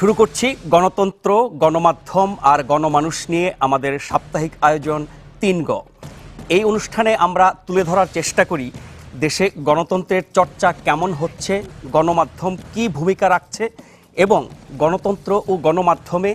শুরু করছি গণতন্ত্র, গণমাধ্যম আর গণমানুষ নিয়ে আমাদের সাপ্তাহিক আয়োজন ৩ গ। এই অনুষ্ঠানে আমরা তুলে ধরার চেষ্টা করি দেশে গণতন্ত্রের চর্চা কেমন হচ্ছে, গণমাধ্যম কী ভূমিকা রাখছে এবং গণতন্ত্র ও গণমাধ্যমে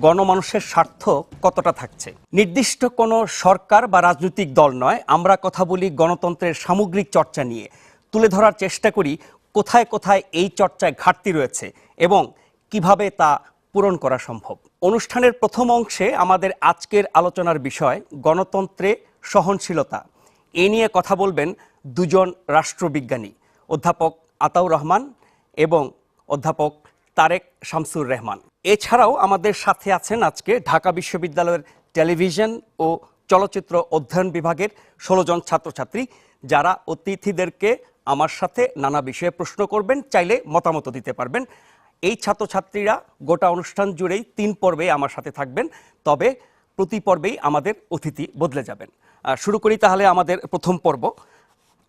গণমানুষের স্বার্থ কতটা থাকছে। নির্দিষ্ট কোনো সরকার বা রাজনৈতিক দল নয়, আমরা কথা বলি গণতন্ত্রের সামগ্রিক চর্চা নিয়ে। তুলে ধরার চেষ্টা করি কোথায় কোথায় এই চর্চায় ঘাটতি রয়েছে এবং কিভাবে তা পূরণ করা সম্ভব। অনুষ্ঠানের প্রথম অংশে আমাদের আজকের আলোচনার বিষয় গণতন্ত্রে সহনশীলতা। এ নিয়ে কথা বলবেন দুজন রাষ্ট্রবিজ্ঞানী, অধ্যাপক আতাউর রহমান এবং অধ্যাপক তারেক শামসুর রহমান। এছাড়াও আমাদের সাথে আছেন আজকে ঢাকা বিশ্ববিদ্যালয়ের টেলিভিশন ও চলচ্চিত্র অধ্যয়ন বিভাগের 16 জন ছাত্রছাত্রী, যারা অতিথিদেরকে আমার সাথে নানা বিষয়ে প্রশ্ন করবেন, চাইলে মতামত দিতে পারবেন। এই ছাত্রছাত্রীরা গোটা অনুষ্ঠান জুড়েই 3 পর্বে আমার সাথে থাকবেন, তবে প্রতি পর্বেই আমাদের অতিথি বদলে যাবেন। শুরু করি তাহলে আমাদের প্রথম পর্ব,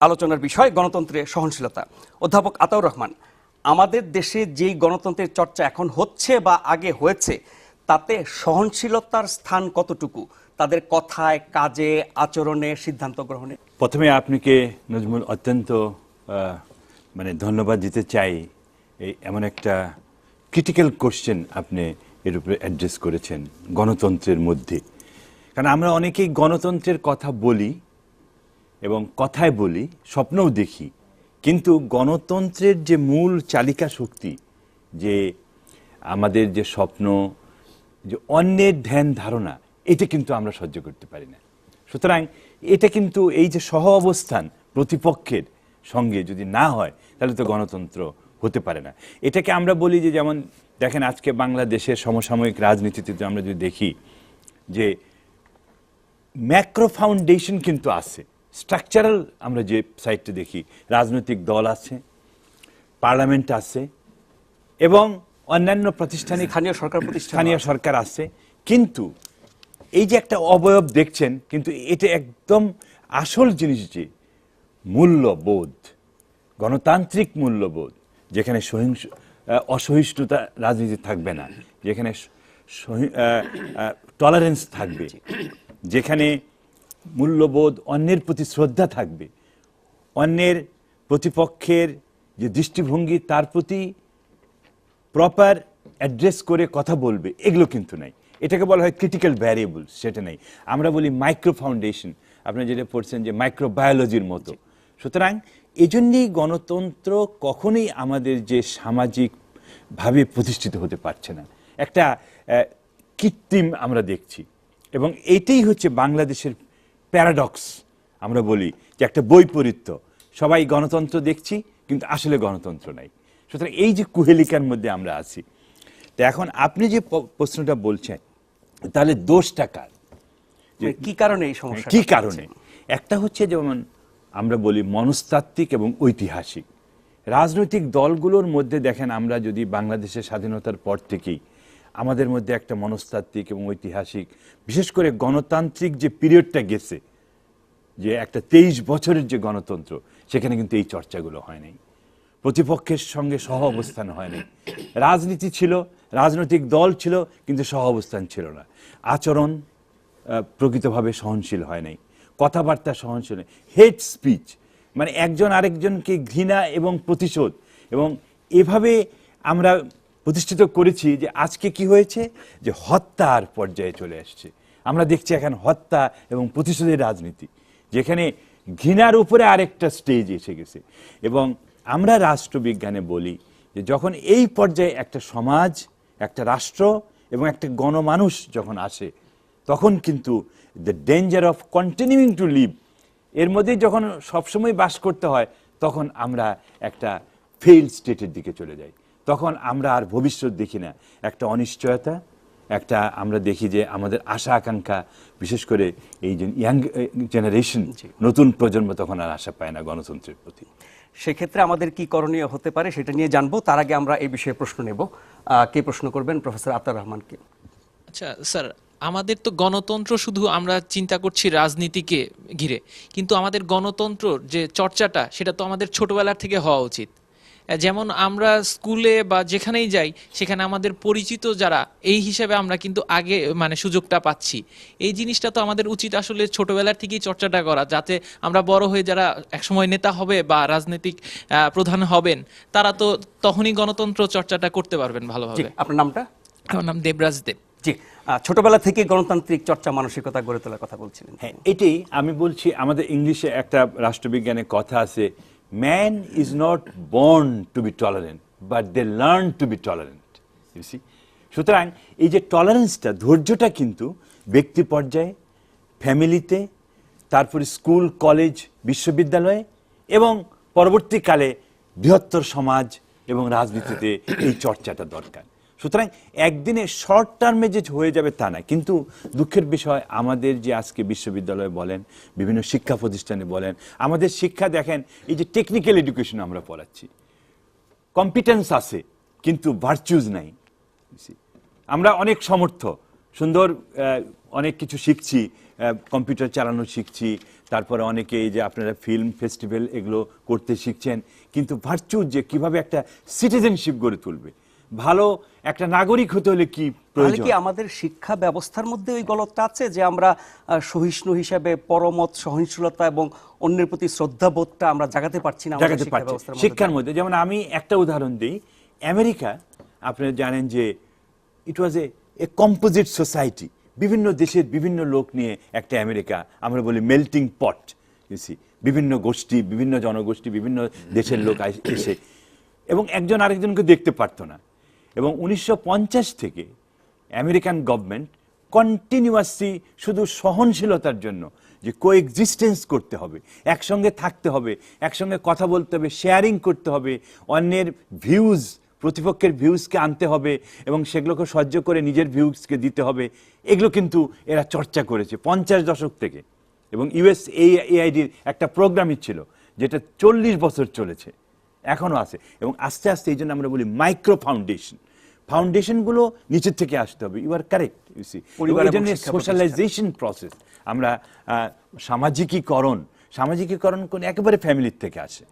আলোচনার বিষয় গণতন্ত্রে সহনশীলতা। অধ্যাপক আতাউর রহমান, আমাদের দেশে যেই গণতন্ত্রের চর্চা এখন হচ্ছে বা আগে হয়েছে, তাতে সহনশীলতার স্থান কতটুকু তাদের কথায়, কাজে, আচরণে, সিদ্ধান্ত গ্রহণে? প্রথমে আপনাকে নজমুল অত্যন্ত ধন্যবাদ দিতে চাই। এই এমন একটা ক্রিটিক্যাল কোশ্চেন আপনি এর উপরে অ্যাড্রেস করেছেন গণতন্ত্রের মধ্যে। কারণ আমরা অনেকেই গণতন্ত্রের কথা বলি এবং কথায় বলি, স্বপ্নও দেখি, কিন্তু গণতন্ত্রের যে মূল চালিকা শক্তি, যে আমাদের যে স্বপ্ন, যে অন্যের ধ্যান ধারণা, এটা কিন্তু আমরা সহ্য করতে পারি না। সুতরাং এটা কিন্তু এই যে সহ অবস্থান প্রতিপক্ষের সঙ্গে যদি না হয়, তাহলে তো গণতন্ত্র হতে পারে না। এটাকে আমরা বলি যে, যেমন দেখেন আজকে বাংলাদেশের সমসাময়িক রাজনীতিতে আমরা যদি দেখি যে ম্যাক্রো ফাউন্ডেশন কিন্তু আছে, স্ট্রাকচারাল আমরা যে সাইডটা দেখি, রাজনৈতিক দল আছে, পার্লামেন্ট আছে এবং অন্যান্য প্রাতিষ্ঠানিক স্থানীয় সরকার আছে, কিন্তু এই যে একটা অবয়ব দেখছেন, কিন্তু এটা একদম আসল জিনিস যে মূল্যবোধ, গণতান্ত্রিক মূল্যবোধ, যেখানে অসহিষ্ণুতা রাজনীতি থাকবে না, যেখানে টলারেন্স থাকবে, যেখানে মূল্যবোধ, অন্যের প্রতি শ্রদ্ধা থাকবে, অন্যের প্রতিপক্ষের যে দৃষ্টিভঙ্গি তার প্রতি প্রপার অ্যাড্রেস করে কথা বলবে, এগুলো কিন্তু নাই। এটাকে বলা হয় ক্রিটিক্যাল ভ্যারিয়েবল, সেটা নেই। আমরা বলি মাইক্রো ফাউন্ডেশন, আপনি যেটা পড়ছেন যে মাইক্রোবায়োলজির মতো। সুতরাং এজন্যই গণতন্ত্র কখনোই আমাদের যে সামাজিকভাবে প্রতিষ্ঠিত হতে পারছে না, একটা কৃত্রিম আমরা দেখছি। এবং এইটাই হচ্ছে বাংলাদেশের প্যারাডক্স। আমরা বলি যে একটা বৈপরীত্য, সবাই গণতন্ত্র দেখছি কিন্তু আসলে গণতন্ত্র নাই। সুতরাং এই যে কুহেলিকার মধ্যে আমরা আছি। তো এখন আপনি যে প্রশ্নটা বলছেন, তাহলে দোষটা কার, কি কারণে এই সমস্যা, কি কারণে? একটা হচ্ছে যেমন আমরা বলি মনস্তাত্ত্বিক এবং ঐতিহাসিক। রাজনৈতিক দলগুলোর মধ্যে দেখেন, আমরা যদি বাংলাদেশের স্বাধীনতার পর থেকেই আমাদের মধ্যে একটা মনস্তাত্ত্বিক এবং ঐতিহাসিক, বিশেষ করে গণতান্ত্রিক যে পিরিয়ডটা গেছে, যে একটা 23 বছরের যে গণতন্ত্র, সেখানে কিন্তু এই চর্চাগুলো হয় নাই, প্রতিপক্ষের সঙ্গে সহ অবস্থান হয় নাই। রাজনীতি ছিল, রাজনৈতিক দল ছিল, কিন্তু সহ অবস্থান ছিল না। আচরণ প্রকৃতভাবে সহনশীল হয় নাই, কথাবার্তা সহনশীল, হেট স্পিচ, মানে একজন আরেকজনকে ঘৃণা এবং প্রতিশোধ, এবং এভাবে আমরা প্রতিষ্ঠিত করেছি যে আজকে কি হয়েছে, যে হত্যার পর্যায়ে চলে আসছে। আমরা দেখছি এখন হত্যা এবং প্রতিশোধের রাজনীতি, যেখানে ঘৃণার উপরে আরেকটা স্টেজ এসে গেছে। এবং আমরা রাষ্ট্রবিজ্ঞানে বলি যে যখন এই পর্যায়ে একটা সমাজ, একটা রাষ্ট্র এবং একটা গণমানুষ যখন আসে, তখন কিন্তু the danger of continuing to live, এর মধ্যে যখন সবসময় বাস করতে হয়, তখন আমরা একটা ফেইল্ড স্টেটের দিকে চলে যাই। তখন আমরা আর ভবিষ্যৎ দেখি না, একটা অনিশ্চয়তা, একটা আমরা দেখি যে আমাদের আশা আকাঙ্ক্ষা, বিশেষ করে এই যে ইয়াং জেনারেশন, নতুন প্রজন্ম তখন আর আশা পায় না গণতন্ত্রের প্রতি। সেক্ষেত্রে আমাদের কি করণীয় হতে পারে সেটা নিয়ে জানবো। তার আগে আমরা এই বিষয়ে প্রশ্ন নেব। কে প্রশ্ন করবেন? প্রফেসর আতাউর রহমানকে। আচ্ছা স্যার, আমাদের তো গণতন্ত্র শুধু আমরা চিন্তা করছি রাজনীতিকে ঘিরে, কিন্তু আমাদের গণতন্ত্র যে চর্চাটা, সেটা তো আমাদের ছোটবেলার থেকে হওয়া উচিত। যেমন আমরা স্কুলে বা যেখানেই যাই সেখানে আমাদের পরিচিত যারা এই হিসেবে আমরা কিন্তু আগে মানে সুযোগটা পাচ্ছি। এই জিনিসটা তো আমাদের উচিত আসলে ছোটবেলার থেকেই চর্চাটা করা, যাতে আমরা বড় হয়ে যারা একসময় নেতা হবে বা রাজনৈতিক প্রধান হবেন তারা তো তখনই গণতন্ত্র চর্চাটা করতে পারবেন জি, ভালোভাবে। আপনার নামটা? আমার নাম দেবরাজ দেব। জি, ছোটবেলা থেকে গণতান্ত্রিক চর্চা মানসিকতা গড়ে তোলার কথা বলছিলেন। হ্যাঁ, এটাই আমি বলছি। আমাদের ইংলিশে একটা রাষ্ট্রবিজ্ঞানের কথা আছে, man is not born to be tolerant but they learn to be tolerant. সুতরাং এই যে টলারেন্সটা, ধৈর্যটা কিন্তু ব্যক্তি পর্যায়ে, ফ্যামিলিতে, তারপরে স্কুল, কলেজ, বিশ্ববিদ্যালয়ে এবং পরবর্তীকালে বৃহত্তর সমাজ এবং রাজনীতিতে এই চর্চাটা দরকার। সুতরাং একদিনে শর্ট টার্মে যে হয়ে যাবে তা না, কিন্তু দুঃখের বিষয় আমাদের যে আজকে বিশ্ববিদ্যালয়ে বলেন, বিভিন্ন শিক্ষা প্রতিষ্ঠানে বলেন, আমাদের শিক্ষা দেখেন, এই যে টেকনিক্যাল এডুকেশন আমরা পড়াচ্ছি, কম্পিটেন্স আছে কিন্তু ভার্চুজ নাই। আমরা অনেক সমর্থ, সুন্দর অনেক কিছু শিখছি, কম্পিউটার চালানো শিখছি, তারপরে অনেকে এই যে আপনারা ফিল্ম ফেস্টিভ্যাল এগুলো করতে শিখছেন, কিন্তু ভার্চুজ যে কিভাবে একটা সিটিজেনশিপ গড়ে তুলবে, ভালো একটা নাগরিক হতে হলে কি তাহলে প্রয়োজন। কি আমাদের শিক্ষা ব্যবস্থার মধ্যে ওই গলতটা আছে যে আমরা সহিষ্ণু হিসাবে পরমত, সহনশীলতা এবং অন্যের প্রতি শ্রদ্ধাবোধটা আমরা জাগাতে পারছি না আমাদের জাগাতে শিক্ষা পারছে ব্যবস্থার শিক্ষার মধ্যে? যেমন আমি একটা উদাহরণ দিই, আমেরিকা, আপনারা জানেন যে ইট ওয়াজ এ কম্পোজিট সোসাইটি, বিভিন্ন দেশের বিভিন্ন লোক নিয়ে একটা আমেরিকা, আমরা বলি মেল্টিং পট, বিভিন্ন গোষ্ঠী, বিভিন্ন জনগোষ্ঠী, বিভিন্ন দেশের লোক এসে, এবং একজন আরেকজনকে দেখতে পারতো না। এবং 1950 থেকে আমেরিকান গভর্নমেন্ট কন্টিনিউয়াসলি শুধু সহনশীলতার জন্য, যে কোএক্সিস্টেন্স করতে হবে, একসঙ্গে থাকতে হবে, একসঙ্গে কথা বলতে হবে, শেয়ারিং করতে হবে, অন্যের ভিউজ, প্রতিপক্ষের ভিউজকে আনতে হবে এবং সেগুলোকে সহ্য করে নিজের ভিউজকে দিতে হবে, এগুলো কিন্তু এরা চর্চা করেছে 50 দশক থেকে। এবং ইউএসএআইডির একটা প্রোগ্রামই ছিল যেটা 40 বছর চলেছে, এখনো আছে। এবং আস্তে আস্তে এই জন্য আমরা বলি মাইক্রো ফাউন্ডেশন, ফাউন্ডেশনগুলো নিচের থেকে আসতে হবে। You are correct, you see. Socialization process, আমরা সামাজিকীকরণ কোন একেবারে ফ্যামিলির থেকে আসে,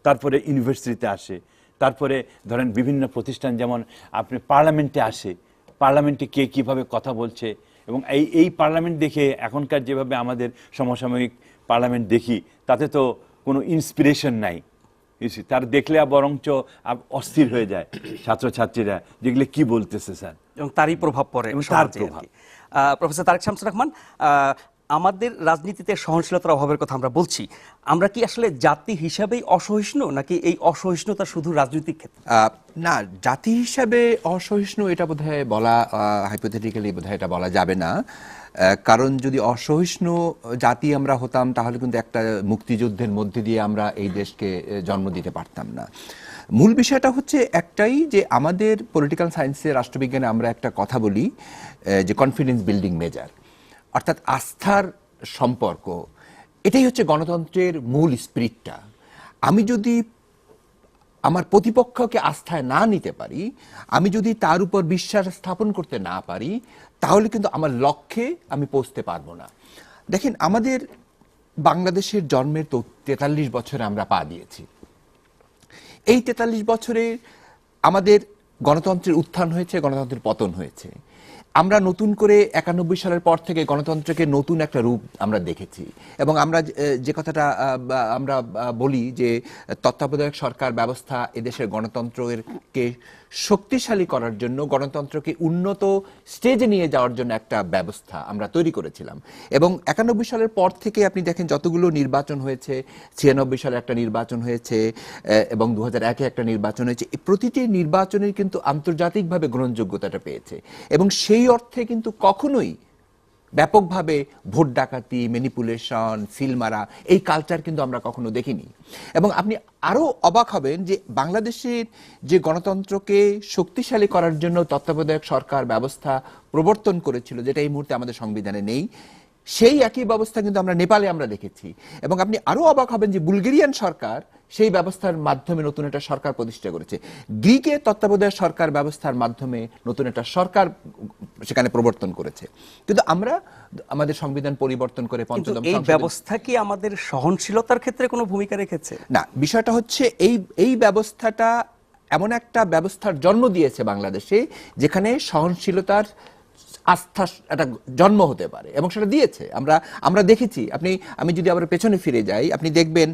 তারপরে ইউনিভার্সিটিতে আসে, তারপরে ধরেন বিভিন্ন প্রতিষ্ঠান, যেমন আপনি পার্লামেন্টে আসে, পার্লামেন্টে কে কিভাবে কথা বলছে, এবং এই পার্লামেন্ট দেখে এখনকার যেভাবে আমাদের সমসাময়িক পার্লামেন্ট দেখি, তাতে তো কোনো ইন্সপিরেশন নাই। তার দেখলে বরঞ্চ অস্থির হয়ে যায় ছাত্রছাত্রীরা, যেগুলো কি বলতেছে স্যার, এবং তারই প্রভাব পড়ে সমাজে আর কি। প্রফেসর তারেক শামসুর রহমান, আমাদের রাজনীতিতে সহনশীলতার অভাবের কথা আমরা বলছি, আমরা কি আসলে জাতি হিসাবেই অসহিষ্ণু, নাকি এই অসহিষ্ণুতা শুধু রাজনৈতিক ক্ষেত্রে? না, জাতি হিসাবে অসহিষ্ণু এটা বোধহয় বলা, হাইপোথেটিক্যালি বোধহয় এটা বলা যাবে না। কারণ যদি অসহিষ্ণু জাতি আমরা হতাম তাহলে কিন্তু একটা মুক্তিযুদ্ধের মধ্যে দিয়ে আমরা এই দেশকে জন্ম দিতে পারতাম না। মূল বিষয়টা হচ্ছে একটাই, যে আমাদের পলিটিক্যাল সায়েন্সে, রাষ্ট্রবিজ্ঞানে আমরা একটা কথা বলি যে কনফিডেন্স বিল্ডিং মেজার, অর্থাৎ আস্থার সম্পর্ক। এটাই হচ্ছে গণতন্ত্রের মূল স্পিরিটটা। আমি যদি আমার প্রতিপক্ষকে আস্থায় না নিতে পারি, আমি যদি তার উপর বিশ্বাস স্থাপন করতে না পারি, তাহলে কিন্তু আমার লক্ষ্যে আমি পৌঁছতে পারবো না। দেখেন, আমাদের বাংলাদেশের জন্মের তো 43 বছরে আমরা পা দিয়েছি। এই 43 বছরে আমাদের গণতন্ত্রের উত্থান হয়েছে, গণতন্ত্রের পতন হয়েছে। আমরা নতুন করে 91 সালের পর থেকে গণতন্ত্রকে নতুন একটা রূপ আমরা দেখেছি। এবং আমরা যে কথাটা আমরা বলি যে তত্ত্বাবধায়ক সরকার ব্যবস্থা এদেশের গণতন্ত্রকে শক্তিশালী করার জন্য, গণতন্ত্রকে উন্নত স্টেজে নিয়ে যাওয়ার জন্য একটা ব্যবস্থা আমরা তৈরি করেছিলাম। এবং 91 সালের পর থেকে আপনি দেখেন যতগুলো নির্বাচন হয়েছে, 96 সালে একটা নির্বাচন হয়েছে এবং 2001-এ একটা নির্বাচন হয়েছে, এই প্রতিটি নির্বাচনের কিন্তু আন্তর্জাতিকভাবে গ্রহণযোগ্যতাটা পেয়েছে। এবং সেই অর্থে কিন্তু কখনোই ব্যাপকভাবে ভোট ডাকাতি, ম্যানিপুলেশন, সিল মারা, এই কালচার কিন্তু আমরা কখনো দেখিনি। এবং আপনি আরো অবাক হবেন যে বাংলাদেশের যে গণতন্ত্রকে শক্তিশালী করার জন্য তত্ত্বাবধায়ক সরকার ব্যবস্থা প্রবর্তন করেছিল, যেটা এই মুহূর্তে আমাদের সংবিধানে নেই, সেই একই ব্যবস্থা কিন্তু আমরা নেপালে আমরা দেখেছি। এবং আপনি আরো অবাক হবেন যে বুলগেরিয়ান সরকার সেই ব্যবস্থার মাধ্যমে নতুন একটা সরকার প্রতিষ্ঠা করেছে। গ্রিকে তত্ত্বাবধায়ক সরকার ব্যবস্থার মাধ্যমে নতুন একটা সরকার সেখানে প্রবর্তন করেছে। কিন্তু আমরা আমাদের সংবিধান পরিবর্তন করে কিন্তু পঞ্চদশ এই সংশোধনী- ব্যবস্থা কি আমাদের সহনশীলতার ক্ষেত্রে কোনো ভূমিকা রেখেছে? না, বিষয়টা হচ্ছে এই ব্যবস্থাটা এমন একটা ব্যবস্থার জন্ম দিয়েছে বাংলাদেশে যেখানে সহনশীলতার আস্থা একটা জন্ম হতে পারে, এবং সেটা দিয়েছে। আমরা দেখেছি, আমি যদি আবার পেছনে ফিরে যাই, আপনি দেখবেন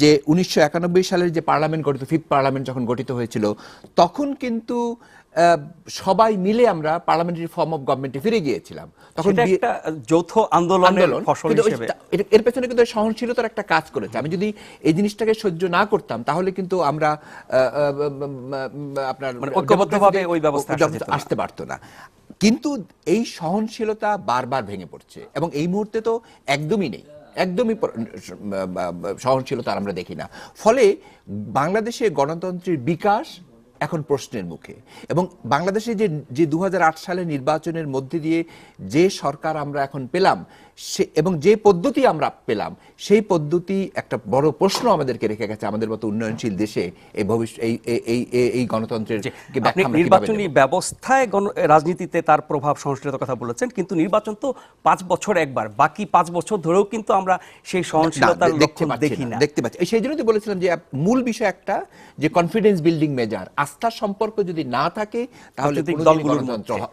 যে 1991 সালের যে পার্লামেন্ট গঠিত, ফিফথ পার্লামেন্ট যখন গঠিত হয়েছিল, তখন কিন্তু সবাই মিলে আমরা পার্লামেন্টারি ফর্ম অফ গভর্নমেন্টে ফিরে গিয়েছিলাম। তখন সেটা একটা যৌথ আন্দোলনের ফসল কিন্তু হিসেবে এর পেছনে কিন্তু সহনশীলতার একটা কাজ করেছে। আমি যদি এই জিনিসটাকে সহ্য না করতাম তাহলে কিন্তু আমরা আপনার মানে ঐক্যবদ্ধভাবে ওই ব্যবস্থা আসা যেত না। আসতে পারতো না। কিন্তু এই সহনশীলতা বারবার ভেঙে পড়ছে, এবং এই মুহূর্তে তো একদমই নেই, একদমই সহনশীলতা আমরা দেখি না। ফলে বাংলাদেশে গণতন্ত্রের বিকাশ এখন প্রশ্নের মুখে, এবং বাংলাদেশে যে 2008 সালের নির্বাচনের মধ্যে দিয়ে যে সরকার আমরা এখন পেলাম, এবং যে পদ্ধতি আমরা পেলাম, সেই পদ্ধতি একটা বড় প্রশ্ন আমাদেরকে রেখে গেছে আমাদের মতো উন্নয়নশীল দেশে এই ভবিষ্যৎ এই গণতন্ত্রের আপনি নির্বাচনী ব্যবস্থায় রাজনীতিতে তার প্রভাব সহনশীলতার কথা বলেছেন, কিন্তু নির্বাচন তো 5 বছর একবার, বাকি 5 বছর ধরেও কিন্তু আমরা সেই সহনশীলতার লক্ষণ দেখি না। দেখতে পাচ্ছি। সেই জন্যই তো বলেছিলাম যে মূল বিষয় একটা যে কনফিডেন্স বিল্ডিং মেজার, আস্থার সম্পর্ক যদি না থাকে তাহলে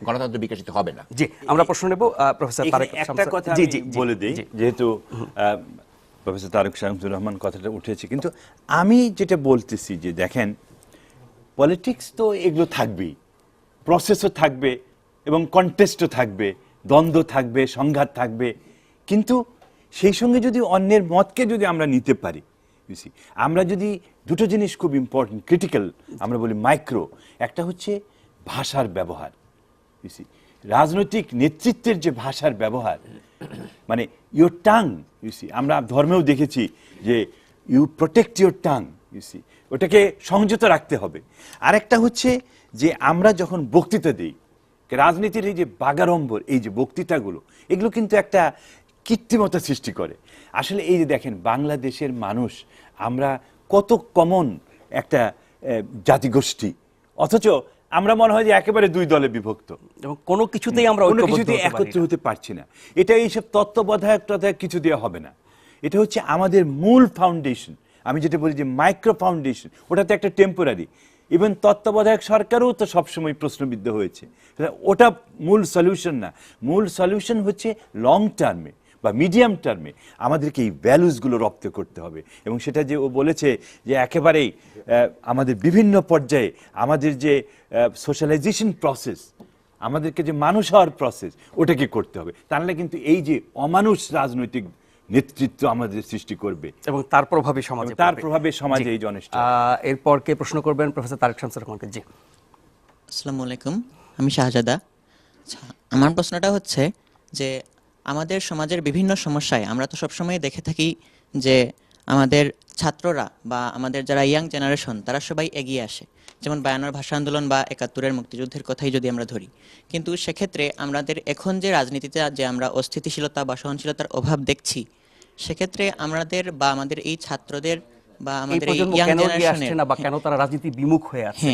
গণতন্ত্র বিকশিত হবে না। জি, আমরা প্রশ্ন নেব প্রফেসর তারেক একটা কথা বলে দিই, যেহেতু প্রফেসর তারেক শামসুর রহমান কথাটা উঠেছে, কিন্তু আমি যেটা বলতেছি যে দেখেন, পলিটিক্স তো এগুলো থাকবেই, প্রসেসও থাকবে এবং কন্টেস্টও থাকবে, দ্বন্দ্ব থাকবে, সংঘাত থাকবে, কিন্তু সেই সঙ্গে যদি অন্যের মতকে যদি আমরা নিতে পারি, আমরা যদি দুটো জিনিস খুব ইম্পর্টেন্ট, ক্রিটিক্যাল, আমরা বলি মাইক্রো, একটা হচ্ছে ভাষার ব্যবহার। রাজনৈতিক নেতৃত্বের যে ভাষার ব্যবহার, মানে ইউর টাং, আমরা ধর্মেও দেখেছি যে ইউ প্রোটেক্ট ইউর টাং, ওটাকে সংযত রাখতে হবে। আরেকটা হচ্ছে যে আমরা যখন বক্তৃতা দিই, রাজনীতির এই যে বাগাড়ম্বর, এই যে বক্তৃতাগুলো, এগুলো কিন্তু একটা কৃত্রিমতা সৃষ্টি করে। আসলে এই যে দেখেন, বাংলাদেশের মানুষ আমরা কত কমন একটা জাতিগোষ্ঠী, অথচ আমরা মনে হয় যে একেবারে দুই দলে বিভক্ত, এবং কোনো কিছুতেই আমরা একত্র হতে পারছি না। এটা এইসব তত্ত্বাবধায়ক কিছু দেওয়া হবে না। এটা হচ্ছে আমাদের মূল ফাউন্ডেশন। আমি যেটা বলি যে মাইক্রো ফাউন্ডেশন, ওটা তো একটা টেম্পোরারি। ইভেন তত্ত্বাবধায়ক সরকারও তো সবসময় প্রশ্নবিদ্ধ হয়েছে, ওটা মূল সলিউশন না। মূল সলিউশন হচ্ছে লং টার্মে বা মিডিয়াম টার্মে আমাদেরকে এই ভ্যালুসগুলো রপ্ত করতে হবে। এবং সেটা যে ও বলেছে যে একেবারেই আমাদের বিভিন্ন পর্যায়ে আমাদের যে সোশ্যালাইজেশন প্রসেস, আমাদেরকে যে মানুষ হওয়ার প্রসেস, ওটাকে করতে হবে। তাহলে কিন্তু এই যে অমানুষ রাজনৈতিক নেতৃত্ব আমাদের সৃষ্টি করবে, এবং তার প্রভাবে সমাজে এই জনষ্ঠ। এরপর কে প্রশ্ন করবেন? প্রফেসর তারেক শামসুর রহমানকে। জি, আসসালামু আলাইকুম, আমি শাহজাদা। আচ্ছা, আমার প্রশ্নটা হচ্ছে যে আমাদের সমাজের বিভিন্ন সমস্যায় আমরা তো সবসময় দেখে থাকি যে আমাদের ছাত্ররা বা আমাদের যারা ইয়াং জেনারেশন, তারা সবাই এগিয়ে আসে। যেমন 52 ভাষা আন্দোলন বা 71-এর মুক্তিযুদ্ধের কথাই যদি আমরা ধরি, কিন্তু সেক্ষেত্রে আমাদের এখন যে রাজনীতিতে যে আমরা অস্থিতিশীলতা বা সহনশীলতার অভাব দেখছি, সেক্ষেত্রে আমাদের এই ছাত্রদের বা আমাদের এই ইয়াং জেনারেশনের বা কেন তারা রাজনীতি বিমুখ হয়ে আছে,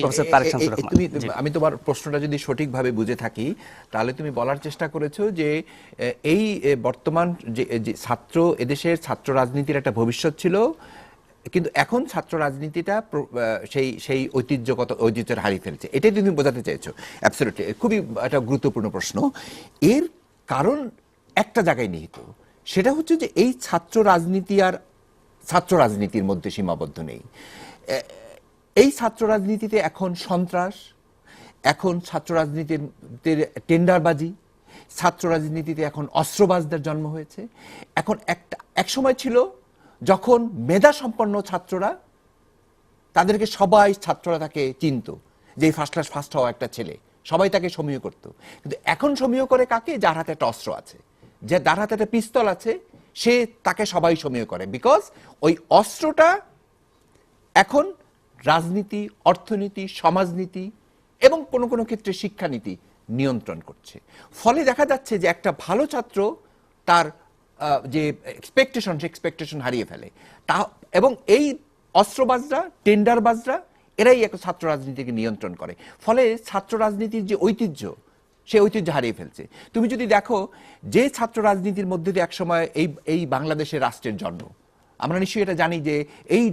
প্রফেসর তারেক শামসুর রহমান। আমি তোমার প্রশ্নটা যদি সঠিকভাবে বুঝে থাকি, তাহলে তুমি বলার চেষ্টা করেছো যে এই বর্তমান যে ছাত্র, এদেশের ছাত্র রাজনীতির একটা ভবিষ্যৎ ছিল, কিন্তু এখন ছাত্র রাজনীতিটা সেই ঐতিহ্যের হারিয়ে ফেলছে, এটাই তুমি বোঝাতে চাইছো। অ্যাবসলিউটলি, খুবই একটা গুরুত্বপূর্ণ প্রশ্ন। এর কারণ একটা জায়গায় নিহিত, সেটা হচ্ছে যে এই ছাত্র রাজনীতি আর ছাত্র রাজনীতির মধ্যে সীমাবদ্ধ নেই। এই ছাত্র রাজনীতিতে এখন সন্ত্রাস, এখন ছাত্র রাজনীতির টেন্ডারবাজি, ছাত্র রাজনীতিতে এখন অস্ত্রবাজদের জন্ম হয়েছে। এখন এক সময় ছিল যখন মেধা সম্পন্ন ছাত্ররা, তাদেরকে ছাত্ররা তাকে চিনত যে ফার্স্ট ক্লাস ফার্স্ট হওয়া একটা ছেলে, সবাই তাকে সমীহ করত। কিন্তু এখন সমীহ করে কাকে? যার হাতে একটা অস্ত্র আছে, যার হাতে একটা পিস্তল আছে, তাকে সবাই সমীহ করে, বিকজ ওই অস্ত্রটা এখন রাজনীতি, অর্থনীতি, সমাজনীতি এবং কোনো কোনো ক্ষেত্রে শিক্ষানীতি নিয়ন্ত্রণ করছে। ফলে দেখা যাচ্ছে যে একটা ভালো ছাত্র তার যে এক্সপেকটেশন হারিয়ে ফেলে। এবং এই অস্ত্রবাজরা, টেন্ডারবাজরা এরাই একটা ছাত্র রাজনীতিকে নিয়ন্ত্রণ করে। ফলে ছাত্র রাজনীতির যে ঐতিহ্য, সেই ঐতিহ্য হারিয়ে ফেলছে। তুমি যদি দেখো যে ছাত্র রাজনীতির মধ্যে দিয়ে একসময় এই বাংলাদেশের রাষ্ট্রের জন্ম, আমরা নিশ্চয়ই এটা জানি যে এই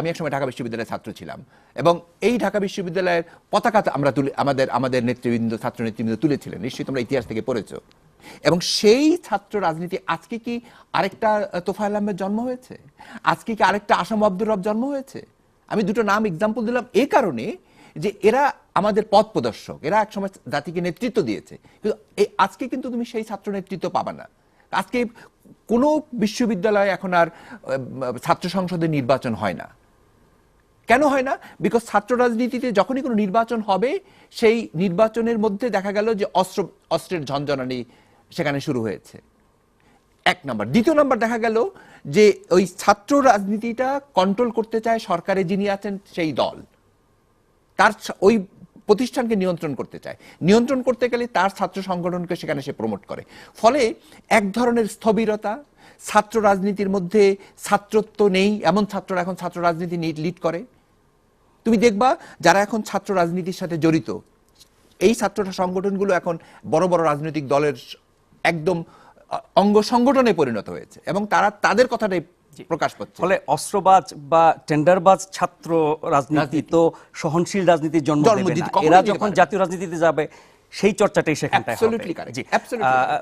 আমি একসময় ঢাকা বিশ্ববিদ্যালয়ের ছাত্র ছিলাম, এবং এই ঢাকা বিশ্ববিদ্যালয়ের পতাকা আমরা আমাদের নেতৃবৃন্দ, ছাত্র নেতৃবৃন্দ তুলেছিলেন, নিশ্চয়ই তোমরা ইতিহাস থেকে পড়েছো। এবং সেই ছাত্র রাজনীতি আজকে কি আরেকটা তোফায়েল আহমেদ জন্ম হয়েছে? আজকে কি আরেকটা আসাম আব্দুর রব জন্ম হয়েছে? আমি দুটো নাম এক্সাম্পল দিলাম এই কারণে যে এরা আমাদের পথ প্রদর্শক, এরা একসময় জাতিকে নেতৃত্ব দিয়েছে, কিন্তু আজকে কিন্তু তুমি সেই ছাত্র নেতৃত্ব পাবা না। আজকে কোনো বিশ্ববিদ্যালয়ে এখন আর ছাত্র সংসদে নির্বাচন হয় না। কেন হয় না? বিকজ ছাত্র রাজনীতিতে যখনই কোনো নির্বাচন হবে, সেই নির্বাচনের মধ্যে দেখা গেল যে অস্ত্রের ঝনঝনানি সেখানে শুরু হয়েছে, এক নাম্বার। দ্বিতীয় নাম্বার, দেখা গেল যে ওই ছাত্র রাজনীতিটা কন্ট্রোল করতে চায় সরকারে যিনি আছেন সেই দল, তার ওই প্রতিষ্ঠানকে নিয়ন্ত্রণ করতে চায়। নিয়ন্ত্রণ করতে গেলে তার ছাত্র সংগঠনকে সেখানে সে প্রমোট করে। ফলে এক ধরনের স্থবিরতা, ছাত্র রাজনীতির মধ্যে ছাত্রত্ব নেই এমন ছাত্ররা এখন ছাত্র রাজনীতি লিড করে। তুমি দেখবা যারা এখন ছাত্র রাজনীতির সাথে জড়িত, এই ছাত্র সংগঠনগুলো এখন বড় বড় রাজনৈতিক দলের একদম অঙ্গ সংগঠনে পরিণত হয়েছে, এবং তারা তাদের কথাটাই প্রকাশ পাচ্ছে। ফলে অস্ত্রবাজ বা টেন্ডারবাজ ছাত্র রাজনীতি তো সহনশীল রাজনীতির জন্ম দেবে না। এরা যখন জাতীয় রাজনীতিতে যাবে, সেই চর্চাটাই সেখানটায় হবে। জি,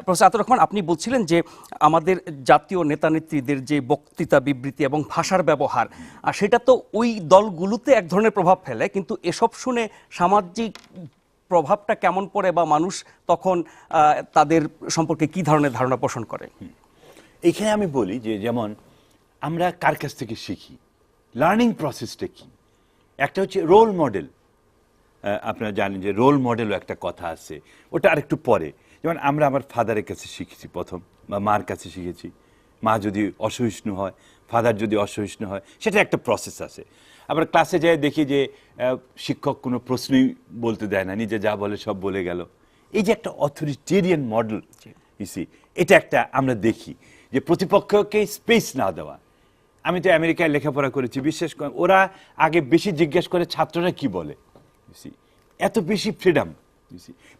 প্রফেসর আতাউর রহমান, আপনি বলছিলেন যে আমাদের জাতীয় নেতা নেত্রীদের যে বক্তৃতা, বিবৃতি এবং ভাষার ব্যবহার, আর সেটা তো ওই দলগুলোতে এক ধরনের প্রভাব ফেলে, কিন্তু এসব শুনে সামাজিক প্রভাবটা কেমন পড়ে বা মানুষ তখন তাদের সম্পর্কে কি ধরনের ধারণা পোষণ করে? এখানে আমি বলি যে যেমন আমরা কার কাছ থেকে শিখি, লার্নিং প্রসেসটা কি। একটা হচ্ছে রোল মডেল। আপনারা জানেন যে রোল মডেলও একটা কথা আছে, ওটা আরেকটু পরে। যেমন আমরা আমার ফাদারের কাছে শিখেছি প্রথম, বা মার কাছে শিখেছি। মা যদি অসহিষ্ণু হয়, ফাদার যদি অসহিষ্ণু হয়, সেটা একটা প্রসেস আছে। আবার ক্লাসে যাই দেখি যে শিক্ষক কোনো প্রশ্নই বলতে দেয় না, নিজে যা বলে সব বলে গেল। এই যে একটা অথরিটেরিয়ান মডেল, এটা একটা আমরা দেখি যে প্রতিপক্ষকে স্পেস না দেওয়া। আমি তো আমেরিকায় লেখাপড়া করেছি, বিশেষ করে ওরা আগে বেশি জিজ্ঞেস করে ছাত্ররা কি বলে, এত বেশি ফ্রিডম।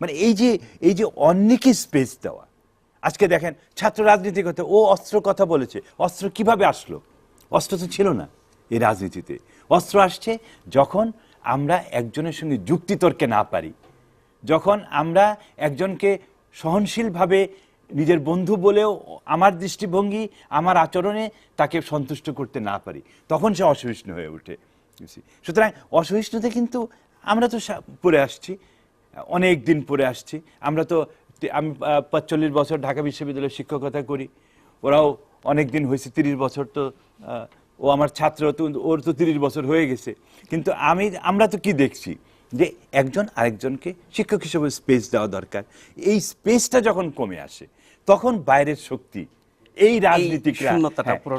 মানে এই যে অন্যকে স্পেস দেওয়া। আজকে দেখেন ছাত্র রাজনীতির কথা, ও অস্ত্র কথা বলেছে, অস্ত্র কিভাবে আসলো? অস্ত্র তো ছিল না এই রাজনীতিতে। অস্ত্র আসছে যখন আমরা একজনের সঙ্গে যুক্তিতর্কে না পারি, যখন আমরা একজনকে সহনশীলভাবে নিজের বন্ধু বলেও আমার দৃষ্টিভঙ্গি, আমার আচরণে তাকে সন্তুষ্ট করতে না পারি, তখন সে অসহিষ্ণু হয়ে ওঠে। সুতরাং অসহিষ্ণুতে কিন্তু আমরা তো পড়ে আসছি, অনেক দিন পড়ে আসছি। আমরা তো, আমি 45 বছর ঢাকা বিশ্ববিদ্যালয়ে শিক্ষকতা করি, ওরাও অনেক দিন হয়েছে, 30 বছর। তো ও আমার ছাত্র, তো ওর তো 30 বছর হয়ে গেছে। কিন্তু আমরা তো কি দেখছি যে একজন আরেকজনকে শিক্ষক হিসেবে স্পেস দেওয়া দরকার। এই স্পেসটা যখন কমে আসে, তখন বাইরের শক্তি, এই রাজনীতিকরা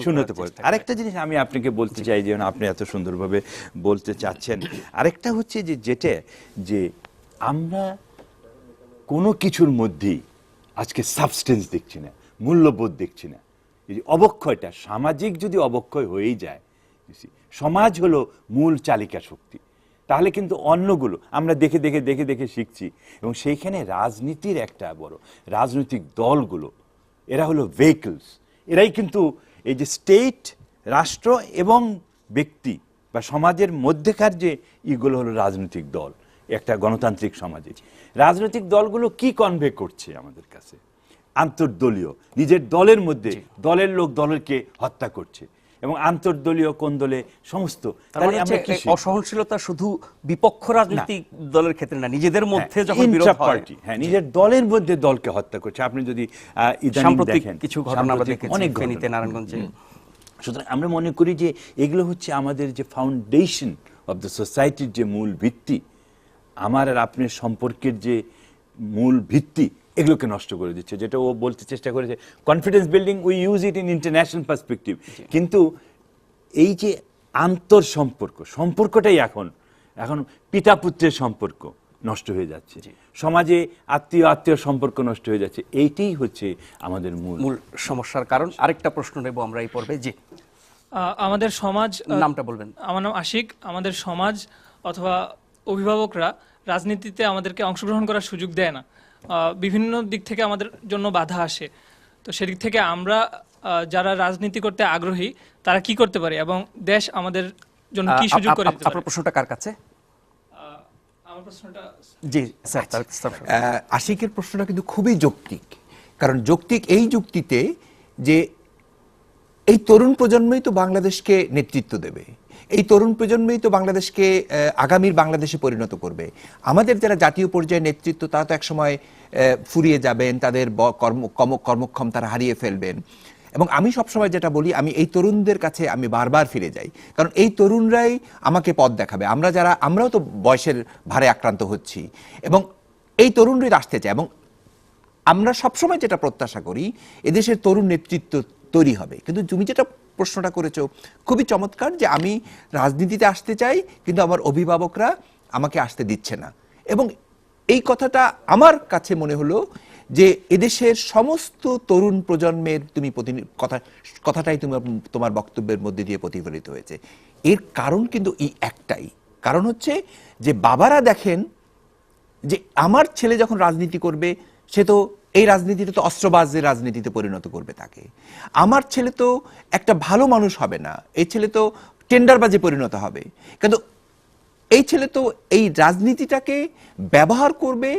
শূন্যতা পড়ে। আরেকটা জিনিস আমি আপনাকে বলতে চাই, যেমন আপনি এত সুন্দরভাবে বলতে চাচ্ছেন, আরেকটা হচ্ছে যে আমরা কোনো কিছুর মধ্যেই আজকে সাবস্টেন্স দেখছি না, মূল্যবোধ দেখছি না। এই যে অবক্ষয়টা, সামাজিক যদি অবক্ষয় হয়েই যায়, সমাজ হলো মূল চালিকা শক্তি, তাহলে কিন্তু অন্যগুলো আমরা দেখে দেখে দেখে দেখে শিখছি। এবং সেইখানে রাজনীতির একটা বড়, রাজনৈতিক দলগুলো এরা হলো ভেহিকলস। এরাই কিন্তু এই যে স্টেট, রাষ্ট্র এবং ব্যক্তি বা সমাজের মধ্যেকার যে ইগুলো হলো রাজনৈতিক দল। একটা গণতান্ত্রিক সমাজে রাজনৈতিক দলগুলো কি কনভে করছে আমাদের কাছে? আন্তর্দলীয়, নিজের দলের মধ্যে দলের লোক দলকে হত্যা করছে, এবং আন্তর্দলীয় কোন দলে সমস্ত। অসহনশীলতা শুধু বিপক্ষ রাজনৈতিক দলের ক্ষেত্রে না, নিজেদের মধ্যে যখন বিরোধ হয়, নিজের দলের মধ্যে দলকে হত্যা করছে। আপনি যদি সাম্প্রতিক কিছু ঘটনা আমরা দেখেছি, অনেক ফেনীতে, নারায়ণগঞ্জে। সুতরাং আমরা মনে করি যে এগুলো হচ্ছে আমাদের যে ফাউন্ডেশন অফ দ্য সোসাইটির যে মূল ভিত্তি, আমার আর আপনার সম্পর্কের যে মূল ভিত্তি, এগুলোকে নষ্ট করে দিচ্ছে। যেটা ও বলতে চেষ্টা করেছে, confidence building, we use it in international perspective, কিন্তু এই যে আন্তর সম্পর্কটাই এখন পিতা পুত্রের সম্পর্ক নষ্ট হয়ে যাচ্ছে, সমাজে আত্মীয় সম্পর্ক নষ্ট হয়ে যাচ্ছে। এইটাই হচ্ছে আমাদের মূল সমস্যার কারণ। আরেকটা প্রশ্ন নেব আমরা এই পর্বে। জি, আমাদের সমাজ নামটা বলবেন। আমার নাম আশিক। আমাদের সমাজ অথবা অভিভাবকরা রাজনীতিতে আমাদেরকে অংশগ্রহণ করার সুযোগ দেয় না, বিভিন্ন দিক থেকে আমাদের জন্য বাধা আসে। তো সেদিক থেকে আমরা যারা রাজনীতি করতে আগ্রহী তারা কি করতে পারে এবং দেশ আমাদের জন্য কি সুযোগ করে দিতে পারে? আপনার প্রশ্নটা কার কাছে? আমার প্রশ্নটা জি স্যার, স্যার। আশিকের প্রশ্নটা কিন্তু খুবই যৌক্তিক, কারণ যৌক্তিক এই যুক্তিতে যে এই তরুণ প্রজন্মই তো বাংলাদেশকে নেতৃত্ব দেবে, এই তরুণ প্রজন্মই তো বাংলাদেশকে আগামীর বাংলাদেশে পরিণত করবে। আমাদের যারা জাতীয় পর্যায়ে নেতৃত্ব তারা তো একসময় ফুরিয়ে যাবেন, তাদের কর্মক্ষম তারা হারিয়ে ফেলবেন। এবং আমি সবসময় যেটা বলি, আমি এই তরুণদের কাছে আমি বারবার ফিরে যাই, কারণ এই তরুণরাই আমাকে পথ দেখাবে। আমরাও তো বয়সের ভারে আক্রান্ত হচ্ছি এবং এই তরুণরাই আসতে চায়। এবং আমরা সবসময় যেটা প্রত্যাশা করি, এদেশের তরুণ নেতৃত্ব তৈরি হবে। কিন্তু তুমি যেটা প্রশ্নটা করেছো খুবই চমৎকার, যে আমি রাজনীতিতে আসতে চাই কিন্তু আমার অভিভাবকরা আমাকে আসতে দিচ্ছে না। এবং এই কথাটা আমার কাছে মনে হলো যে এদেশের সমস্ত তরুণ প্রজন্মের তুমি কথাটাই তুমি তোমার বক্তব্যের মধ্যে দিয়ে প্রতিফলিত হয়েছে। এর কারণ কিন্তু এই একটাই, কারণ হচ্ছে যে বাবারা দেখেন যে আমার ছেলে যখন রাজনীতি করবে সে তো এই রাজনীতিটা তো অস্ত্রবাজের রাজনীতিতে পরিণত করবে তাকে। আমার ছেলে তো একটা ভালো মানুষ হবে না, এই ছেলে তো টেন্ডারবাজে পরিণত হবে। কিন্তু এই ছেলে তো এই রাজনীতিটাকে ব্যবহার করবে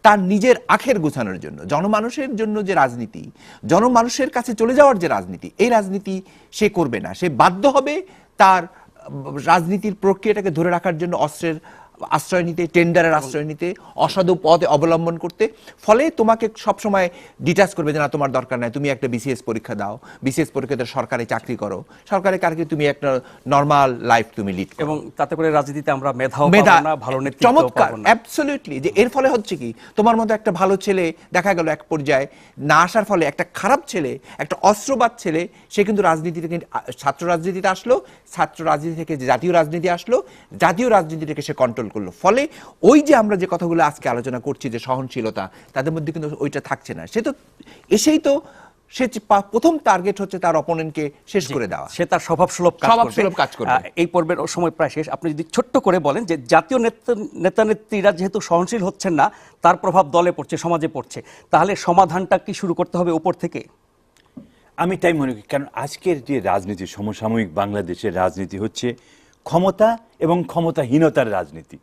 তার নিজের আখের গোছানোর জন্য। জনমানুষের জন্য যে রাজনীতি, জনমানুষের কাছে চলে যাওয়ার যে রাজনীতি, এই রাজনীতি সে করবে না। সে বাধ্য হবে তার রাজনীতির প্রক্রিয়াটাকে ধরে রাখার জন্য অস্ত্রের আশ্রয় নিতে, টেন্ডারের আশ্রয় নিতে, অসাধু পথে অবলম্বন করতে। ফলে তোমাকে সবসময় ডিটাচ করবে যে না তোমার দরকার নাই, তুমি একটা বিসিএস পরীক্ষা দাও, বিসিএস পরীক্ষাতে সরকারি চাকরি করো, সরকারি চাকরি তুমি একটা নরমাল লাইফ তুমি লিড করো। এবং তাতে করে রাজনীতিতে আমরা মেধাও পাবো না, ভালো নেতৃত্ব চমৎকার, পাবো না। অ্যাবসলিউটলি। যে এর ফলে হচ্ছে কি, তোমার মতো একটা ভালো ছেলে দেখা গেল এক পর্যায়ে না আসার ফলে একটা খারাপ ছেলে, একটা অস্ত্রবাদ ছেলে, সে কিন্তু রাজনীতি থেকে ছাত্র রাজনীতিতে আসলো, ছাত্র রাজনীতি থেকে জাতীয় রাজনীতি আসলো, জাতীয় রাজনীতিটাকে সে কন্ট্রোল করলো। ফলে ওই যে আমরা যে কথাগুলো আজকে আলোচনা করছি যে সহনশীলতা, তাদের মধ্যে কিন্তু ওইটা থাকছে না। সে তো এসেই তো সে প্রথম টার্গেট হচ্ছে তার অপোনেন্টকে শেষ করে দেওয়া, সে তার স্বভাবসুলভ কাজ করবে। এই পর্বের সময় প্রায় শেষ। আপনি যদি ছোট্ট করে বলেন যে জাতীয় নেতা নেত্রীরা যেহেতু সহনশীল হচ্ছেন না, তার প্রভাব দলে পড়ছে, সমাজে পড়ছে, তাহলে সমাধানটা কি শুরু করতে হবে উপর থেকে? আমি তাই মনে করি, কারণ আজকের যে রাজনীতি, সমসাময়িক বাংলাদেশের রাজনীতি হচ্ছে ক্ষমতা এবং ক্ষমতাহীনতার রাজনীতি।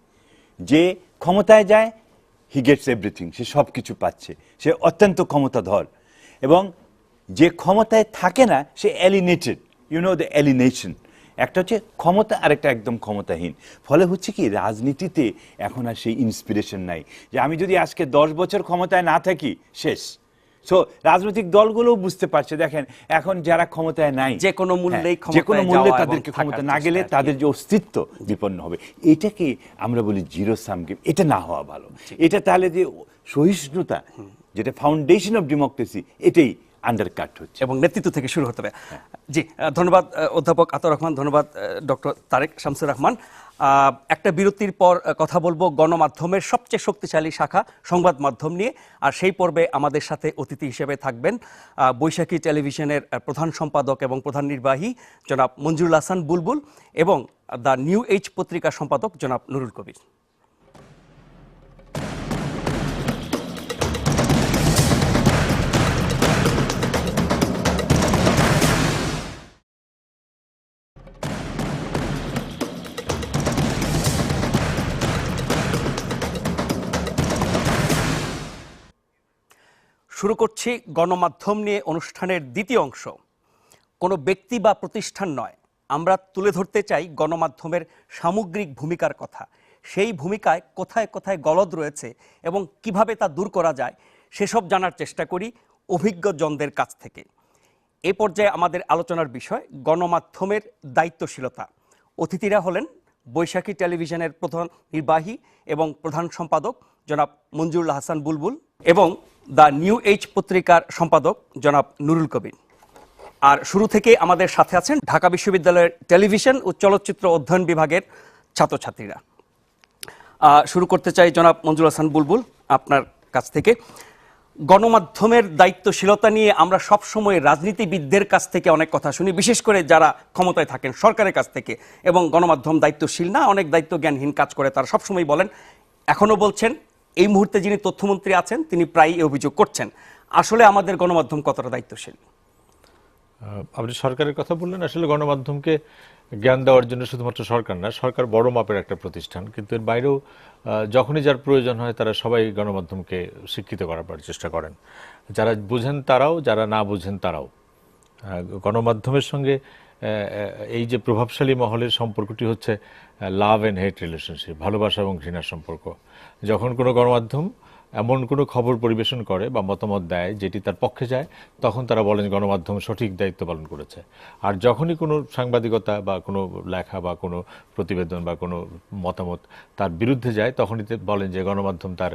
যে ক্ষমতায় যায় হি গেটস এভরিথিং, সে সব কিছু পাচ্ছে, সে অত্যন্ত ক্ষমতাধর। এবং যে ক্ষমতায় থাকে না সে অ্যালিনেটেড, ইউ নো দ্য অ্যালিনেশন। একটা হচ্ছে ক্ষমতা আর একটা একদম ক্ষমতাহীন। ফলে হচ্ছে কি, রাজনীতিতে এখন আর সেই ইন্সপিরেশন নাই যে আমি যদি আজকে 10 বছর ক্ষমতায় না থাকি শেষ। সো রাজনৈতিক দলগুলোও বুঝতে পারছে, দেখেন এখন যারা ক্ষমতায় নাই, যে কোনো মূল্যেই যে কোনো মূল্যে যাওয়া তাদেরকে এবং ক্ষমতা থাকার না গেলে চেষ্টা, তাদের যে অস্তিত্ব বিপন্ন হবে। এটাকে আমরা বলি জিরো সাম গেম। এটা না হওয়া ভালো। এটা তাহলে যে সহিষ্ণুতা, যেটা ফাউন্ডেশন অফ ডেমোক্রেসি, এটাই আন্ডারকাট হচ্ছে এবং নেতৃত্ব থেকে শুরু হতে হবে। জি, ধন্যবাদ অধ্যাপক আতাউর রহমান, ধন্যবাদ ডক্টর তারেক শামসুর রহমান। একটা বিরতির পর কথা বলবো গণমাধ্যমের সবচেয়ে শক্তিশালী শাখা সংবাদ মাধ্যম নিয়ে। আর সেই পর্বে আমাদের সাথে অতিথি হিসেবে থাকবেন বৈশাখী টেলিভিশনের প্রধান সম্পাদক এবং প্রধান নির্বাহী জনাব মঞ্জুরুল হাসান বুলবুল এবং দ্য নিউ এজ পত্রিকার সম্পাদক জনাব নুরুল কবির। শুরু করছি গণমাধ্যম নিয়ে অনুষ্ঠানের দ্বিতীয় অংশ। কোনো ব্যক্তি বা প্রতিষ্ঠান নয়, আমরা তুলে ধরতে চাই গণমাধ্যমের সামগ্রিক ভূমিকার কথা। সেই ভূমিকায় কোথায় কোথায় গলদ রয়েছে এবং কিভাবে তা দূর করা যায় সেসব জানার চেষ্টা করি অভিজ্ঞজনদের কাছ থেকে। এ পর্যায়ে আমাদের আলোচনার বিষয় গণমাধ্যমের দায়িত্বশীলতা। অতিথিরা হলেন বৈশাখী টেলিভিশনের প্রধান নির্বাহী এবং প্রধান সম্পাদক জনাব মঞ্জুরুল হাসান বুলবুল এবং দ্য নিউ এজ পত্রিকার সম্পাদক জনাব নুরুল কবির। আর শুরু থেকে আমাদের সাথে আছেন ঢাকা বিশ্ববিদ্যালয়ের টেলিভিশন ও চলচ্চিত্র অধ্যয়ন বিভাগের ছাত্রছাত্রীরা। শুরু করতে চাই জনাব মঞ্জুরুল হাসান বুলবুল আপনার কাছ থেকে। গণমাধ্যমের দায়িত্বশীলতা নিয়ে আমরা সবসময় রাজনীতিবিদদের কাছ থেকে অনেক কথা শুনি, বিশেষ করে যারা ক্ষমতায় থাকেন সরকারের কাছ থেকে, এবং গণমাধ্যম দায়িত্বশীল না, অনেক দায়িত্বজ্ঞানহীন কাজ করে তারা সবসময় বলেন, এখনো বলছেন। এই মুহূর্তে যিনি তথ্যমন্ত্রী আছেন তিনি প্রায়ই এই অভিযোগ করছেন। আসলে আমাদের গণমাধ্যম কতটা দায়িত্বশীল? আপনি সরকারের কথা বললেন, আসলে গণমাধ্যমকে জ্ঞান দেওয়ার জন্য শুধুমাত্র সরকার না, সরকার বড় মাপের একটা প্রতিষ্ঠান, কিন্তু এর বাইরেও যখনই যার প্রয়োজন হয় তারা সবাই গণমাধ্যমকে শিক্ষিত করার চেষ্টা করেন। যারা বুঝেন তারাও, যারা না বুঝেন তারাও। গণমাধ্যমের সঙ্গে এই যে প্রভাবশালী মহলের সম্পর্কটি হচ্ছে লাভ অ্যান্ড হেট রিলেশনশিপ, ভালোবাসা এবং ঘৃণার সম্পর্ক। যখন কোনো গণমাধ্যম এমন কোনো খবর পরিবেশন করে বা মতামত দেয় যেটি তার পক্ষে যায়, তখন তারা বলেন গণমাধ্যম সঠিক দায়িত্ব পালন করেছে। আর যখনই কোনো সাংবাদিকতা বা কোনো লেখা বা কোনো প্রতিবেদন বা কোনো মতামত তার বিরুদ্ধে যায়, তখনই বলেন যে গণমাধ্যম তার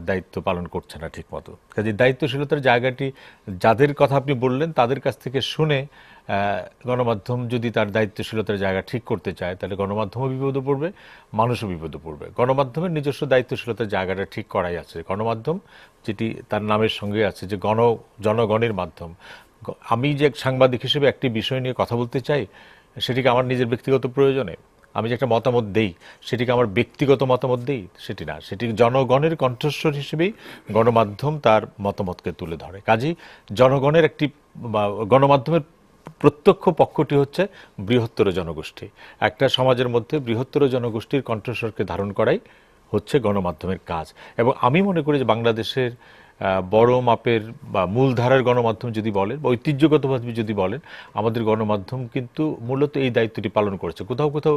দায়িত্ব পালন করছে না ঠিক মতো। কাজে দায়িত্বশীলতার জায়গাটি যাদের কথা আপনি বললেন তাদের কাছ থেকে শুনে গণমাধ্যম যদি তার দায়িত্বশীলতার জায়গা ঠিক করতে চায়, তাহলে গণমাধ্যমও বিপদে পড়বে, মানুষও বিপদে পড়বে। গণমাধ্যমের নিজস্ব দায়িত্বশীলতার জায়গাটা ঠিক করাই আছে। গণমাধ্যম যেটি তার নামের সঙ্গে আছে, যে জনগণের মাধ্যম। আমি যে সাংবাদিক হিসেবে একটি বিষয় নিয়ে কথা বলতে চাই, সেটিকে আমার নিজের ব্যক্তিগত প্রয়োজনে আমি যে একটা মতামত দেই, সেটিকে আমার ব্যক্তিগত মতামত দেই সেটি না, সেটি জনগণের কণ্ঠস্বর হিসেবেই গণমাধ্যম তার মতামতকে তুলে ধরে। কাজেই জনগণের একটি গণমাধ্যমের প্রত্যক্ষ পক্ষটি হচ্ছে বৃহত্তর জনগোষ্ঠী। একটা সমাজের মধ্যে বৃহত্তর জনগোষ্ঠীর কণ্ঠস্বরকে ধারণ করাই হচ্ছে গণমাধ্যমের কাজ। এবং আমি মনে করি যে বাংলাদেশের বড় মাপের বা মূলধারার গণমাধ্যম যদি বলেন বা ঐতিহ্যগতভাবে যদি বলেন, আমাদের গণমাধ্যম কিন্তু মূলত এই দায়িত্বটি পালন করেছে। কোথাও কোথাও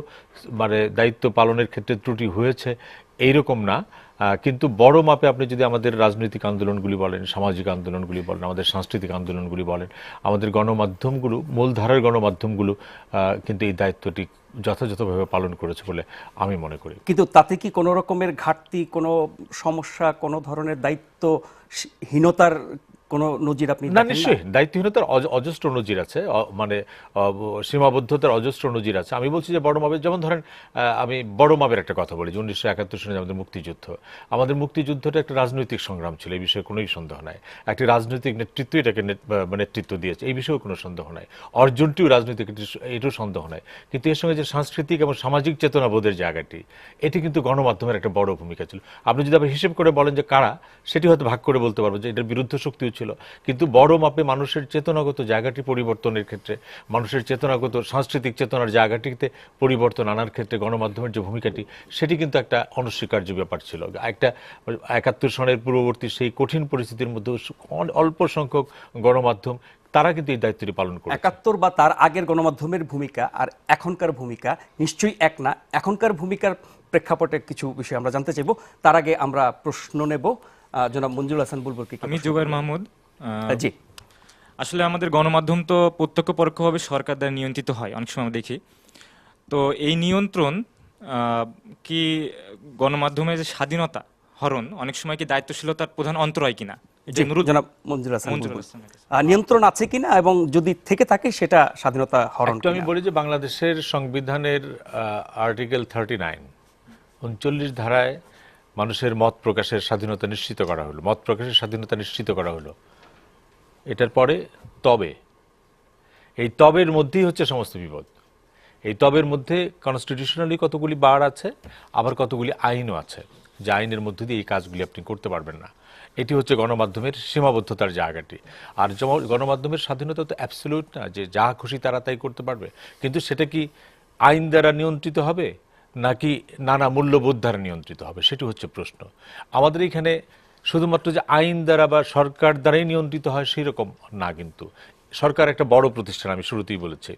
মানে দায়িত্ব পালনের ক্ষেত্রে ত্রুটি হয়েছে এইরকম না, কিন্তু বড় মাপে আপনি যদি আমাদের রাজনৈতিক আন্দোলনগুলি বলেন, সামাজিক আন্দোলনগুলি বলেন, আমাদের সাংস্কৃতিক আন্দোলনগুলি বলেন, আমাদের গণমাধ্যমগুলো, মূলধারার গণমাধ্যমগুলো কিন্তু এই দায়িত্বটি যথাযথভাবে পালন করেছে বলে আমি মনে করি। কিন্তু তাতে কি কোনো রকমের ঘাটতি, কোনো সমস্যা, কোনো ধরনের দায়িত্বহীনতার কোনো নজির আপনি না? দেখেন নিশ্চয়ই দায়িত্বহীনতার অজস্র নজির আছে, মানে সীমাবদ্ধতার অজস্র নজির আছে। আমি বলছি যে বড় মাপের, যেমন ধরেন আমি বড় মাপের একটা কথা বলি যে 1971 সালে আমাদের মুক্তিযুদ্ধ। আমাদের মুক্তিযুদ্ধটা একটা রাজনৈতিক সংগ্রাম ছিল, এই বিষয়ে কোনোই সন্দেহ নাই। একটি রাজনৈতিক নেতৃত্ব এটাকে নেতৃত্ব দিয়েছে, এই বিষয়েও কোনো সন্দেহ নাই। অর্জনটিও রাজনৈতিক, এটাও সন্দেহ নাই। কিন্তু এর সঙ্গে যে সাংস্কৃতিক এবং সামাজিক চেতনাবোধের জায়গাটি, এটি কিন্তু গণমাধ্যমের একটা বড় ভূমিকা ছিল। আপনি যদি আবার হিসেব করে বলেন যে কারা, সেটি হয়তো ভাগ করে বলতে পারবো যে এটার বিরুদ্ধ শক্তিও ছিল। কিন্তু বড় মাপে মানুষের চেতনাগত জায়গাটি পরিবর্তনের ক্ষেত্রে, মানুষের চেতনাগত সাংস্কৃতিক চেতনার জায়গাটিতে পরিবর্তন আনার ক্ষেত্রে গণমাধ্যমের যে ভূমিকাটি, সেটি কিন্তু একটা অনস্বীকার্য ব্যাপার ছিল। একটা 71 সনের পূর্ববর্তী সেই কঠিন পরিস্থিতির মধ্যে অল্প সংখ্যক গণমাধ্যম তারা কিন্তু এই দায়িত্বটি পালন করে। 71 বা তার আগের গণমাধ্যমের ভূমিকা আর এখনকার ভূমিকা নিশ্চয়ই এক না। এখনকার ভূমিকার প্রেক্ষাপটে কিছু বিষয় আমরা জানতে চাইব। তার আগে আমরা প্রশ্ন নেব জনাব মঞ্জুর হাসান বুলবুলকে। আমি জুবাইর মাহমুদ। জি, আসলে আমাদের গণমাধ্যম তো প্রত্যক্ষ পরোক্ষভাবে সরকার দ্বারা নিয়ন্ত্রিত হয়, অনেক সময় দেখি। তো এই নিয়ন্ত্রণ কি গণমাধ্যমের যে স্বাধীনতা হরণ অনেক সময় কি দায়িত্বশীলতার প্রধান অন্তরায় কিনা? জি, জনাব মঞ্জুর হাসান বুলবুল, হাসানের কাছে। নিয়ন্ত্রণ আছে কিনা এবং যদি থেকে থাকে সেটা স্বাধীনতা হরণ একটু আমি বলি যে বাংলাদেশের সংবিধানের আর্টিকেল 39 39 ধারায় মানুষের মত প্রকাশের স্বাধীনতা নিশ্চিত করা হলো, মত প্রকাশের স্বাধীনতা নিশ্চিত করা হলো। এটার পরে তবে, এই তবের মধ্যেই হচ্ছে সমস্ত বিপদ। এই তবের মধ্যে কনস্টিটিউশনালি কতগুলি বার আছে, আবার কতগুলি আইনও আছে, যে আইনের মধ্যে দিয়ে এই কাজগুলি আপনি করতে পারবেন না। এটি হচ্ছে গণমাধ্যমের সীমাবদ্ধতার জায়গাটি। আর যেমন গণমাধ্যমের স্বাধীনতা তো অ্যাবসলিউট না, যে যা খুশি তারা তাই করতে পারবে, কিন্তু সেটা কি আইন দ্বারা নিয়ন্ত্রিত হবে নাকি নানা মূল্যবোধ দ্বারা নিয়ন্ত্রিত হবে, সেটি হচ্ছে প্রশ্ন। আমাদের এখানে শুধুমাত্র যে আইন দ্বারা বা সরকার দ্বারাই নিয়ন্ত্রিত হয় সেই রকম না, কিন্তু সরকার একটা বড় প্রতিষ্ঠান, আমি শুরুতেই বলেছি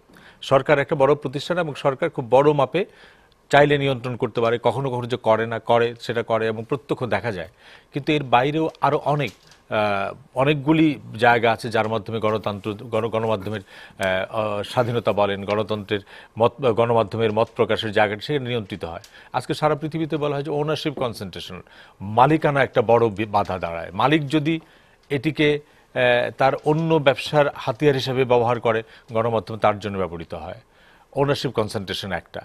সরকার একটা বড় প্রতিষ্ঠান এবং সরকার খুব বড় মাপে চাইলে নিয়ন্ত্রণ করতে পারে, কখনো কখনো যে করে না, করে সেটা করে এবং প্রত্যক্ষ দেখা যায়। কিন্তু এর বাইরেও আরও অনেকগুলি জায়গা আছে যার মাধ্যমে গণমাধ্যমের স্বাধীনতা বলেন, গণতন্ত্রের গণমাধ্যমের মত প্রকাশের জায়গাটা সেখানে নিয়ন্ত্রিত হয়। আজকে সারা পৃথিবীতে বলা হয় যে ওনারশিপ কনসেন্ট্রেশন, মালিকানা একটা বড় বাধা দাঁড়ায়। মালিক যদি এটিকে তার অন্য ব্যবসার হাতিয়ার হিসেবে ব্যবহার করে, গণমাধ্যম তার জন্য ব্যবহৃত হয়। ওনারশিপ কনসেন্ট্রেশন একটা।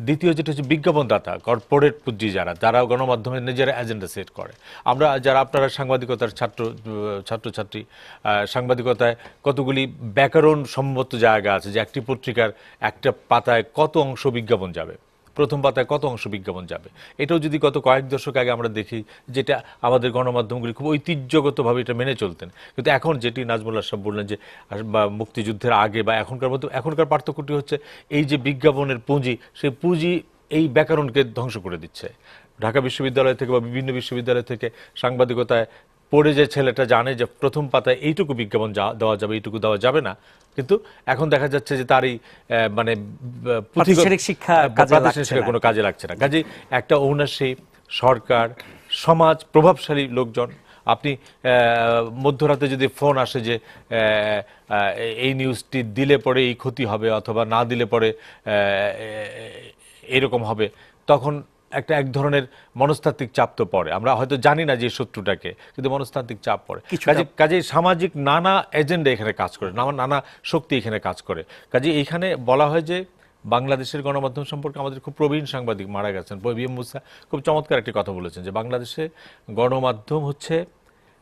দ্বিতীয় যেটা হচ্ছে বিজ্ঞাপনদাতা, কর্পোরেট পুঁজি যারা গণমাধ্যমে নিজেরা এজেন্ডা সেট করে। আমরা যারা আপনারা সাংবাদিকতার ছাত্রছাত্রী, সাংবাদিকতায় কতগুলি ব্যাকরণ সম্মত জায়গা আছে যে একটি পত্রিকার একটা পাতায় কত অংশ বিজ্ঞাপন যাবে, প্রথম পাতায় কত অংশ বিজ্ঞাপন যাবে। এটাও যদি গত কয়েক দশক আগে আমরা দেখি, যেটা আমাদের গণমাধ্যমগুলি খুব ঐতিহ্যগতভাবে এটা মেনে চলতেন। কিন্তু এখন যেটি নাজমুল আশরাফ বললেন যে বা মুক্তিযুদ্ধের আগে বা এখনকার পার্থক্যটি হচ্ছে এই যে বিজ্ঞাপনের পুঁজি, সেই পুঁজি এই ব্যাকরণকে ধ্বংস করে দিচ্ছে। ঢাকা বিশ্ববিদ্যালয় থেকে বা বিভিন্ন বিশ্ববিদ্যালয় থেকে সাংবাদিকতায় পড়ে যে ছেলেটা জানে যে প্রথম পাতায় এইটুকু বিজ্ঞাপন দেওয়া যাবে, এইটুকু দেওয়া যাবে না, কিন্তু এখন দেখা যাচ্ছে যে তারই মানে প্রাতিষ্ঠানিক শিক্ষা কোনো কাজে লাগছে না। কাজে একটা ওনারশিপ, সরকার, সমাজ, প্রভাবশালী লোকজন, আপনি মধ্যরাতে যদি ফোন আসে যে এই নিউজটি দিলে পরে এই ক্ষতি হবে অথবা না দিলে পরে এরকম হবে, তখন এক ধরনের মনস্তাত্ত্বিক চাপ তো পড়ে। আমরা হয়তো জানি না যে শত্রুটাকে, কিন্তু মনস্তাত্ত্বিক চাপ পড়ে। কাজে সামাজিক নানা এজেন্ডা এখানে কাজ করে, নানা শক্তি এখানে কাজ করে। কাজে এইখানে বলা হয় যে বাংলাদেশের গণমাধ্যম সম্পর্কে আমাদের খুব প্রবীণ সাংবাদিক মারা গেছেন, বি.এম. মুসা খুব চমৎকার একটি কথা বলেছেন যে বাংলাদেশে গণমাধ্যম হচ্ছে,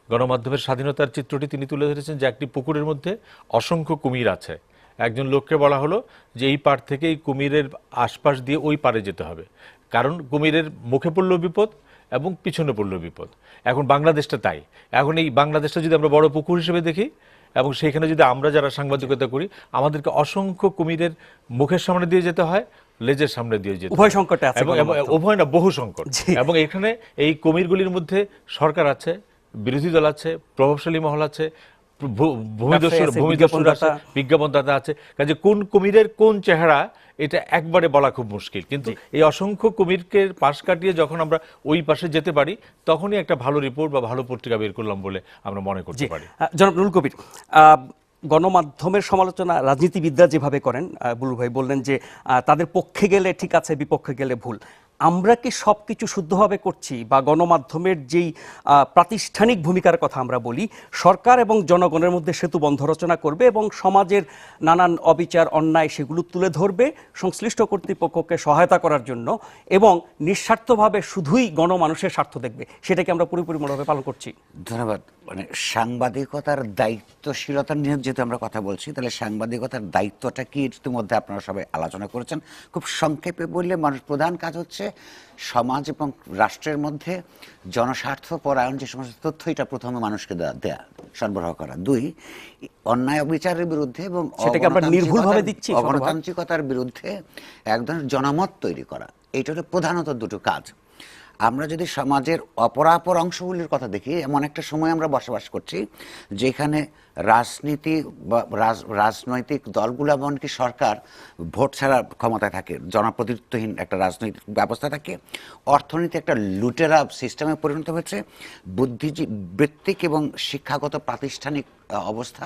গণমাধ্যমের স্বাধীনতার চিত্রটি তিনি তুলে ধরেছেন যে একটি পুকুরের মধ্যে অসংখ্য কুমির আছে। একজন লোককে বলা হলো যে এই পাড় থেকে এই কুমিরের আশপাশ দিয়ে ওই পাড়ে যেতে হবে, কারণ কুমিরের মুখে পড়লেও বিপদ এবং পিছনে পড়লেও বিপদ। এখন বাংলাদেশটা তাই। এখন এই বাংলাদেশটা যদি আমরা বড় পুকুর হিসেবে দেখি এবং সেখানে যদি আমরা যারা সাংবাদিকতা করি, আমাদেরকে অসংখ্য কুমিরের মুখের সামনে দিয়ে যেতে হয়, লেজের সামনে দিয়ে যেতে উভয় সংকটে আছে, উভয় না বহু সংকট। এবং এখানে এই কুমিরগুলির মধ্যে সরকার আছে, বিরোধী দল আছে, প্রভাবশালী মহল আছে, ভূমিদস্যুর আছে, বিজ্ঞাপনদাতা আছে। কাজে কোন কুমিরের কোন চেহারা এটা একবারে বলা খুব মুশকিল। কিন্তু এই অসংখ্য কুমিরকে পাশ কাটিয়ে যখন আমরা ওই পাশে যেতে পারি, তখনই একটা ভালো রিপোর্ট বা ভালো পত্রিকা বের করলাম বলে আমরা মনে করতে পারি। জনাব নুরুল কবির, গণমাধ্যমের সমালোচনা রাজনীতিবিদরা যেভাবে করেন, বুলবুল ভাই বললেন যে তাদের পক্ষে গেলে ঠিক আছে, বিপক্ষে গেলে ভুল। আমরা কি সব কিছু শুদ্ধভাবে করছি, বা গণমাধ্যমের যেই প্রাতিষ্ঠানিক ভূমিকার কথা আমরা বলি, সরকার এবং জনগণের মধ্যে সেতু বন্ধ রচনা করবে এবং সমাজের নানান অবিচার, অন্যায় সেগুলো তুলে ধরবে সংশ্লিষ্ট কর্তৃপক্ষকে সহায়তা করার জন্য, এবং নিঃস্বার্থভাবে শুধুই গণমানুষের স্বার্থ দেখবে, সেটাকে আমরা পরিপূর্ণভাবে পালন করছি? ধন্যবাদ। মানে সাংবাদিকতার দায়িত্বশীলতা নিয়ে যেহেতু আমরা কথা বলছি, তাহলে সাংবাদিকতার দায়িত্বটা কি ইতিমধ্যে আপনারা সবাই আলোচনা করেছেন। খুব সংক্ষেপে বললে, মানুষ প্রধান কাজ হচ্ছে সমাজ এবং রাষ্ট্রের মধ্যে জনস্বার্থ পরায়ণ যে সমস্ত তথ্য, এটা প্রথমে মানুষকে দেয়া, সরবরাহ করা। দুই, অন্যায় অবিচারের বিরুদ্ধে এবং অগণতান্ত্রিকতার বিরুদ্ধে এক ধরনের জনমত তৈরি করা, এইটা হলো প্রধানত দুটো কাজ। আমরা যদি সমাজের অপরাপর অংশগুলির কথা দেখি, এমন একটা সময় আমরা বসবাস করছি যেখানে রাজনীতি বা রাজনৈতিক দলগুলো, এমনকি সরকার ভোট ছাড়া ক্ষমতায় থাকে, জনপ্রতিনিধিত্বহীন একটা রাজনৈতিক ব্যবস্থা থাকে, অর্থনীতি একটা লুটেরা সিস্টেমে পরিণত হয়েছে, বুদ্ধিবৃত্তিক এবং শিক্ষাগত প্রাতিষ্ঠানিক অবস্থা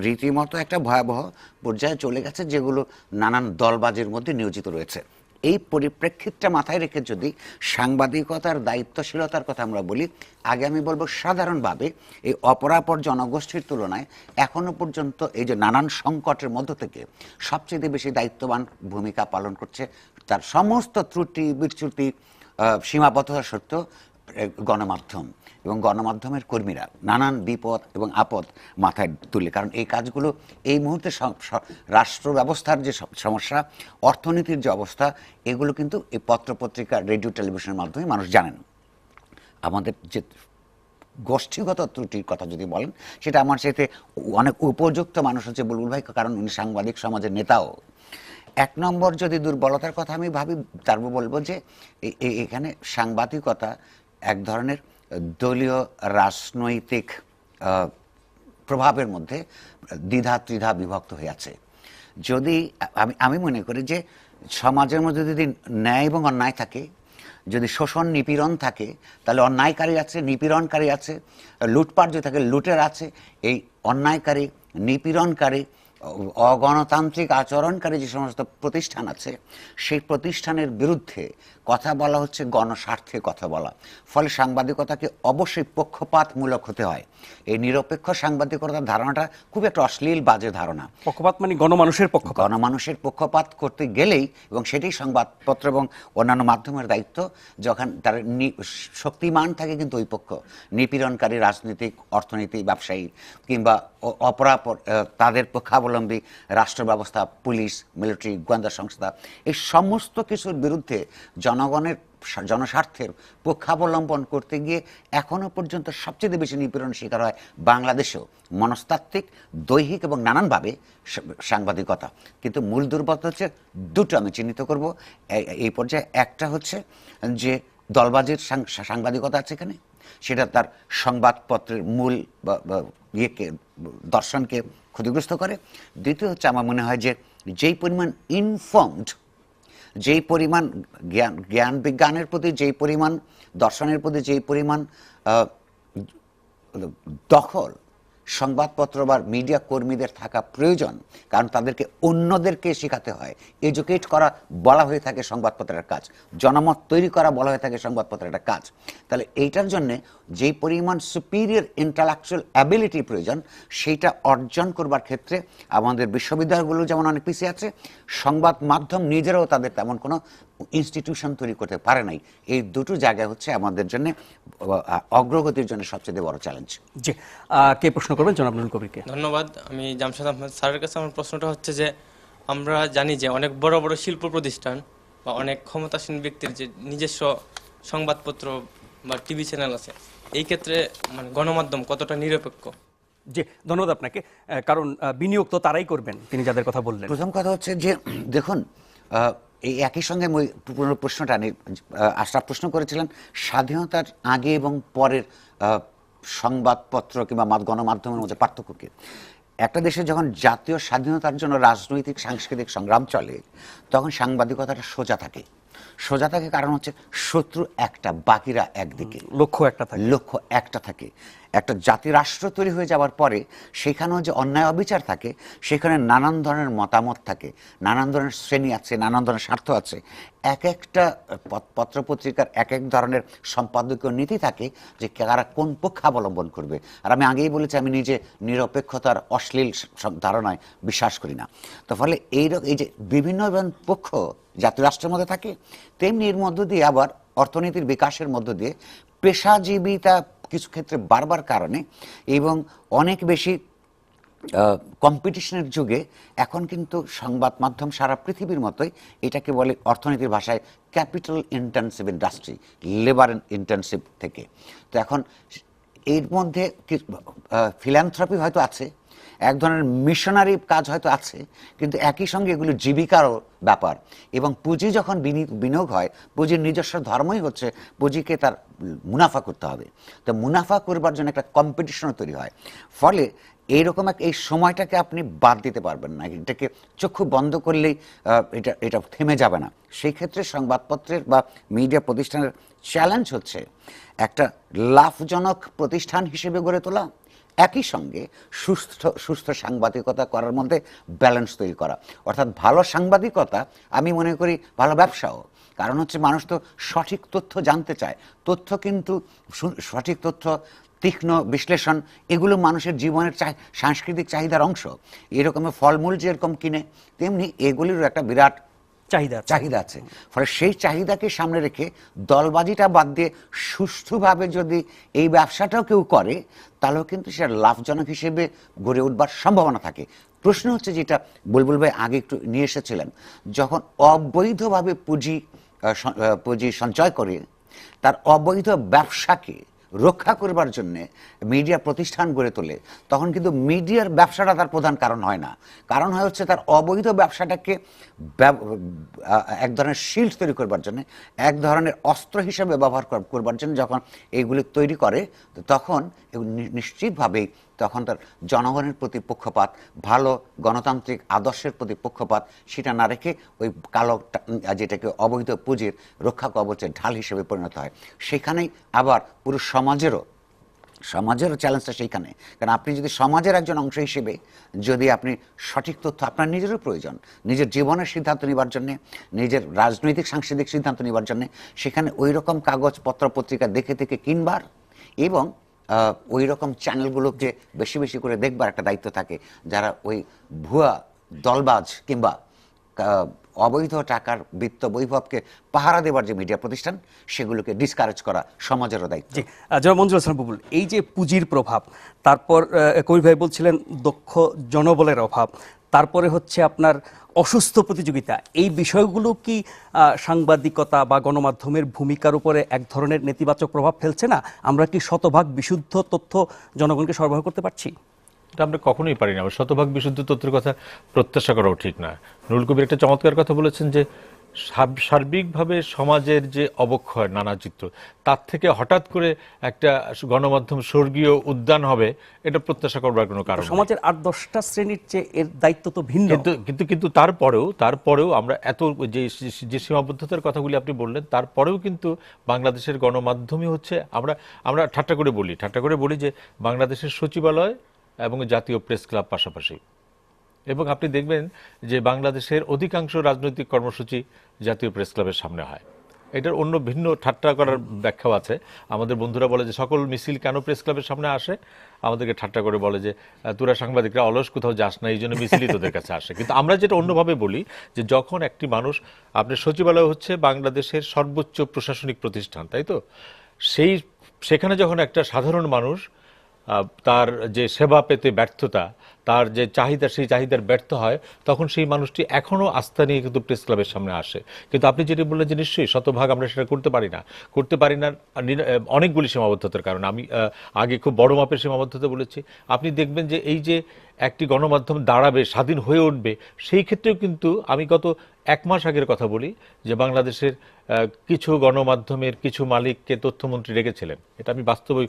রীতিমতো একটা ভয়াবহ পর্যায়ে চলে গেছে, যেগুলো নানান দলবাজির মধ্যে নিয়োজিত রয়েছে। এই পরিপ্রেক্ষিতটা মাথায় রেখে যদি সাংবাদিকতার দায়িত্বশীলতার কথা আমরা বলি, আগে আমি বলবো সাধারণভাবে এই অপরাপর জনগোষ্ঠীর তুলনায় এখনো পর্যন্ত এই যে নানান সংকটের মধ্য থেকে সবচেয়ে বেশি দায়িত্ববান ভূমিকা পালন করছে, তার সমস্ত ত্রুটি বিচ্যুতি সীমাবদ্ধতা সত্ত্বেও গণমাধ্যম এবং গণমাধ্যমের কর্মীরা নানান বিপদ এবং আপদ মাথায় তুলে। কারণ এই কাজগুলো এই মুহূর্তে রাষ্ট্র ব্যবস্থার যে সমস্যা, অর্থনীতির যে অবস্থা, এগুলো কিন্তু এই পত্রপত্রিকা, রেডিও, টেলিভিশনের মাধ্যমে মানুষ জানেন। আমাদের যে গোষ্ঠীগত ত্রুটির কথা যদি বলেন, সেটা আমার সাথে অনেক উপযুক্ত মানুষ হচ্ছে বুলবুল ভাই, কারণ উনি সাংবাদিক সমাজের নেতাও। এক নম্বর যদি দুর্বলতার কথা আমি ভাবি, তারপর বলবো যে এখানে সাংবাদিকতা এক ধরনের দলীয় রাজনৈতিক প্রভাবের মধ্যে দ্বিধা ত্রিধা বিভক্ত হয়ে আছে। যদি আমি মনে করি যে সমাজের মধ্যে যদি ন্যায় এবং অন্যায় থাকে, যদি শোষণ নিপীড়ন থাকে, তাহলে অন্যায়কারী আছে, নিপীড়নকারী আছে, লুটপাট যদি থাকে, লুটের আছে। এই অন্যায়কারী, নিপীড়নকারী অগণতান্ত্রিক আচরণকারী যে সমস্ত প্রতিষ্ঠান আছে সেই প্রতিষ্ঠানের বিরুদ্ধে কথা বলা হচ্ছে গণস্বার্থে কথা বলা। ফলে সাংবাদিকতাকে অবশ্যই পক্ষপাতমূলক হতে হয়। এই নিরপেক্ষ সাংবাদিকতার ধারণাটা খুব একটা অশ্লীল বাজে ধারণা। পক্ষপাত মানে গণমানুষের পক্ষপাত। গণমানুষের পক্ষপাত করতে গেলেই, এবং সেটাই সংবাদপত্র এবং অন্যান্য মাধ্যমের দায়িত্ব, যখন তার শক্তিমান থাকে কিন্তু ওই পক্ষ, নিপীড়নকারী রাজনীতিক, অর্থনীতি, ব্যবসায়ী কিংবা অপরাপর তাদের পক্ষাবলম্বী রাষ্ট্র ব্যবস্থা, পুলিশ, মিলিটারি, গোয়েন্দা সংস্থা, এই সমস্ত কিছুর বিরুদ্ধে জনগণের জনস্বার্থের পক্ষাবলম্বন করতে গিয়ে এখনো পর্যন্ত সবচেয়ে বেশি নিপীড়নের শিকার হয় বাংলাদেশেও মনস্তাত্ত্বিক, দৈহিক এবং নানানভাবে সাংবাদিকতা। কিন্তু মূল দুর্বলতা হচ্ছে দুটো আমি চিহ্নিত করব এই পর্যায়ে। একটা হচ্ছে যে দলবাজির সাংবাদিকতা আছে এখানে, সেটা তার সংবাদপত্রের মূল ইয়েকে, দর্শনকে ক্ষতিগ্রস্ত করে। দ্বিতীয় হচ্ছে আমার মনে হয় যে যেই পরিমাণ ইনফর্মড, যেই পরিমাণ জ্ঞান বিজ্ঞানের প্রতি, যেই পরিমাণ দর্শনের প্রতি, যেই পরিমাণ দখল সংবাদপত্র বা মিডিয়া কর্মীদের থাকা প্রয়োজন, কারণ তাদেরকে অন্যদেরকে শেখাতে হয়, এডুকেট করা বলা হয়ে থাকে সংবাদপত্রের কাজ, জনমত তৈরি করা বলা হয়ে থাকে সংবাদপত্রের একটা কাজ। তাহলে এইটার জন্যে যেই পরিমাণ সুপিরিয়র ইন্টালেকচুয়াল অ্যাবিলিটি প্রয়োজন, সেইটা অর্জন করবার ক্ষেত্রে আমাদের বিশ্ববিদ্যালয়গুলো যেমন অনেক পিছিয়ে আছে, সংবাদ মাধ্যম নিজেরাও তাদের তেমন কোনো ইনস্টিটিউশন তৈরি করতে পারে নাই। এই দুটো জায়গায় হচ্ছে আমাদের জন্য অগ্রগতির জন্য সবচেয়ে বড় চ্যালেঞ্জ। জি, কে প্রশ্ন করবেন? জনাব নুরুল কবিরকে। ধন্যবাদ। আমি জামশেদ আহমেদ স্যারের কাছে আমার প্রশ্নটা হচ্ছে যে আমরা জানি যে অনেক বড় বড় শিল্প প্রতিষ্ঠান বা অনেক ক্ষমতাসীন ব্যক্তির যে নিজস্ব সংবাদপত্র বা টিভি চ্যানেল আছে, এই ক্ষেত্রে মানে গণমাধ্যম কতটা নিরপেক্ষ? জি, ধন্যবাদ আপনাকে। কারণ বিনিয়োগ তো তারাই করবেন, তিনি যাদের কথা বললেন। প্রথম কথা হচ্ছে যে দেখুন, এই একই সঙ্গে পুরো প্রশ্নটা আশরাফ প্রশ্ন করেছিলেন স্বাধীনতার আগে এবং পরের সংবাদপত্র কিংবা গণমাধ্যমের মধ্যে পার্থক্য কি। একটা দেশে যখন জাতীয় স্বাধীনতার জন্য রাজনৈতিক সাংস্কৃতিক সংগ্রাম চলে, তখন সাংবাদিকতাটা সোজা থাকে। সোজা থাকে কারণ হচ্ছে শত্রু একটা, বাকিরা একদিকে, লক্ষ্য একটা থাকে। একটা জাতি রাষ্ট্র তৈরি হয়ে যাওয়ার পরে সেখানেও যে অন্যায় অবিচার থাকে, সেখানে নানান ধরনের মতামত থাকে, নানান ধরনের শ্রেণী আছে, নানান ধরনের স্বার্থ আছে। এক একটা পত্রপত্রিকার এক এক ধরনের সম্পাদকীয় নীতি থাকে যে কারা কোন পক্ষ অবলম্বন করবে। আর আমি আগেই বলেছি, আমি নিজে নিরপেক্ষতার অশ্লীল ধারণায় বিশ্বাস করি না। তো ফলে এই যে বিভিন্ন পক্ষ জাতীয় রাষ্ট্রের মধ্যে থাকে, তেমনি এর মধ্য দিয়ে আবার অর্থনীতির বিকাশের মধ্য দিয়ে পেশাজীবিতা কিছু ক্ষেত্রে বাড়বার কারণে এবং অনেক বেশি কম্পিটিশনের যুগে এখন কিন্তু সংবাদ মাধ্যম সারা পৃথিবীর মতোই এটাকে বলে অর্থনীতির ভাষায় capital intensive industry, labour intensive থেকে। তো এখন এর মধ্যে ফিল্যান্থ্রপি হয়তো আছে, এক ধরনের মিশনারি কাজ হয়তো আছে, কিন্তু একই সঙ্গে এগুলো জীবিকারও ব্যাপার। এবং পুঁজি যখন বিনিয়োগ হয়, পুঁজির নিজস্ব ধর্মই হচ্ছে পুঁজিকে তার মুনাফা করতে হবে। তো মুনাফা করবার জন্য একটা কম্পিটিশনও তৈরি হয়। ফলে এইরকম এই সময়টাকে আপনি বাদ দিতে পারবেন না, এটাকে চক্ষু বন্ধ করলেই এটা থেমে যাবে না। সেই ক্ষেত্রে সংবাদপত্রের বা মিডিয়া প্রতিষ্ঠানের চ্যালেঞ্জ হচ্ছে একটা লাভজনক প্রতিষ্ঠান হিসেবে গড়ে তোলা, একই সঙ্গে সুস্থ সাংবাদিকতা করার মধ্যে ব্যালেন্স তৈরি করা। অর্থাৎ ভালো সাংবাদিকতা আমি মনে করি ভালো ব্যবসাও। কারণ হচ্ছে মানুষ তো সঠিক তথ্য জানতে চায়, তথ্য কিন্তু সঠিক তথ্য, তীক্ষ্ণ বিশ্লেষণ, এগুলো মানুষের জীবনের সাংস্কৃতিক চাহিদার অংশ। এরকমের ফলমূল যেরকম কিনে, তেমনি এগুলিরও একটা বিরাট চাহিদা আছে। ফলে সেই চাহিদাকে সামনে রেখে দলবাজিটা বাদ দিয়ে সুষ্ঠুভাবে যদি এই ব্যবসাটাও কেউ করে, তাহলেও কিন্তু সেটা লাভজনক হিসেবে গড়ে উঠবার সম্ভাবনা থাকে। প্রশ্ন হচ্ছে, যেটা বুলবুল ভাই আগে একটু নিয়ে এসেছিলেন, যখন অবৈধভাবে পুঁজি সঞ্চয় করে তার অবৈধ ব্যবসাকে রক্ষা করবার জন্য মিডিয়া প্রতিষ্ঠান গড়ে তোলে, তখন কিন্তু মিডিয়ার ব্যবসাটা তার প্রধান কারণ হয় না। কারণ হয় হচ্ছে তার অবৈধ ব্যবসাটাকে এক ধরনের শিল্ড তৈরি করবার জন্য, এক ধরনের অস্ত্র হিসেবে ব্যবহার করবার জন্য যখন এইগুলি তৈরি করে, তখন নিশ্চিতভাবেই তখন তার জনগণের প্রতি পক্ষপাত, ভালো গণতান্ত্রিক আদর্শের প্রতি পক্ষপাত, সেটা না রেখে ওই কালো যেটাকে অবৈধ পুঁজির রক্ষা কবচের ঢাল হিসেবে পরিণত হয়। সেখানেই আবার পুরো সমাজেরও সমাজের চ্যালেঞ্জটা সেইখানে, কারণ আপনি যদি সমাজের একজন অংশ হিসেবে যদি আপনি সঠিক তথ্য, আপনার নিজেরও প্রয়োজন নিজের জীবনের সিদ্ধান্ত নেবার জন্যে, নিজের রাজনৈতিক সাংস্কৃতিক সিদ্ধান্ত নেবার জন্যে, সেখানে ওই রকম কাগজপত্র পত্রিকা দেখে দেখে কিনবার এবং ওই রকম চ্যানেলগুলোকে বেশি বেশি করে দেখবার একটা দায়িত্ব থাকে। যারা ওই ভুয়া দলবাজ কিংবা অবৈধ টাকার বিত্ত বৈভবকে পাহারা দেবার যে মিডিয়া প্রতিষ্ঠান, সেগুলোকে ডিসকারেজ করা সমাজেরও দায়িত্ব। জি, জনাব মঞ্জুর হাসান বুবুল, এই যে পুঁজির প্রভাব, তারপর কবির ভাই বলছিলেন দক্ষ জনবলের অভাব, তারপরে হচ্ছে আপনার অসুস্থ প্রতিযোগিতা, এই বিষয়গুলো কি সাংবাদিকতা বা গণমাধ্যমের ভূমিকার উপরে এক ধরনের নেতিবাচক প্রভাব ফেলছে না? আমরা কি শতভাগ বিশুদ্ধ তথ্য জনগণকে সরবরাহ করতে পারছি? এটা আমরা কখনোই পারি না। শতভাগ বিশুদ্ধ তথ্যের কথা প্রত্যাশা করাও ঠিক না। নুরুল কবির একটা চমৎকার কথা বলেছেন যে সার্বিকভাবে সমাজের যে অবক্ষয়, নানা চিত্র, তার থেকে হঠাৎ করে একটা গণমাধ্যম স্বর্গীয় উদ্যান হবে, এটা প্রত্যাশা করবার কোনো কারণ নেই। সমাজের 8-10টা শ্রেণীর চেয়ে এর দায়িত্ব তো ভিন্ন। কিন্তু তারপরেও আমরা এত যে সীমাবদ্ধতার কথাগুলি আপনি বললেন, তারপরেও কিন্তু বাংলাদেশের গণমাধ্যমই হচ্ছে, আমরা ঠাট্টা করে বলি যে বাংলাদেশের সচিবালয় এবং জাতীয় প্রেস ক্লাব পাশাপাশি, এবং আপনি দেখবেন যে বাংলাদেশের অধিকাংশ রাজনৈতিক কর্মসূচি জাতীয় প্রেস ক্লাবের সামনে হয়। এটার অন্য ভিন্ন ঠাট্টা করার ব্যাখ্যাও আছে। আমাদের বন্ধুরা বলে যে সকল মিছিল কেন প্রেস ক্লাবের সামনে আসে, আমাদেরকে ঠাট্টা করে বলে যে তোরা সাংবাদিকরা অলস, কোথাও যাস না, এই জন্য মিছিলই তোদের কাছে আসে। কিন্তু আমরা যেটা অন্যভাবে বলি যে যখন একটি মানুষ, আপনার সচিবালয় হচ্ছে বাংলাদেশের সর্বোচ্চ প্রশাসনিক প্রতিষ্ঠান, তাই তো, সেখানে যখন একটা সাধারণ মানুষ তার যে সেবা পেতে ব্যর্থতা, তার যে চাহিদা, সেই চাহিদার ব্যর্থ হয়, তখন সেই মানুষটি এখনও আস্থা নিয়ে কিন্তু প্রেস ক্লাবের সামনে আসে। কিন্তু আপনি যেটি বললেন যে নিশ্চয়ই শতভাগ আমরা সেটা করতে পারি না অনেকগুলি সীমাবদ্ধতার কারণে। আমি আগে খুব বড় মাপের সীমাবদ্ধতা বলেছি। আপনি দেখবেন যে এই যে একটি গণমাধ্যম দাঁড়াবে, স্বাধীন হয়ে উঠবে, সেই ক্ষেত্রেও কিন্তু আমি গত 1 মাস আগের কথা বলি যে বাংলাদেশের কিছু গণমাধ্যমের কিছু মালিককে তথ্যমন্ত্রী রেখেছিলেন। এটা আমি বাস্তবে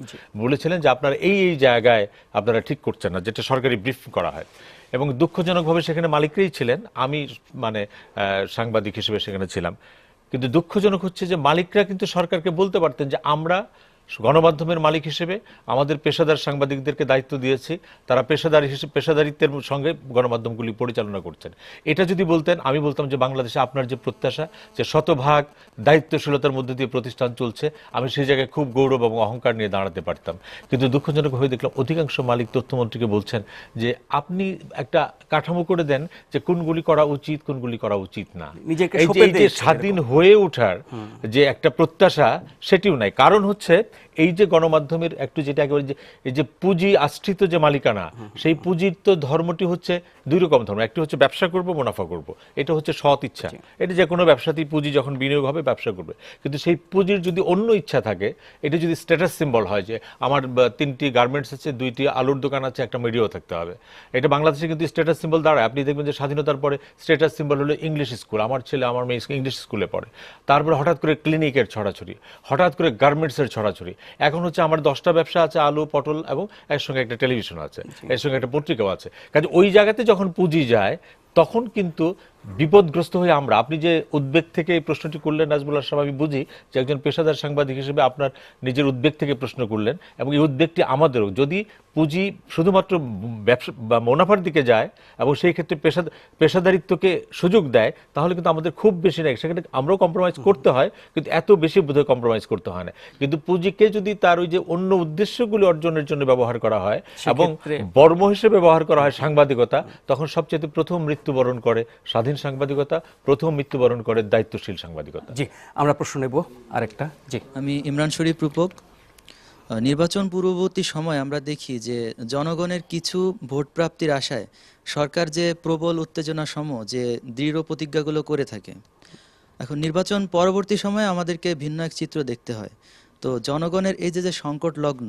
বলেছিলেন যে আপনারা এই জায়গায় আপনারা ঠিক করছেন না, যেটা সরকারি ব্রিফ করা হয়। এবং দুঃখজনকভাবে সেখানে মালিকরাই ছিলেন, আমি সাংবাদিক হিসেবে সেখানে ছিলাম। কিন্তু দুঃখজনক হচ্ছে যে মালিকরা কিন্তু সরকারকে বলতে পারতেন যে আমরা গণমাধ্যমের মালিক হিসেবে আমাদের পেশাদার সাংবাদিকদেরকে দায়িত্ব দিয়েছি, তারা পেশাদারিত্বের সঙ্গে গণমাধ্যমগুলি পরিচালনা করছেন। এটা যদি বলতেন, আমি বলতাম যে বাংলাদেশে আপনার যে প্রত্যাশা যে শতভাগ দায়িত্বশীলতার মধ্যে দিয়ে প্রতিষ্ঠান চলছে, আমি সেই জায়গায় খুব গৌরব এবং অহংকার নিয়ে দাঁড়াতে পারতাম। কিন্তু দুঃখজনক হয়ে দেখলাম অধিকাংশ মালিক তথ্যমন্ত্রীকে বলছেন যে আপনি একটা কাঠামো করে দেন যে কোনগুলি করা উচিত, কোনগুলি করা উচিত না। এই যে স্বাধীন হয়ে ওঠার যে একটা প্রত্যাশা, সেটিও নাই। কারণ হচ্ছে এই যে গণমাধ্যমের একটু যেটা একেবারে এই যে পুঁজি আশ্রিত যে মালিকানা, সেই পুঁজির তো ধর্মটি হচ্ছে 2 রকম ধর্ম। একটি হচ্ছে ব্যবসা করব, মুনাফা করব, এটা হচ্ছে সৎ ইচ্ছা। এটা যে কোনো ব্যবসাতেই পুঁজি যখন বিনিয়োগ হবে, ব্যবসা করবে। কিন্তু সেই পুঁজির যদি অন্য ইচ্ছা থাকে, এটা যদি স্ট্যাটাস সিম্বল হয় যে আমার 3টি গার্মেন্টস আছে, 2টি আলুর দোকান আছে, একটা মিডিয়াও থাকতে হবে, এটা বাংলাদেশে কিন্তু স্ট্যাটাস সিম্বল দাঁড়ায়। আপনি দেখবেন যে স্বাধীনতার পরে স্ট্যাটাস সিম্বল হলো ইংলিশ স্কুল, আমার ছেলে আমার মেয়ে ইংলিশ স্কুলে পড়ে। তারপরে হঠাৎ করে ক্লিনিকের ছড়াছড়ি, হঠাৎ করে গার্মেন্টসের ছড়াছড়ি। এখন হচ্ছে আমার 10টা ব্যবসা আছে, আলু, পটল, এবং এর সঙ্গে একটা টেলিভিশন আছে, এর সঙ্গে একটা পত্রিকাও আছে। কাজে ওই জায়গাতে যখন পুঁজি যায়, তখন কিন্তু বিপদগ্রস্ত হয়ে আমরা, আপনি যে উদ্বেগ থেকে এই প্রশ্নটি করলেন নাজমুল আশরাফ, আমি বুঝি যে একজন পেশাদার সাংবাদিক হিসেবে আপনার নিজের উদ্বেগ থেকে প্রশ্ন করলেন, এবং এই উদ্বেগটি আমাদেরও। যদি পুঁজি শুধুমাত্র ব্যবসা বা মুনাফার দিকে যায় এবং সেই ক্ষেত্রে পেশাদারিত্বকে সুযোগ দেয়, তাহলে কিন্তু আমাদের খুব বেশি নেই, সেখানে আমরাও কম্প্রোমাইজ করতে হয়, কিন্তু এত বেশি বোধহয় কম্প্রোমাইজ করতে হয় না। কিন্তু পুঁজিকে যদি তার ওই যে অন্য উদ্দেশ্যগুলি অর্জনের জন্য ব্যবহার করা হয় এবং বর্ম হিসেবে ব্যবহার করা হয় সাংবাদিকতা, তখন সবচেয়ে প্রথম মৃত্যুবরণ করে স্বাধীন সাংবাদিকতা, প্রথম মৃত্যুবরণ করে দায়িত্বশীল সাংবাদিকতা। জি, আমরা প্রশ্ন নেব আরেকটা। জি, আমি ইমরান শরীফ রূপক। নির্বাচন পূর্ববর্তী সময় আমরা দেখি যে জনগণের কিছু ভোট প্রাপ্তির আশায় সরকার যে প্রবল উত্তেজনা সম যে দৃঢ় প্রতিজ্ঞাগুলো করে থাকে, এখন নির্বাচন পরবর্তী সময়ে আমাদেরকে ভিন্ন এক চিত্র দেখতে হয়। তো জনগণের এই যে সংকট লগ্ন,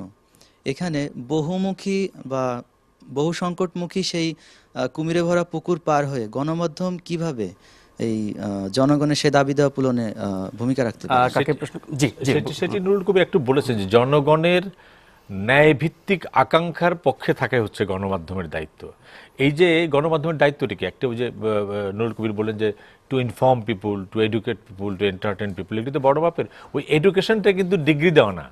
এখানে বহুমুখী বা বহু সংকটমুখী সেই কুমিরে ভরা পুকুর পার হয়ে গণমাধ্যম কিভাবে এই জনগণের সে দাবি দেওয়া পূরণে ভূমিকা রাখতে পারে? সেটি নুরুল কবির একটু বলেছেন যে জনগণের ন্যায়ভিত্তিক আকাঙ্ক্ষার পক্ষে থাকা হচ্ছে গণমাধ্যমের দায়িত্ব। এই যে গণমাধ্যমের দায়িত্বটি কি, একটা ওই যে নুরুল কবির বলেন যে to inform people, to educate people, to entertain people, এটি তো বড় মাপের। ওই এডুকেশনটা কিন্তু ডিগ্রি দেওয়া না,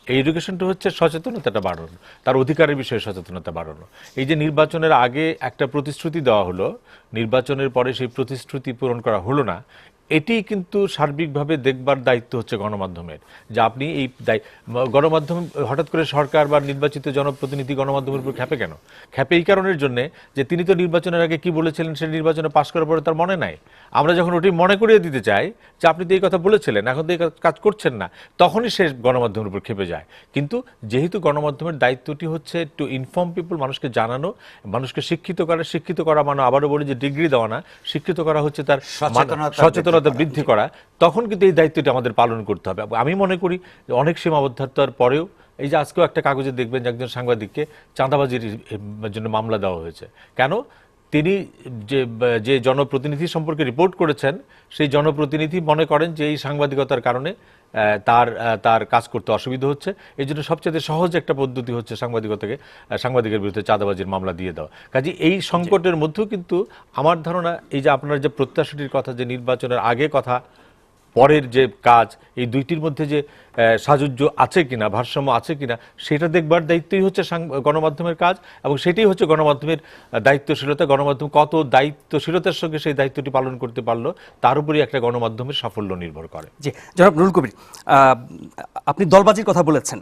এই এডুকেশনটা হচ্ছে সচেতনতাটা বাড়ানো, তার অধিকারের বিষয়ে সচেতনতা বাড়ানো। এই যে নির্বাচনের আগে একটা প্রতিশ্রুতি দেওয়া হলো, নির্বাচনের পরে সেই প্রতিশ্রুতি পূরণ করা হলো না, এটি কিন্তু সার্বিকভাবে দেখবার দায়িত্ব হচ্ছে গণমাধ্যমের। যে আপনি এই গণমাধ্যম হঠাৎ করে সরকার বা নির্বাচিত জনপ্রতিনিধি গণমাধ্যমের উপর খ্যাপে কেন? খ্যাপে এই কারণের জন্য যে তিনি তো নির্বাচনের আগে কি বলেছিলেন সেই নির্বাচনে পাশ করার পরে তার মনে নাই। আমরা যখন ওটি মনে করিয়ে দিতে চাই যে আপনি তো এই কথা বলেছিলেন, এখন তো এই কাজ করছেন না, তখনই সে গণমাধ্যমের উপর খেপে যায়। কিন্তু যেহেতু গণমাধ্যমের দায়িত্বটি হচ্ছে টু ইনফর্ম পিপল, মানুষকে জানানো, মানুষকে শিক্ষিত করা মানে আবারও বলি যে ডিগ্রি দেওয়া না, শিক্ষিত করা হচ্ছে তার সচেতনতা বৃদ্ধি করা, তখন কিন্তু এই দায়িত্বটি আমাদের পালন করতে হবে। আমি মনে করি যে অনেক সীমাবদ্ধতার পরেও এই যে আজকেও একটা কাগজে দেখবেন যে একজন সাংবাদিককে চাঁদাবাজির জন্য মামলা দেওয়া হয়েছে। কেন? তিনি যে জনপ্রতিনিধি সম্পর্কে রিপোর্ট করেছেন, সেই জনপ্রতিনিধি মনে করেন যে এই সাংবাদিকতার কারণে তার কাজ করতে অসুবিধা হচ্ছে। এই জন্য সবচেয়ে সহজ একটা পদ্ধতি হচ্ছে সাংবাদিকের বিরুদ্ধে চাঁদাবাজির মামলা দিয়ে দেওয়া। কাজে এই সংকটের মধ্যেও কিন্তু আমার ধারণা এই যে আপনার যে প্রত্যাশাটির কথা, যে নির্বাচনের আগে কথা পরের যে কাজ, এই দুইটির মধ্যে যে সাযুজ্য আছে কিনা, ভারসাম্য আছে কিনা, সেটা দেখবার দায়িত্বই হচ্ছে গণমাধ্যমের কাজ, এবং সেটাই হচ্ছে গণমাধ্যমের দায়িত্বশীলতা। গণমাধ্যম কত দায়িত্বশীলতার সঙ্গে সেই দায়িত্বটি পালন করতে পারলো, তার উপরই একটা গণমাধ্যমের সাফল্য নির্ভর করে। জি, জনাব নুরুল কবির, আপনি দলবাজির কথা বলেছেন,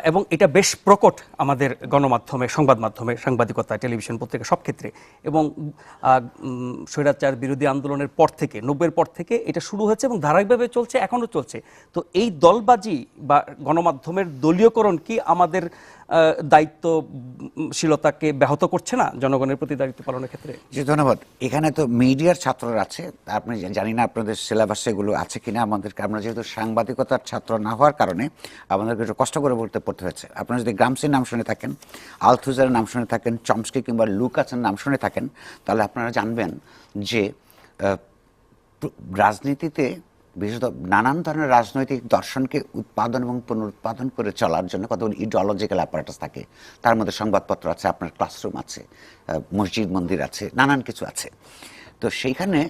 এবং এটা বেশ প্রকট আমাদের গণমাধ্যমে, সংবাদ মাধ্যমে, সাংবাদিকতা, টেলিভিশন, পত্রিকা সব ক্ষেত্রে। এবং স্বৈরাচার বিরোধী আন্দোলনের পর থেকে, 90-এর পর থেকে এটা শুরু হয়েছে এবং ধারাবাহিকভাবে চলছে, এখনও চলছে। তো এই দলবাজি বা গণমাধ্যমের দলীয়করণ কি আমাদের দায়িত্বশীলতাকে ব্যাহত করছে না জনগণের প্রতি দায়িত্ব পালনের ক্ষেত্রে? জি, ধন্যবাদ। এখানে তো মিডিয়ার ছাত্ররা আছে, আপনি জানি না আপনাদের সিলেবাসে এগুলো আছে কিনা। আমরা যেহেতু সাংবাদিকতার ছাত্র না হওয়ার কারণে আমাদেরকে একটু কষ্ট করে পড়তে হয়েছে। আপনারা যদি গ্রামসির নাম শুনে থাকেন, আলথুজারের নাম শুনে থাকেন, চমস্কি কিংবা লুকাসের নাম শুনে থাকেন, তাহলে আপনারা জানবেন যে রাজনীতিতে বিশেষত নানান ধরনের রাজনৈতিক দর্শনকে উৎপাদন এবং পুনরুৎপাদন করে চলার জন্য কতগুলো ইডিওলজিক্যাল অ্যাপারেটাস থাকে। তার মধ্যে সংবাদপত্র আছে, আপনার ক্লাসরুম আছে, মসজিদ মন্দির আছে, নানান কিছু আছে। তো সেইখানে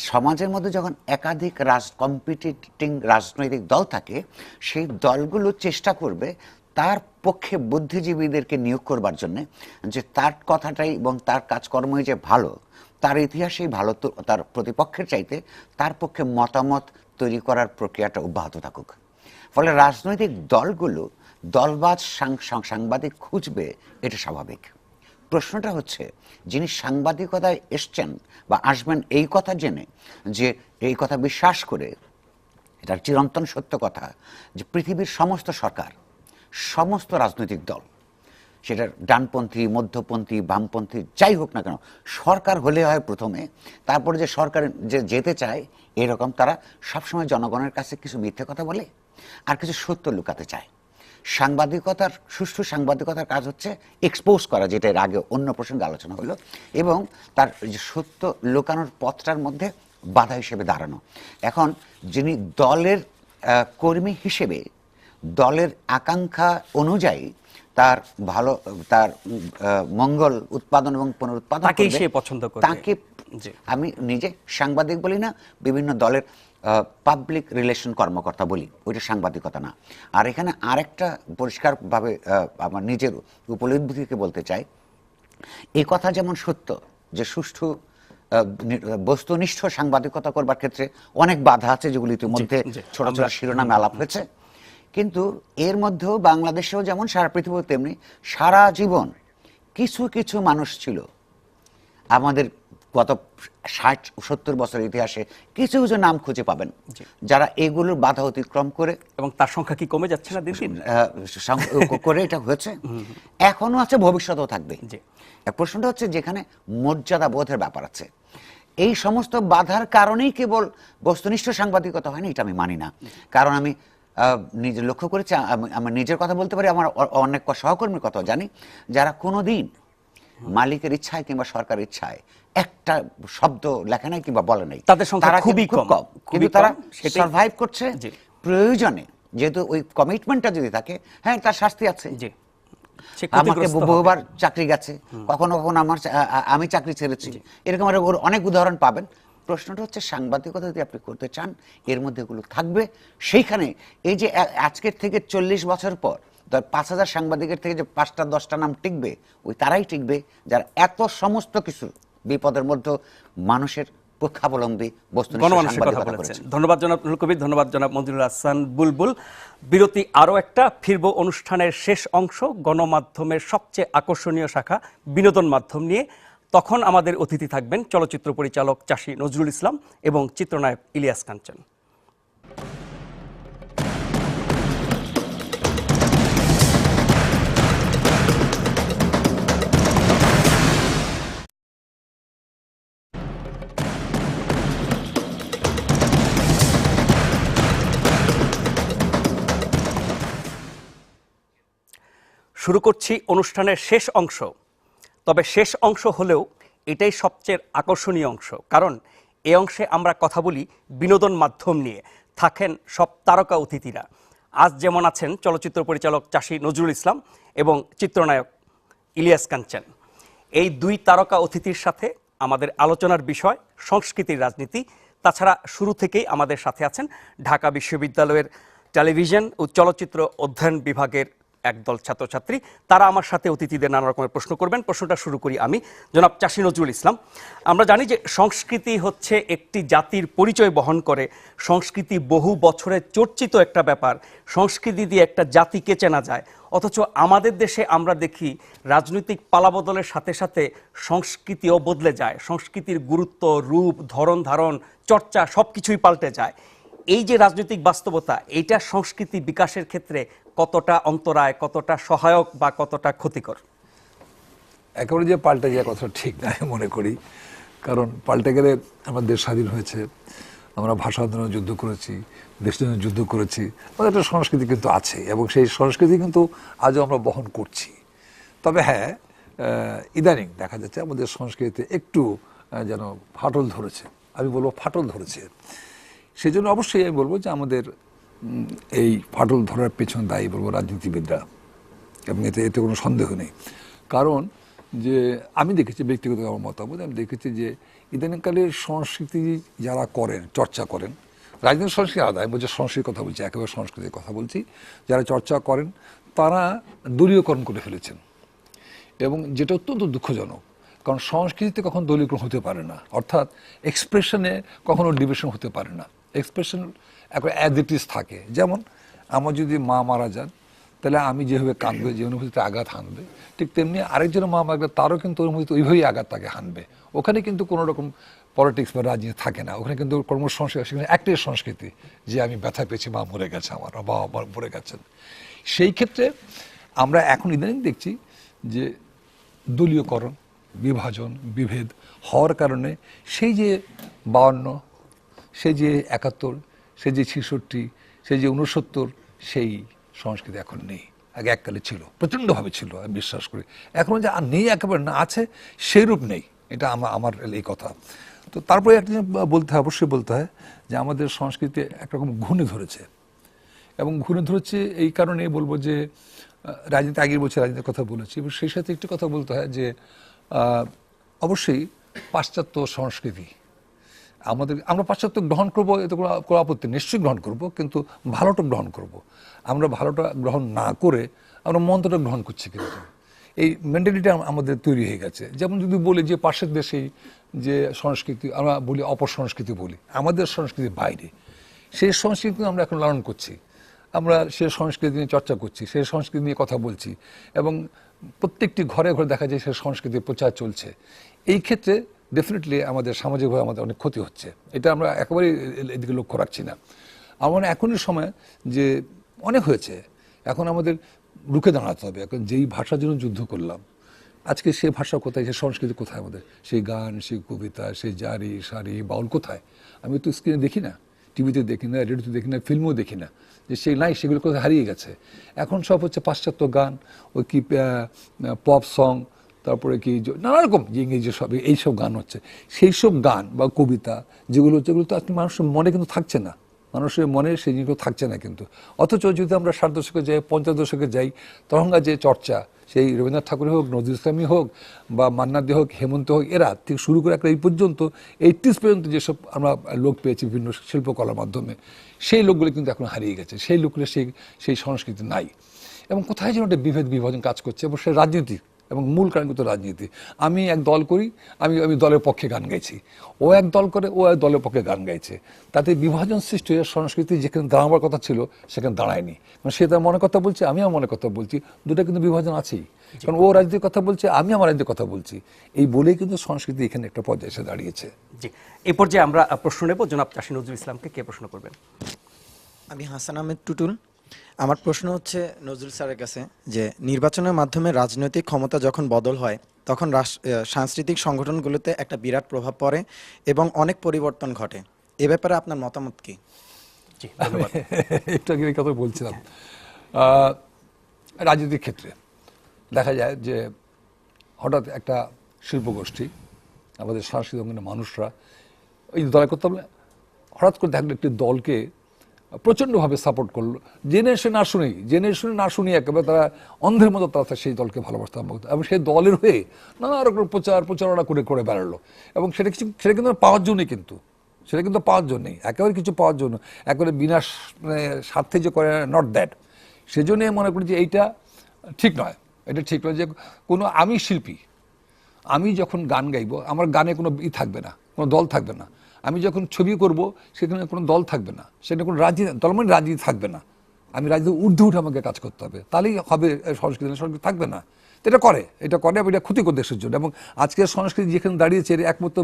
সমাজের মধ্যে যখন একাধিক কম্পিটিটিং রাজনৈতিক দল থাকে, সেই দলগুলো চেষ্টা করবে তার পক্ষে বুদ্ধিজীবীদেরকে নিয়োগ করবার জন্য, যে তার কথাটাই এবং তার কাজকর্মই যে ভালো, তার ইতিহাসেই ভালো, তো তার প্রতিপক্ষের চাইতে তার পক্ষে মতামত তৈরি করার প্রক্রিয়াটা অব্যাহত থাকুক। ফলে রাজনৈতিক দলগুলো দলবাজ সাংবাদিক খুঁজবে, এটা স্বাভাবিক। প্রশ্নটা হচ্ছে, যিনি সাংবাদিকতায় এসছেন বা আসবেন এই কথা জেনে, যে এই কথা বিশ্বাস করে, এটার চিরন্তন সত্য কথা যে পৃথিবীর সমস্ত সরকার, সমস্ত রাজনৈতিক দল, সেটা ডানপন্থী, মধ্যপন্থী, বামপন্থী যাই হোক না কেন, সরকার হলে হয় প্রথমে, তারপরে যে সরকার যে যেতে চায় এরকম, তারা সবসময় জনগণের কাছে কিছু মিথ্যে কথা বলে আর কিছু সত্য লুকাতে চায়। সুষ্ঠু সাংবাদিকতার কাজ হচ্ছে এক্সপোজ করা, যেটা এর আগে অন্য প্রসঙ্গে আলোচনা হলো, এবং তার যে সত্য লুকানোর পথটার মধ্যে বাধা হিসেবে দাঁড়ানো। এখন যিনি দলের কর্মী হিসেবে দলের আকাঙ্ক্ষা অনুযায়ী তার মঙ্গল উৎপাদন এবং পুনরুৎপাদন তাকে, আমি নিজে সাংবাদিক বলি না, বিভিন্ন দলের পাবলিক রিলেশন কর্মকর্তা বলি, ওইটা সাংবাদিকতা না। আর এখানে আরেকটা পরিষ্কারভাবে আমার নিজের উপলব্ধি থেকে বলতে চাই, এই কথা যেমন সত্য যে সুষ্ঠু বস্তুনিষ্ঠ সাংবাদিকতা করবার ক্ষেত্রে অনেক বাধা আছে, যেগুলি ইতিমধ্যে ছোট ছোট শিরোনামে আলাপ হয়েছে। কিন্তু এর মধ্যেও বাংলাদেশেও যেমন সারা পৃথিবীতে তেমনি সারা জীবন কিছু কিছু মানুষ ছিল, আমাদের গত 60-70 বছরের ইতিহাসে কিছু কিছু নাম খুঁজে পাবেন যারা এগুলোর বাধা অতিক্রম করে, এবং তার সংখ্যা কি কমে যাচ্ছে না দিন দিন করে এটা হয়েছে, এখনো আছে, ভবিষ্যতেও থাকবে। প্রশ্নটা হচ্ছে যেখানে মর্যাদা বোধের ব্যাপার আছে, এই সমস্ত বাধার কারণেই কেবল বস্তুনিষ্ঠ সাংবাদিকতা হয় না, এটা আমি মানি না। কারণ আমি নিজে লক্ষ্য করেছি, আমার নিজের কথা বলতে পারি, আমার অনেক সহকর্মীর কথা জানি, যারা কোনোদিন মালিকের ইচ্ছায় কিংবা সরকারের ইচ্ছায় একটা শব্দ লেখা নাই কিংবা বলে নাই, তাদের সংখ্যা খুবই কম, কিন্তু তারা সারভাইভ করছে প্রয়োজনে। যেহেতু ওই কমিটমেন্টটা যদি থাকে, হ্যাঁ, তার শাস্তি আছে। আমাকে বহুবার চাকরি গেছে, কখনো কখনো আমি চাকরি ছেড়েছি, এরকম অনেক উদাহরণ পাবেন। প্রশ্নটা হচ্ছে সাংবাদিকতা যদি আপনি করতে চান এর মধ্যে এগুলো থাকবে। সেইখানে এই যে আজকের থেকে 40 বছর পর 5,000 সাংবাদিকের থেকে যে 5টা 10টা নাম টিকবে, ওই তারাই টিকবে যারা এত সমস্ত কিছু বিপদের মধ্যে মানুষের পক্ষাবলম্বী গণমানুষের কথা বলেছেন। ধন্যবাদ জনাব নুরুল কবির, ধন্যবাদ জনাব মঞ্জুরুল হাসান বুলবুল। বিরতি আরও একটা, ফিরব অনুষ্ঠানের শেষ অংশ গণমাধ্যমের সবচেয়ে আকর্ষণীয় শাখা বিনোদন মাধ্যম নিয়ে। তখন আমাদের অতিথি থাকবেন চলচ্চিত্র পরিচালক চাষী নজরুল ইসলাম এবং চিত্রনায়ক ইলিয়াস কাঞ্চন। শুরু করছি অনুষ্ঠানের শেষ অংশ। তবে শেষ অংশ হলেও এটাই সবচেয়ে আকর্ষণীয় অংশ, কারণ এই অংশে আমরা কথা বলি বিনোদন মাধ্যম নিয়ে। থাকেন সব তারকা অতিথিরা। আজ যেমন আছেন চলচ্চিত্র পরিচালক চাষী নজরুল ইসলাম এবং চিত্রনায়ক ইলিয়াস কাঞ্চন। এই দুই তারকা অতিথির সাথে আমাদের আলোচনার বিষয় সংস্কৃতির রাজনীতি। তাছাড়া শুরু থেকেই আমাদের সাথে আছেন ঢাকা বিশ্ববিদ্যালয়ের টেলিভিশন ও চলচ্চিত্র অধ্যয়ন বিভাগের একদল ছাত্রছাত্রী। তারা আমার সাথে অতিথিদের নানা রকমের প্রশ্ন করবেন। প্রশ্নটা শুরু করি আমি, জনাব চাষী নজরুল ইসলাম। আমরা জানি যে সংস্কৃতি হচ্ছে একটি জাতির পরিচয় বহন করে। সংস্কৃতি বহু বছরের চর্চিত একটা ব্যাপার। সংস্কৃতি দিয়ে একটা জাতিকে চেনা যায়। অথচ আমাদের দেশে আমরা দেখি রাজনৈতিক পালাবদলের সাথে সাথে সংস্কৃতিও বদলে যায়। সংস্কৃতির গুরুত্ব, রূপ, ধরন ধারণ, চর্চা সব কিছুই পাল্টে যায়। এই যে রাজনৈতিক বাস্তবতা, এইটা সংস্কৃতি বিকাশের ক্ষেত্রে কতটা অন্তরায়, কতটা সহায়ক বা কতটা ক্ষতিকর? একেবারে যে পাল্টে যাওয়ার কথা ঠিক না আমি মনে করি, কারণ পাল্টে গেলে আমাদের দেশ স্বাধীন হয়েছে, আমরা ভাষা আন্দোলনে যুদ্ধ করেছি, দেশের জন্য যুদ্ধ করেছি, আমাদের একটা সংস্কৃতি কিন্তু আছে এবং সেই সংস্কৃতি কিন্তু আজও আমরা বহন করছি। তবে হ্যাঁ, ইদানিং দেখা যাচ্ছে আমাদের সংস্কৃতিতে একটু যেন ফাটল ধরেছে, আমি বলবো ফাটল ধরেছে। সেই জন্য অবশ্যই আমি বলবো যে আমাদের এই ফাটল ধরার পেছনে দায়ী বলবো রাজনীতিবিদরা, এবং এতে কোনো সন্দেহ নেই। কারণ যে আমি দেখেছি, ব্যক্তিগত আমার মতামত, আমি দেখেছি যে ইদানিংকালের সংস্কৃতি যারা করেন, চর্চা করেন, রাজনৈতিক সংস্কৃতি আলাদা, আমি বলছি সংস্কৃতির কথা বলছি, একেবারে সংস্কৃতির কথা বলছি, যারা চর্চা করেন তারা দলীয়করণ করে ফেলেছেন, এবং যেটা অত্যন্ত দুঃখজনক। কারণ সংস্কৃতিতে কখনো দলীয়করণ হতে পারে না, অর্থাৎ এক্সপ্রেশনে কখনো ডিভিশন হতে পারে না। এক্সপ্রেশন একবার অ্যাজ ইট ইজ থাকে। যেমন আমার যদি মা মারা যান, তাহলে আমি যেভাবে কাঁদবে, যে অনুভূতিতে আঘাত হানবে, ঠিক তেমনি আরেকজনের মা মারা গেলে তারও কিন্তু অনুভূতিতে ওইভাবেই আঘাত তাকে হানবে। ওখানে কিন্তু কোনো রকম পলিটিক্স বা রাজনীতি থাকে না, ওখানে কিন্তু কর্মসংস্কৃতি, সেখানে একটাই সংস্কৃতি যে আমি ব্যথা পেয়েছি, মা মরে গেছে, আমার বাবা মা মরে গেছেন। সেই ক্ষেত্রে আমরা এখন ইদানিং দেখছি যে দলীয়করণ, বিভাজন, বিভেদ হওয়ার কারণে সেই যে 52, সেই যে 71, সেই যে 66, সেই যে 69, সেই সংস্কৃতি এখন নেই। আগে এককালে ছিল, প্রচণ্ডভাবে ছিল, আমি বিশ্বাস করি। এখন যে আর নেই একেবারে না, আছে সেই রূপ নেই, এটা আমার এই কথা। তো তারপরে একটা বলতে হয়, অবশ্যই বলতে হয় যে আমাদের সংস্কৃতি একরকম ঘুণে ধরেছে, এবং ঘুণে ধরেছে এই কারণে বলবো যে রাজনীতি, আগের বছর রাজনীতির কথা বলেছি, এবং সেই সাথে একটু কথা বলতে হয় যে অবশ্যই পাশ্চাত্য সংস্কৃতি আমরা পাশ্চাত্য গ্রহণ করবো, এতে কোনো আপত্তি, নিশ্চয়ই গ্রহণ করব, কিন্তু ভালোটা গ্রহণ করব। আমরা ভালোটা গ্রহণ না করে আমরা মন্দটা গ্রহণ করছি, কিন্তু এই মেন্টালিটি আমাদের তৈরি হয়ে গেছে। যেমন যদি বলি যে পাশের দেশেই যে সংস্কৃতি, আমরা বলি অপসংস্কৃতি বলি, আমাদের সংস্কৃতির বাইরে সেই সংস্কৃতি আমরা এখন লালন করছি, আমরা সে সংস্কৃতি নিয়ে চর্চা করছি, সেই সংস্কৃতি নিয়ে কথা বলছি, এবং প্রত্যেকটি ঘরে ঘরে দেখা যায় সে সংস্কৃতির প্রচার চলছে। এই ক্ষেত্রে ডেফিনেটলি আমাদের সামাজিকভাবে আমাদের অনেক ক্ষতি হচ্ছে, এটা আমরা একেবারেই এদিকে লক্ষ্য রাখছি না। আমার এখনই সময় যে অনেক হয়েছে, এখন আমাদের রুখে দাঁড়াতে হবে। এখন যেই ভাষার জন্য যুদ্ধ করলাম, আজকে সে ভাষা কোথায়, সে সংস্কৃতি কোথায়, আমাদের সেই গান, সেই কবিতা, সেই জারি সারি বাউল কোথায়? আমি তো স্ক্রিনে দেখি না, টিভিতে দেখি না, রেডিওতে দেখি না, ফিল্মও দেখি না, যে সেই নাই, সেগুলো কোথায় হারিয়ে গেছে। এখন সব হচ্ছে পাশ্চাত্য গান, ওই কি পপ সং, তারপরে কি নানা রকম যে ইংরেজি সব এইসব গান হচ্ছে। সেই সব গান বা কবিতা যেগুলো হচ্ছে, এগুলো তো আপনি মানুষের মনে কিন্তু থাকছে না, মানুষের মনে সেই জিনিসগুলো থাকছে না কিন্তু। অথচ যদি আমরা 60 দশকে যাই, 50 দশকে যাই, তখনকার যে চর্চা, সেই রবীন্দ্রনাথ ঠাকুর হোক, নজরুল ইসলামী হোক, বা মান্না দে হোক, হেমন্ত হোক, এরা থেকে শুরু করে একটা এই পর্যন্ত 80s পর্যন্ত যেসব আমরা লোক পেয়েছি বিভিন্ন শিল্পকলার মাধ্যমে, সেই লোকগুলো কিন্তু এখন হারিয়ে গেছে। সেই লোকগুলো সেই সংস্কৃতি নাই, এবং কোথায় যেন একটা বিভাজন কাজ করছে, এবং সে রাজনীতি, এবং মূল কারণ কিন্তু রাজনীতি। আমি এক দল করি, আমি দলের পক্ষে গান গাইছি, ও এক দল করে, ও এক দলের পক্ষে গান গাইছে। তাতে বিভাজন সৃষ্টি হয়ে সংস্কৃতি যেখানে দাঁড়াবার কথা ছিল সেখানে দাঁড়ায়নি। মানে সে তার মনের কথা বলছে, আমি আমার মনের কথা বলছি, দুটো কিন্তু বিভাজন আছেই। কারণ ও রাজনীতির কথা বলছে, আমি আমার রাজনীতির কথা বলছি, এই বলেই কিন্তু সংস্কৃতি এখানে একটা পর্যায়ে এসে দাঁড়িয়েছে। জি, এই পর্যায়ে আমরা প্রশ্ন নেব। জনাব চাষী নজরুল ইসলামকে কে প্রশ্ন করবেন? আমি হাসান আহমেদ টুটুল। আমার প্রশ্ন হচ্ছে নজরুল স্যারের কাছে, যে নির্বাচনের মাধ্যমে রাজনৈতিক ক্ষমতা যখন বদল হয় তখন সাংস্কৃতিক সংগঠনগুলোতে একটা বিরাট প্রভাব পড়ে এবং অনেক পরিবর্তন ঘটে। এ ব্যাপারে আপনার মতামত কি? জি, ধন্যবাদ। একটু আগে এই কথা বলছিলাম, রাজনীতির ক্ষেত্রে দেখা যায় যে হঠাৎ একটা শিল্পগোষ্ঠী, আমাদের সাংস্কৃতিক অঙ্গনের মানুষরা এই দলে করতে হবে, হঠাৎ করে দেখলো একটি দলকে প্রচণ্ডভাবে সাপোর্ট করলো, জেনে শুনে না শুনেই একেবারে তারা অন্ধের মতো তারা সেই দলকে ভালোবাসতে আরম্ভ করতো, এবং সেই দলের হয়ে নানা রকম প্রচারণা করে বেড়ালো। এবং সেটা কিন্তু পাওয়ার জন্যই, কিন্তু সেটা কিন্তু পাওয়ার জন্যই, একেবারে কিছু পাওয়ার জন্য, একেবারে বিনা স্বার্থে যে করে, নট দ্যাট। সেজন্যই মনে করি যে এইটা ঠিক নয়। এটা ঠিক নয় যে আমি শিল্পী, আমি যখন গান গাইবো, আমার গানে কোনো থাকবে না, কোনো দল থাকবে না। আমি যখন ছবি করব, সেখানে কোনো দল থাকবে না, সেখানে কোনো দল মানে রাজনীতি থাকবে না। আমি রাজনীতি ঊর্ধ্বে উঠে আমাকে কাজ করতে হবে, তাহলেই হবে সংস্কৃতি থাকবে না। এটা করে এবং এটা ক্ষতিকর দেশের জন্য। এবং আজকের সংস্কৃতি যেখানে দাঁড়িয়েছে, এর একমাত্র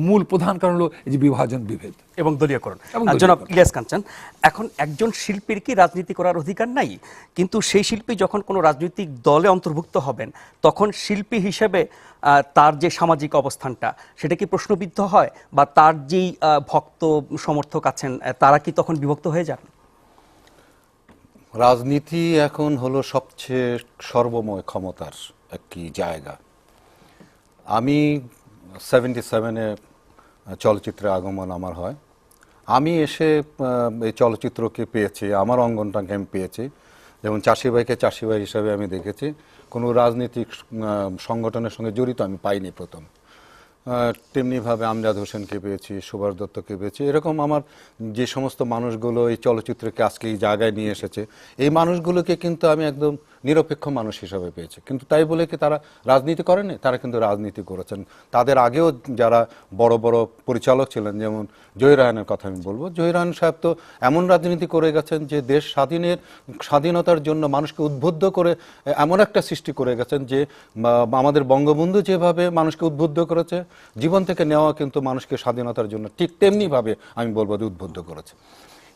মূল প্রধান কারণ হলো এই যে বিভাজন, বিভেদ এবং দলীয়করণ। জনাব ইলিয়াস কাঞ্চন, এখন একজন শিল্পীর কি রাজনীতি করার অধিকার নাই? কিন্তু সেই শিল্পী যখন কোনো রাজনৈতিক দলে অন্তর্ভুক্ত হবেন, তখন শিল্পী হিসেবে তার যে সামাজিক অবস্থানটা, সেটা কি প্রশ্নবিদ্ধ হয়? বা তার যেই ভক্ত সমর্থক আছেন, তারা কি তখন বিভক্ত হয়ে যান? রাজনীতি এখন হলো সবচেয়ে সর্বময় ক্ষমতার একটি জায়গা। আমি 77-এ চলচ্চিত্রে আগমন আমার হয়। আমি এসে এই চলচ্চিত্রকে পেয়েছি, আমার অঙ্গনটাকে আমি পেয়েছি, যেমন চাষি ভাইকে চাষি ভাই হিসাবে আমি দেখেছি। কোনো রাজনৈতিক সংগঠনের সঙ্গে জড়িত আমি পাইনি প্রথম। তেমনিভাবে আমজাদ হোসেনকে পেয়েছি, সুভাষ দত্তকে পেয়েছি। এরকম আমার যে সমস্ত মানুষগুলো এই চলচ্চিত্রকে আজকে এই জায়গায় নিয়ে এসেছে, এই মানুষগুলোকে কিন্তু আমি একদম নিরপেক্ষ মানুষ হিসাবে পেয়েছি। কিন্তু তাই বলে কি তারা রাজনীতি করেনি? তারা কিন্তু রাজনীতি করেছেন। তাদের আগেও যারা বড় বড় পরিচালক ছিলেন, যেমন জহির কথা আমি বলবো, জহির সাহেব তো এমন রাজনীতি করে গেছেন যে দেশ স্বাধীনতার জন্য মানুষকে উদ্বুদ্ধ করে এমন একটা সৃষ্টি করে গেছেন যে আমাদের বঙ্গবন্ধু যেভাবে মানুষকে উদ্বুদ্ধ করেছে, জীবন থেকে নেওয়া কিন্তু মানুষকে স্বাধীনতার জন্য ঠিক তেমনিভাবে আমি বলবো যে উদ্বুদ্ধ করেছে।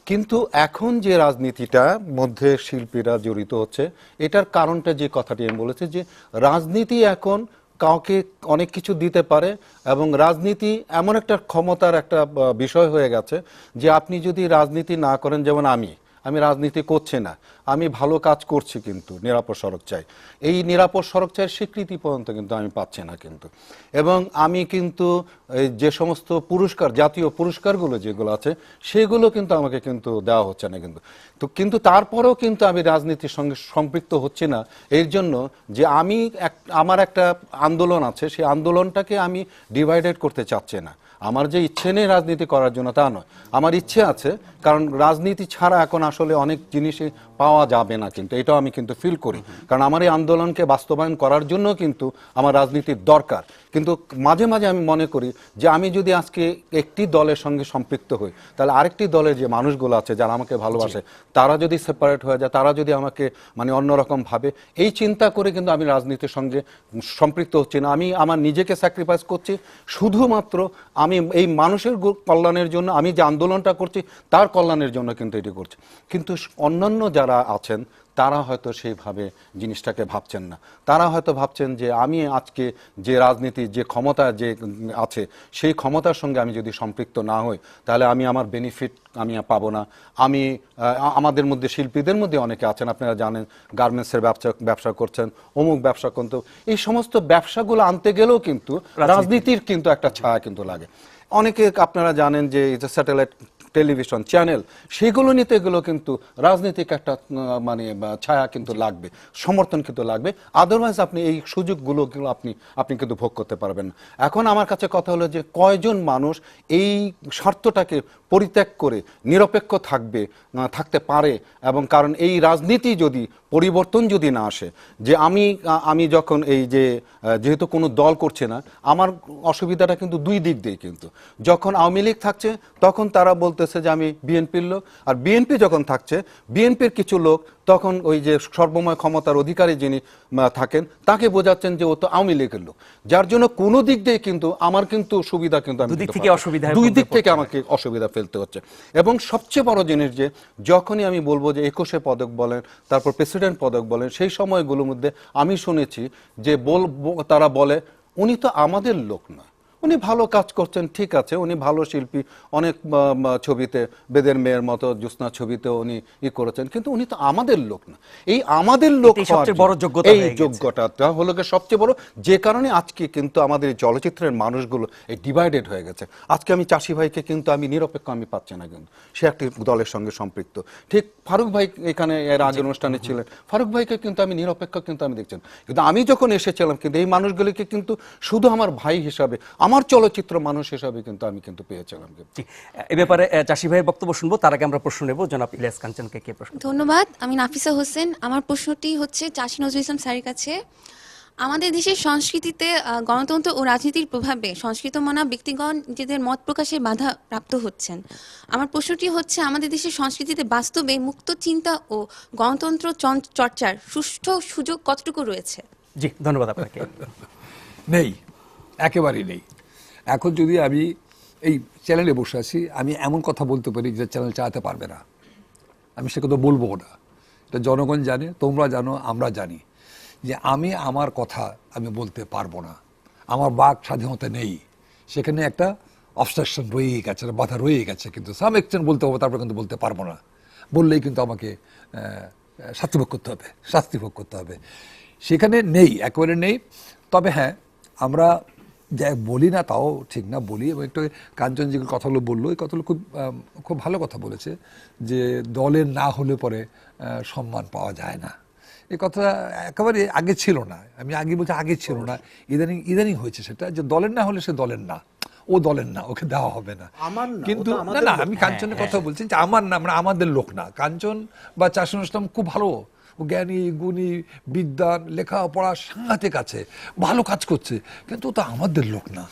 কিন্তু এখন যে রাজনীতিটা মধ্যে শিল্পীরা জড়িত হচ্ছে, এটার কারণটা যে কথাটি আমি বলেছি, যে রাজনীতি এখন কাউকে অনেক কিছু দিতে পারে, এবং রাজনীতি এমন একটা ক্ষমতার একটা বিষয় হয়ে গেছে যে আপনি যদি রাজনীতি না করেন, যেমন আমি রাজনীতি করছি না, আমি ভালো কাজ করছি, কিন্তু নিরাপদ সড়ক চাই, এই নিরাপদ সড়ক চাইয়ের স্বীকৃতি পর্যন্ত কিন্তু আমি পাচ্ছি না কিন্তু। এবং আমি কিন্তু যে সমস্ত পুরস্কার, জাতীয় পুরস্কারগুলো যেগুলো আছে, সেগুলো কিন্তু আমাকে কিন্তু দেওয়া হচ্ছে না কিন্তু তারপরেও কিন্তু আমি রাজনীতির সঙ্গে সম্পৃক্ত হচ্ছি না, এর জন্য যে আমার একটা আন্দোলন আছে, সেই আন্দোলনটাকে আমি ডিভাইডেড করতে চাচ্ছি না। আমার যে ইচ্ছে নেই রাজনীতি করার জন্য তা নয়, আমার ইচ্ছে আছে, কারণ রাজনীতি ছাড়া এখন আসলে অনেক জিনিসই পাওয়া যাবে না, কিন্তু এটাও আমি কিন্তু ফিল করি। কারণ আমার এই আন্দোলনকে বাস্তবায়ন করার জন্য কিন্তু আমার রাজনীতির দরকার। কিন্তু মাঝে মাঝে আমি মনে করি যে আমি যদি আজকে একটি দলের সঙ্গে সম্পৃক্ত হই, তাহলে আরেকটি দলের যে মানুষগুলো আছে যারা আমাকে ভালোবাসে, তারা যদি সেপারেট হয়ে যায়, তারা যদি আমাকে মানে অন্যরকম ভাবে, এই চিন্তা করে কিন্তু আমি রাজনীতির সঙ্গে সম্পৃক্ত হচ্ছি না। আমি আমার নিজেকে স্যাক্রিফাইস করছি শুধুমাত্র আমি এই মানুষের কল্যাণের জন্য, আমি যে আন্দোলনটা করছি তার কল্যাণের জন্য কিন্তু এটি করছি। কিন্তু অন্যান্য যারা আছেন তারা হয়তো সেইভাবে জিনিসটাকে ভাবছেন না। তারা হয়তো ভাবছেন যে আমি আজকে যে রাজনীতির যে ক্ষমতা যে আছে, সেই ক্ষমতার সঙ্গে আমি যদি সম্পৃক্ত না হই, তাহলে আমি আমার বেনিফিট আমি পাবো না। আমাদের মধ্যে শিল্পীদের মধ্যে অনেকে আছেন, আপনারা জানেন, গার্মেন্টসের ব্যবসা করছেন, অমুক ব্যবসা করতে, এই সমস্ত ব্যবসাগুলো আনতে গেলেও কিন্তু রাজনীতির কিন্তু একটা ছায়া কিন্তু লাগে। অনেকে আপনারা জানেন যে স্যাটেলাইট টেলিভিশন চ্যানেল, সেগুলো নিতে এগুলো কিন্তু রাজনৈতিক একটা মানে ছায়া কিন্তু লাগবে, সমর্থন কিন্তু লাগবে। আদারওয়াইজ আপনি এই সুযোগগুলো আপনি কিন্তু ভোগ করতে পারবেন না। এখন আমার কাছে কথা হলো যে কয়জন মানুষ এই স্বার্থটাকে পরিত্যাগ করে নিরপেক্ষ থাকতে পারে, এবং কারণ এই রাজনীতি যদি পরিবর্তন যদি না আসে, যে আমি যখন এই যে যেহেতু কোনো দল করছে না, আমার অসুবিধাটা কিন্তু দুই দিক দিয়ে, কিন্তু যখন আওয়ামী লীগ থাকছে তখন তারা বলতেছে যে আমি বিএনপির লোক, আর বিএনপি যখন থাকছে বিএনপির কিছু লোক তখন ওই যে সর্বময় ক্ষমতার অধিকারী যিনি থাকেন তাকে বোঝাচ্ছেন যে ও তো আওয়ামী লীগের লোক, যার জন্য কোনো দিক দিয়ে কিন্তু আমার কিন্তু সুবিধা কিন্তু দুই দিক থেকে আমাকে অসুবিধা ফেলতে হচ্ছে। এবং সবচেয়ে বড় জিনিস যে যখনই আমি বলবো যে 21 পদক বলেন, তারপর প্রেসিডেন্ট পদক বলেন, সেই সময়গুলোর মধ্যে আমি শুনেছি যে তারা বলে উনি তো আমাদের লোক না, উনি ভালো কাজ করছেন, ঠিক আছে, উনি ভালো শিল্পী, অনেক ছবিতে বেদের মেয়ের মতো জ্যোৎস্না ছবিতে উনি করেছেন, কিন্তু উনি তো আমাদের লোক না। এই আমাদের লোক এই যোগ্যতা হলো সবচেয়ে বড়, যে কারণে আজকে কিন্তু আমাদের এই চলচ্চিত্রের মানুষগুলো এই ডিভাইডেড হয়ে গেছে। আজকে আমি চাষি ভাইকে কিন্তু আমি নিরপেক্ষ আমি পাচ্ছি না, কিন্তু সে একটি দলের সঙ্গে সম্পৃক্ত। ঠিক ফারুক ভাই এখানে এর আগের অনুষ্ঠানে ছিলেন, ফারুক ভাইকে কিন্তু আমি নিরপেক্ষ কিন্তু আমি দেখছেন, কিন্তু আমি যখন এসেছিলাম কিন্তু এই মানুষগুলিকে কিন্তু শুধু আমার ভাই হিসাবে, আমার চলচ্চিত্র মানুষ হিসাবে কিন্তু আমি কিন্তু পেয়েছিলাম। এ ব্যাপারে চাষি ভাইয়ের বক্তব্য শুনবো, তার আগে আমরা প্রশ্ন নেব জনাব ইলিয়াস কাঞ্চনকে। কে প্রশ্ন? ধন্যবাদ, আমি নাফিসা হোসেন। আমার প্রশ্নটি হচ্ছে চাষী নজরুল ইসলাম স্যারের কাছে। আমাদের দেশের সংস্কৃতিতে গণতন্ত্র ও রাজনীতির প্রভাবে সংস্কৃত মানা ব্যক্তিগণ নিজেদের মত প্রকাশে বাধা প্রাপ্ত হচ্ছেন। আমার প্রশ্নটি হচ্ছে, আমাদের দেশের সংস্কৃতিতে বাস্তবে মুক্ত চিন্তা ও গণতন্ত্র চর্চার সুষ্ঠু সুযোগ কতটুকু রয়েছে? জি, ধন্যবাদ আপনাকে। নেই, একেবারেই নেই। এখন যদি আমি এই চ্যানেলে বসে আছি, আমি এমন কথা বলতে পারি যে চ্যানেল চালাতে পারবে না, আমি সে কথা বলবো না। এটা জনগণ জানে, তোমরা জানো, আমরা জানি যে আমি আমার কথা আমি বলতে পারবো না, আমার বাক স্বাধীনতা নেই। সেখানে একটা অবস্ট্রাকশন রয়েই গেছে, বাধা রয়েই গেছে, কিন্তু সাম এক্সটেন্ট বলতে হবে, তারপরে কিন্তু বলতে পারবো না। বললেই কিন্তু আমাকে শাস্তি ভোগ করতে হবে। সেখানে নেই, একেবারে নেই। তবে হ্যাঁ, আমরা যা বলি না তাও ঠিক না, বলি। এবং একটু কাঞ্চন যে কথাগুলো বললো, এই কথাগুলো খুব ভালো কথা বলেছে, যে দলের না হলে পরে সম্মান পাওয়া যায় না। এই কথা একেবারে আগে ছিল না, আমি আগে বলছি আগে ছিল না, ইদানিং হয়েছে সেটা, যে দলের না হলে সে দলের না, ও দলের না, ওকে দেওয়া হবে না। কিন্তু না, আমি কাঞ্চনের কথা বলছি যে আমার না, মানে আমাদের লোক না। কাঞ্চন বা চাষী ইসলাম খুব ভালো, জ্ঞানী গুণী, বিদ্যান, লেখাপড়া সাংঘাতিক আছে, ভালো কাজ করছে, কিন্তু ও তো আমাদের লোক না।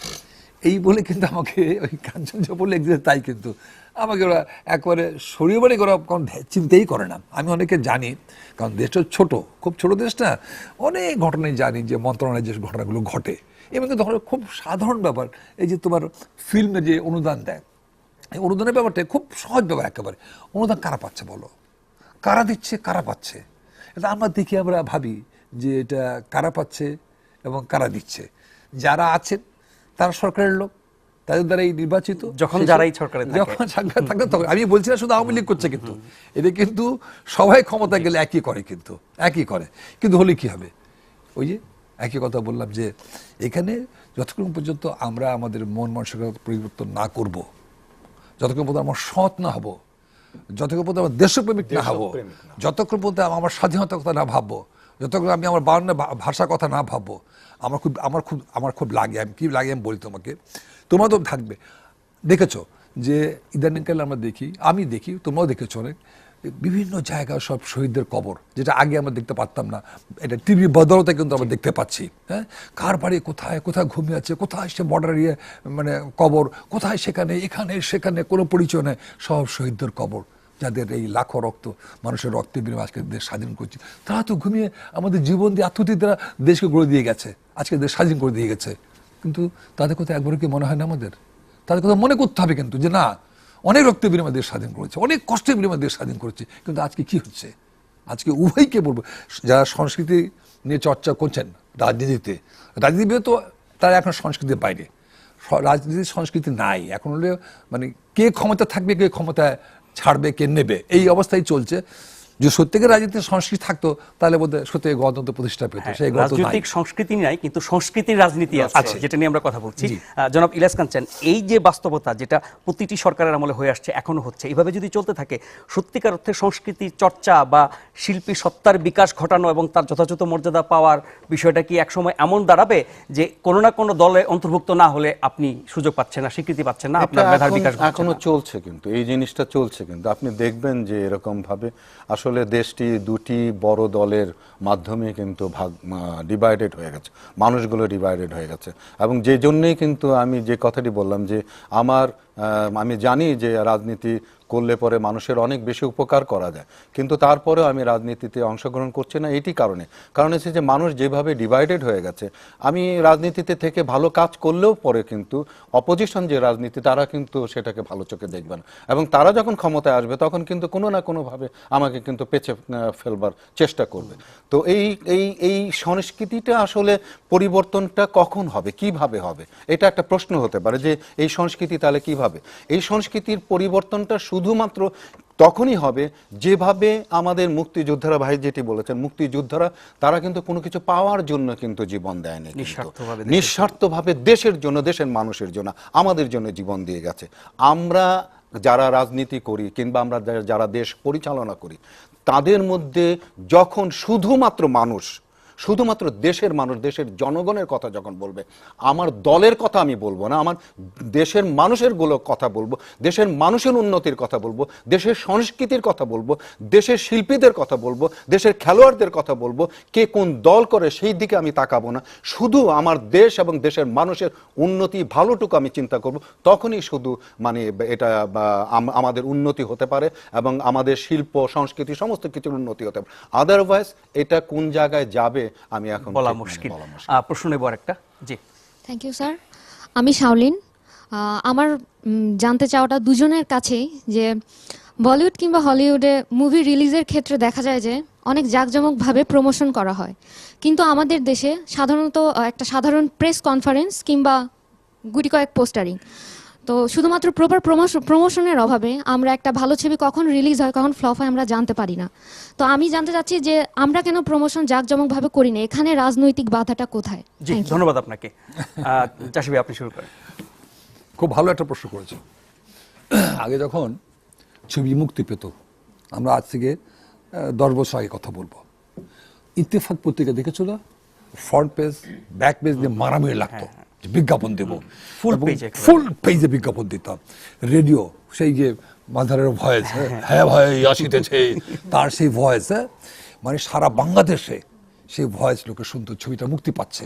এই বলে কিন্তু আমাকে ওই কাঞ্চন যা বললে তাই কিন্তু আমাকে ওরা একবারে সরিয়ে বাড়ি করা কারণ চিন্তাই করে না। আমি অনেকে জানি, কারণ দেশটা ছোট, খুব ছোট দেশ না, অনেক ঘটনাই জানি যে মন্ত্রণালয়ে যে ঘটনাগুলো ঘটে। এবং ধরো খুব সাধারণ ব্যাপার, এই যে তোমার ফিল্মে যে অনুদান দেয়, এই অনুদানের ব্যাপারটা খুব সহজ ব্যাপার একেবারে। অনুদান কারা পাচ্ছে বলো, কারা দিচ্ছে, কারা পাচ্ছে? এটা আমরা দেখি, আমরা ভাবি যে এটা কারা পাচ্ছে এবং কারা দিচ্ছে। যারা আছেন তারা সরকারের লোক, তাদের দ্বারা এই নির্বাচিত, যখন যারাই সরকারে থাকে তখন। আমি বলছি না শুধু আওয়ামী লীগ করছে, কিন্তু এটা কিন্তু সবাই ক্ষমতা গেলে একই করে, কিন্তু হলে কি হবে? ওই যে একই কথা বললাম, যে এখানে যতক্ষণ পর্যন্ত আমরা আমাদের মন মানসিকতা পরিবর্তন না করব, যতক্ষণ পর্যন্ত আমরা সৎ না হব, যতক্ষণ পর্যন্ত আমার দেশপ্রেমিক না হবো, যতক্ষণ পর্যন্ত আমার স্বাধীনতার কথা না ভাববো, যতক্ষণ আমি আমার বাংলা ভাষার কথা না ভাববো, আমার খুব লাগে। আমি কি লাগে আমি বলি তোমাকে, তোমরা তো থাকবে, দেখেছো যে ইদানিংকালে আমি দেখি, তোমরাও দেখেছো, অনেক বিভিন্ন জায়গায় সব শহীদদের কবর, যেটা আগে আমরা দেখতে পারতাম না, এটা টিভি বদলতে কিন্তু আমরা দেখতে পাচ্ছি। হ্যাঁ, কার বাড়ি কোথায় ঘুমিয়ে আছে, কোথায় সে বর্ডার মানে কবর, কোথায় সেখানে কোনো পরিচয় নেই, সব শহীদদের কবর, যাদের এই লাখো মানুষের রক্তের বিনিময়ে আজকে দেশ স্বাধীন করছে। তারা তো ঘুমিয়ে আমাদের জীবন দিয়ে আত্মহত্যা দ্বারা দেশকে গড়ে দিয়ে গেছে, আজকে দেশ স্বাধীন করে দিয়ে গেছে। কিন্তু তাদের কথা একবারও কি মনে হয় না আমাদের? তাদের কথা মনে করতে হবে কিন্তু, যে না, অনেক রক্তের বিনিময়ে দেশ স্বাধীন করেছে, অনেক কষ্টের বিনিময়ে দেশ স্বাধীন করেছে। কিন্তু আজকে কি হচ্ছে? আজকে উভয়কে বলবো, যারা সংস্কৃতি নিয়ে চর্চা করছেন রাজনীতিবিদ, তো তারা এখন সংস্কৃতির বাইরে, রাজনীতির সংস্কৃতি নাই এখন। হলে মানে কে ক্ষমতা থাকবে, কে ক্ষমতায় ছাড়বে, কে নেবে, এই অবস্থায় চলছে। যে সত্যিকার রাজনীতির সংস্কৃতি থাকতো তাহলে বোধহয় সত্যি গণতন্ত্র প্রতিষ্ঠা পেত, সেই গণতন্ত্র নাই। রাজনৈতিক সংস্কৃতি নাই, কিন্তু সংস্কৃতির রাজনীতি আছে, আছে। যেটা নিয়ে আমরা কথা বলছি। জি। জনাব ইলিয়াস কাঞ্চন, এই যে বাস্তবতা যেটা প্রতিটি সরকারের আমলে হয়ে আসছে, এখনো হচ্ছে, এইভাবে যদি চলতে থাকে সত্যিকার অর্থে সংস্কৃতির চর্চা বা শিল্পী সত্তার বিকাশ ঘটানো এবং তার যথাযথ মর্যাদা পাওয়ার বিষয়টা কি একসময় এমন দাঁড়াবে যে কোনো না কোনো দলে অন্তর্ভুক্ত না হলে আপনি সুযোগ পাচ্ছেন না, স্বীকৃতি পাচ্ছেন না, আপনার এটা মেধার বিকাশ ঘটছে এখনো না? চলছে, কিন্তু এই জিনিসটা চলছে, কিন্তু আপনি দেখবেন যে এরকম ভাবে আসলে দেশটি দুটি বড় দলের মাধ্যমে কিন্তু ডিভাইডেড হয়ে গেছে, মানুষগুলো ডিভাইডেড হয়ে গেছে। এবং যে জন্যই কিন্তু আমি যে কথাটি বললাম যে আমি জানি যে রাজনীতি করলে পরে মানুষের অনেক বেশি উপকার করা যায়, কিন্তু তারপরেও আমি রাজনীতিতে অংশগ্রহণ করছি না এটি কারণ হচ্ছে যে মানুষ যেভাবে ডিভাইডেড হয়ে গেছে, আমি রাজনীতিতে থেকে ভালো কাজ করলেও পরে কিন্তু অপোজিশন যে রাজনীতি তারা কিন্তু সেটাকে ভালো চোখে দেখবে না, এবং তারা যখন ক্ষমতায় আসবে তখন কিন্তু কোনো না কোনোভাবে আমাকে কিন্তু পেছে ফেলবার চেষ্টা করবে। তো এই সংস্কৃতিটা আসলে পরিবর্তনটা কখন হবে, কিভাবে হবে, এটা একটা প্রশ্ন হতে পারে যে এই সংস্কৃতি তাহলে কিভাবে। এই সংস্কৃতির পরিবর্তনটা শুধুমাত্র তখনই হবে যেভাবে আমাদের মুক্তিযোদ্ধারা, ভাই যেটি বলেছেন, মুক্তিযোদ্ধারা তারা কিন্তু কোনো কিছু পাওয়ার জন্য কিন্তু জীবন দেয়নি, নিঃস্বার্থভাবে দেশের জন্য, দেশের মানুষের জন্য, আমাদের জন্য জীবন দিয়ে গেছে। আমরা যারা রাজনীতি করি কিংবা আমরা যারা দেশ পরিচালনা করি, তাদের মধ্যে যখন শুধুমাত্র দেশের মানুষ, দেশের জনগণের কথা যখন বলবে, আমার দলের কথা আমি বলবো না, আমার দেশের মানুষের কথা বলবো, দেশের মানুষের উন্নতির কথা বলবো, দেশের সংস্কৃতির কথা বলবো, দেশের শিল্পীদের কথা বলবো, দেশের খেলোয়াড়দের কথা বলবো, কে কোন দল করে সেই দিকে আমি তাকাবো না, শুধু আমার দেশ এবং দেশের মানুষের উন্নতি ভালোটুকু আমি চিন্তা করব, তখনই শুধু এটা আমাদের উন্নতি হতে পারে এবং আমাদের শিল্প সংস্কৃতি সমস্ত কিছুর উন্নতি হতে পারে। আদারওয়াইজ এটা কোন জায়গায় যাবে আমি এখন বলা মুশকিল। প্রশ্ন নেব আরেকটা। জি, থ্যাংক ইউ স্যার। আমি শাওলিন। আমার জানতে চাওয়াটা দুজনের কাছেই যে বলিউড কিংবা হলিউডে মুভি রিলিজের ক্ষেত্রে দেখা যায় যে অনেক জাঁকজমকভাবে প্রমোশন করা হয়, কিন্তু আমাদের দেশে সাধারণত একটা সাধারণ প্রেস কনফারেন্স কিংবা গুটি কয়েক পোস্টারিং, তো শুধুমাত্র প্রপার প্রমোশনের অভাবে আমরা একটা ভালো ছবি কখন রিলিজ হয় কখন ফ্লপ হয় আমরা জানতে পারি না। তো আমি জানতে চাচ্ছি যে আমরা কেন প্রমোশন জাঁকজমকভাবে করি না, এখানে রাজনৈতিক বাধাটা কোথায়? জি, ধন্যবাদ আপনাকে। চাষি ভাই, আপনি শুরু করেন। খুব ভালো একটা প্রশ্ন করেছে। আগে যখন ছবি মুক্তি পেত, আমরা আজ থেকে 10 বছর আগে কথা বলবো, ইত্তেফাক পত্রিকা দেখেছো না, ফ্রন্ট পেজ ব্যাক পেজ দিয়ে মারামারি লাগতো, বিজ্ঞাপন দেবো, ফুল পেজে বিজ্ঞাপন দিতাম। রেডিও সেই যে মাঝারের ভয়েস, হ্যাঁ ভাই আসিতেছে, তার সেই ভয়েস, মানে সারা বাংলাদেশে সেই ভয়েস লোকে শুনতো, ছবিটা মুক্তি পাচ্ছে।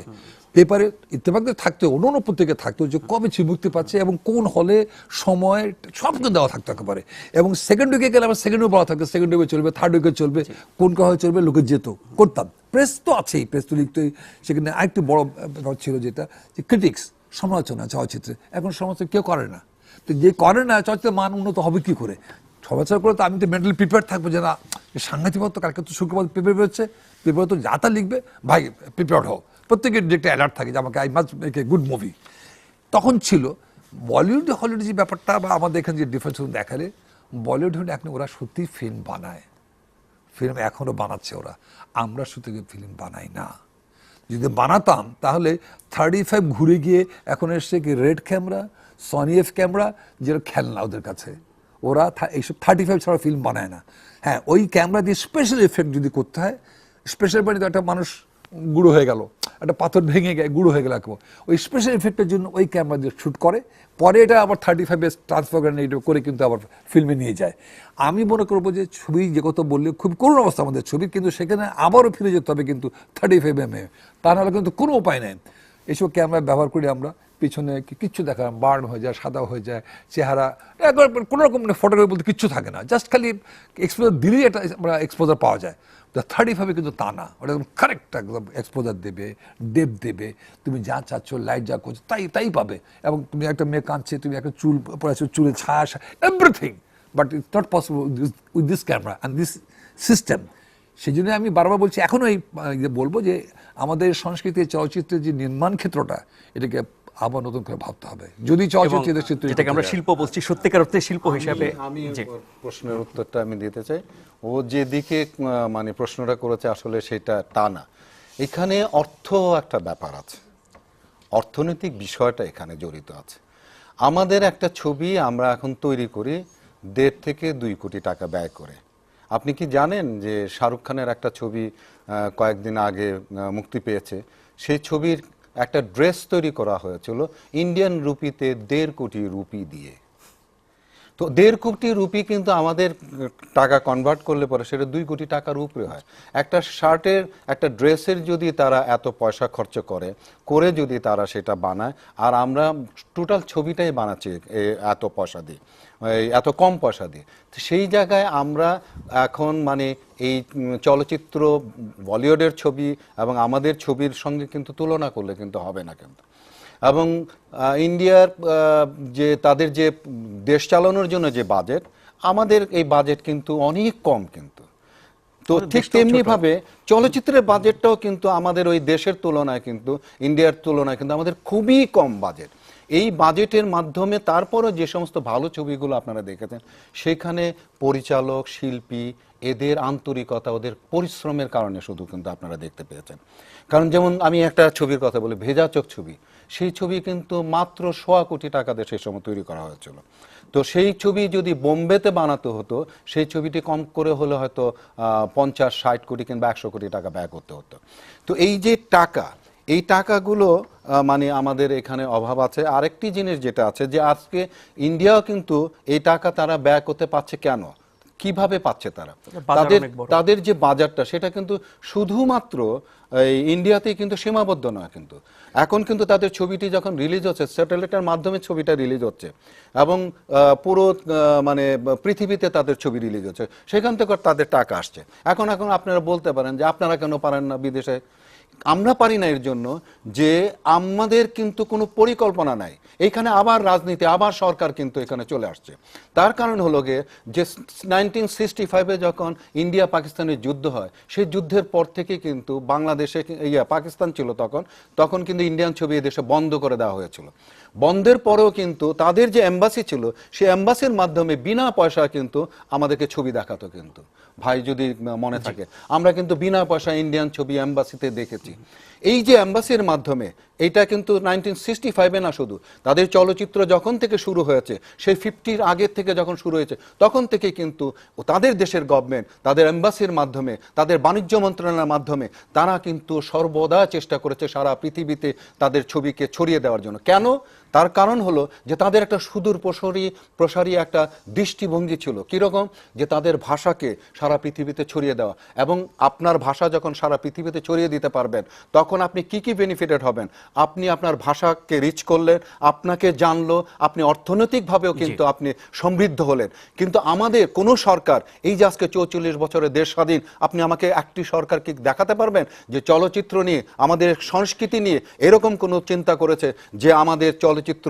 পেপারে ইত্তেফাকে থাকতো, অন্য পত্রিকা থাকতো যে কবে ছবি মুক্তি পাচ্ছে এবং কোন হলে সময় সব কিন্তু দেওয়া থাকতো একেবারে। এবং সেকেন্ড উইকে গেলে আবার সেকেন্ড উইকে বলা থাকতো, সেকেন্ড উইকে চলবে, থার্ড উইকে চলবে, কোন হয়ে চলবে, লোকে যেত, করতাম। প্রেস তো আছেই, প্রেস তো লিখতোই। সেখানে আরেকটু বড় ছিল যেটা যে ক্রিটিক্স, সমালোচনা চলচ্চিত্রে। এখন সমালোচনা কেউ করে না, তো যে করে না চলচ্চিত্রের মান উন্নত হবে কি করে? সমালোচনা করে তো আমি তো মেন্টালি প্রিপেয়ার থাকবো যে না সাংঘাতিক মতো কালকে তো শুক্রবার পেপার বেরোচ্ছে, পেপার তো যা তা লিখবে, ভাই প্রিপেয়ার্ড হও, প্রত্যেকের একটা অ্যালার্ট থাকে যে আমাকে I must make a good movie. তখন ছিল বলিউড হলিউড যে ব্যাপারটা, বা আমাদের এখানে যে ডিফারেন্স দেখালে, বলিউড হলিউড এখন ওরা সত্যি ফিল্ম বানায়, ফিল্ম এখনও বানাচ্ছে ওরা, আমরা শুধু ফিল্ম বানাই না। যদি বানাতাম তাহলে 35 ঘুরে গিয়ে এখন এসছে কি red camera, Sony F camera, যেটা খেলনা ওদের কাছে, ওরা এইসব 35 ছাড়া ফিল্ম বানায় না। হ্যাঁ, ওই ক্যামেরা দিয়ে স্পেশাল এফেক্ট যদি করতে হয়, স্পেশাল মানে তো একটা মানুষ গুঁড়ো হয়ে গেল, একটা পাথর ভেঙে গিয়ে গুঁড়ো হয়ে গেল, ওই স্পেশাল এফেক্টের জন্য ওই ক্যামেরা দিয়ে শ্যুট করে, পরে এটা আবার 35 ট্রান্সফার করে কিন্তু আবার ফিল্মে নিয়ে যায়। আমি মনে করবো যে ছবি যে কথা বললে খুব করুণ অবস্থা আমাদের ছবি, কিন্তু সেখানে আবারও ফিরে যেতে হবে কিন্তু 35 mm, তা নাহলে কিন্তু কোনো উপায় নেই। এইসব ক্যামেরা ব্যবহার করে আমরা পিছনে কিচ্ছু দেখা, বার্ন হয়ে যায়, সাদা হয়ে যায় চেহারা, একবার কোনো রকম ফটোগ্রাফি বলতে কিচ্ছু থাকে না, জাস্ট খালি এক্সপোজার দিলেই একটা আমরা এক্সপোজার পাওয়া যায়। 35 কিন্তু তা না, ওটা একদম কারেক্ট, একদম এক্সপোজার দেবে, ডেপ দেবে, তুমি যা চাচ্ছ লাইট যা করছো তাই পাবে। এবং তুমি একটা মেয়ে কাঁদছে, তুমি একটা চুল পড়েছো, চুলে ছায়া, everything, but it's not possible with this camera and this system. সেই জন্য আমি বারবার বলছি, এখনও এই বলবো যে আমাদের সংস্কৃতির চলচ্চিত্রের যে নির্মাণ ক্ষেত্রটা, এটাকে আবার নতুন করে ভাবতে হবে যদি চলচ্চিত্র এবং দেশে তৈরি যেটাকে আমরা করতে শিল্প বলছি সত্যিকার অর্থে শিল্প হিসাবে আমি জি। প্রশ্নের উত্তরটা আমি দিতে চাই। ও যেদিকে মানে প্রশ্নটা করেছে আসলে সেটা তা না, এখানে অর্থ একটা ব্যাপার আছে, অর্থনৈতিক বিষয়টা এখানে জড়িত আছে। আমাদের একটা ছবি আমরা এখন তৈরি করি 1.5 থেকে 2 কোটি টাকা ব্যয় করে। আপনি কি জানেন যে শাহরুখ খানের একটা ছবি কয়েকদিন আগে মুক্তি পেয়েছে, সেই ছবির একটা ড্রেস তৈরি করা হয়েছিল ইন্ডিয়ান রুপিতে 1.5 কোটি রুপি দিয়ে। তো 1.5 কোটি রুপি কিন্তু আমাদের টাকা কনভার্ট করলে পরে সেটা 2 কোটি টাকার উপরে হয়। একটা শার্টের একটা ড্রেসের যদি তারা এত পয়সা খরচ করে যদি তারা সেটা বানায়, আর আমরা টোটাল ছবিটাই বানাচ্ছি এত পয়সা দিয়ে, এত কম পয়সা দিয়ে, তো সেই জায়গায় আমরা এখন মানে এই চলচ্চিত্র বলিউডের ছবি এবং আমাদের ছবির সঙ্গে কিন্তু তুলনা করলে কিন্তু হবে না কিন্তু। এবং ইন্ডিয়ার যে তাদের যে দেশ চালানোর জন্য যে বাজেট, আমাদের এই বাজেট কিন্তু অনেক কম কিন্তু। তো ঠিক তেমনি ভাবে চলচ্চিত্রের বাজেটটাও কিন্তু আমাদের ওই দেশের তুলনায় কিন্তু ইন্ডিয়ার তুলনায় কিন্তু আমাদের খুবই কম বাজেট। এই বাজেটের মাধ্যমে তারপরও যে সমস্ত ভালো ছবিগুলো আপনারা দেখেছেন, সেখানে পরিচালক, শিল্পী, এদের আন্তরিকতা, ওদের পরিশ্রমের কারণে শুধু কিন্তু আপনারা দেখতে পেয়েছেন। কারণ যেমন আমি একটা ছবির কথা বলি, ভেজা চোখ ছবি, সেই ছবি কিন্তু মাত্র 1.25 কোটি টাকা দিয়ে সেই সময় তৈরি করা হয়েছিল। তো সেই ছবি যদি বোম্বেতে বানাতে হতো, সেই ছবিটি কম করে হলে হয়তো 50-60 কোটি কিংবা 100 কোটি টাকা ব্যয় করতে হতো। তো এই যে টাকা, এই টাকাগুলো মানে আমাদের এখানে অভাব আছে। আরেকটি জিনিস যেটা আছে যে আজকে ইন্ডিয়াও কিন্তু এই টাকা তারা ব্যয় করতে পারছে কেন, কিভাবে পাচ্ছে তারা, তাদের যে বাজারটা সেটা কিন্তু শুধুমাত্র এই ইন্ডিয়াতেই কিন্তু সীমাবদ্ধ নয় কিন্তু। এখন কিন্তু তাদের ছবিটি যখন রিলিজ হচ্ছে, স্যাটেলাইটের মাধ্যমে ছবিটা রিলিজ হচ্ছে এবং পুরো মানে পৃথিবীতে তাদের ছবি রিলিজ হচ্ছে, সেখান থেকে তাদের টাকা আসছে। এখন আপনারা বলতে পারেন যে আপনারা কেন পারেন না বিদেশে। আমরা পারি না এর জন্য যে আমাদের কিন্তু কোনো পরিকল্পনা নাই। এইখানে আবার রাজনীতি, আবার সরকার কিন্তু এখানে চলে আসছে। তার কারণ হলো গিয়ে যে 1965-এ যখন ইন্ডিয়া পাকিস্তানের যুদ্ধ হয়, সেই যুদ্ধের পর থেকে কিন্তু বাংলাদেশে পাকিস্তান ছিল তখন কিন্তু ইন্ডিয়ান ছবি এদেশে বন্ধ করে দেওয়া হয়েছিল। বন্ধের পরেও কিন্তু তাদের যে এম্বাসি ছিল, সেই এম্বাসির মাধ্যমে বিনা পয়সা কিন্তু আমাদেরকে ছবি দেখাতো কিন্তু। ভাই যদি মনে থাকে, আমরা কিন্তু বিনা পয়সা ইন্ডিয়ান ছবি এম্বাসিতে দেখেছি। এই যে এম্বাসির মাধ্যমে, এটা কিন্তু 1965-এ না, শুধু তাদের চলচ্চিত্র যখন থেকে শুরু হয়েছে, সেই 50-র আগের থেকে যখন শুরু হয়েছে, তখন থেকে কিন্তু তাদের দেশের গভর্নমেন্ট তাদের এম্বাসির মাধ্যমে, তাদের বাণিজ্য মন্ত্রণালয়ের মাধ্যমে তারা কিন্তু সর্বদা চেষ্টা করেছে সারা পৃথিবীতে তাদের ছবিকে ছড়িয়ে দেওয়ার জন্য। কেন? তার কারণ হলো যে তাদের একটা সুদূর প্রসারী একটা দৃষ্টিভঙ্গি ছিল। কীরকম? যে তাদের ভাষাকে সারা পৃথিবীতে ছড়িয়ে দেওয়া। এবং আপনার ভাষা যখন সারা পৃথিবীতে ছড়িয়ে দিতে পারবেন, তখন আপনি কি বেনিফিটেড হবেন? আপনি আপনার ভাষাকে রিচ করলেন, আপনাকে জানলো, আপনি অর্থনৈতিকভাবেও কিন্তু আপনি সমৃদ্ধ হলেন। কিন্তু আমাদের কোনো সরকার, এই যে আজকে 44 বছরের দেশ স্বাধীন, আপনি আমাকে একটি সরকার কি দেখাতে পারবেন যে চলচ্চিত্র নিয়ে, আমাদের সংস্কৃতি নিয়ে এরকম কোনো চিন্তা করেছে যে আমাদের চলচ্চিত্র,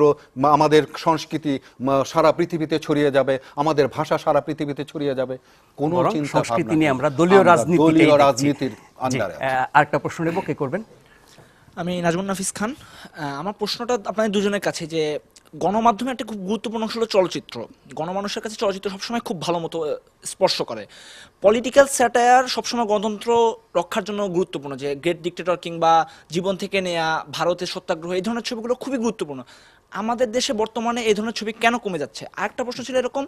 আমাদের সংস্কৃতি সারা পৃথিবীতে ছড়িয়ে যাবে, আমাদের ভাষা সারা পৃথিবীতে ছড়িয়ে যাবে? কোনো চিন্তা সংস্কৃতি নিয়ে আমরা দলীয় রাজনীতির আন্ডারে। আরেকটা প্রশ্ন নেব, কে করবেন? আমি নাজমুন নাফিস খান। আমার প্রশ্নটা আপনাদের দুজনের কাছে, যে গণমাধ্যমে একটা খুব গুরুত্বপূর্ণ অংশ হলো চলচ্চিত্র। গণমানুষের কাছে চলচ্চিত্র সবসময় খুব ভালো মতো স্পর্শ করে। পলিটিক্যাল স্যাটায়ার সবসময় গণতন্ত্র রক্ষার জন্য গুরুত্বপূর্ণ, যে গ্রেট ডিক্টেটর কিংবা জীবন থেকে নেয়া, ভারতের সত্যাগ্রহ, এই ধরনের ছবিগুলো খুবই গুরুত্বপূর্ণ। আমাদের দেশে বর্তমানে এই ধরনের ছবি কেন কমে যাচ্ছে? আরেকটা প্রশ্ন ছিল এরকম,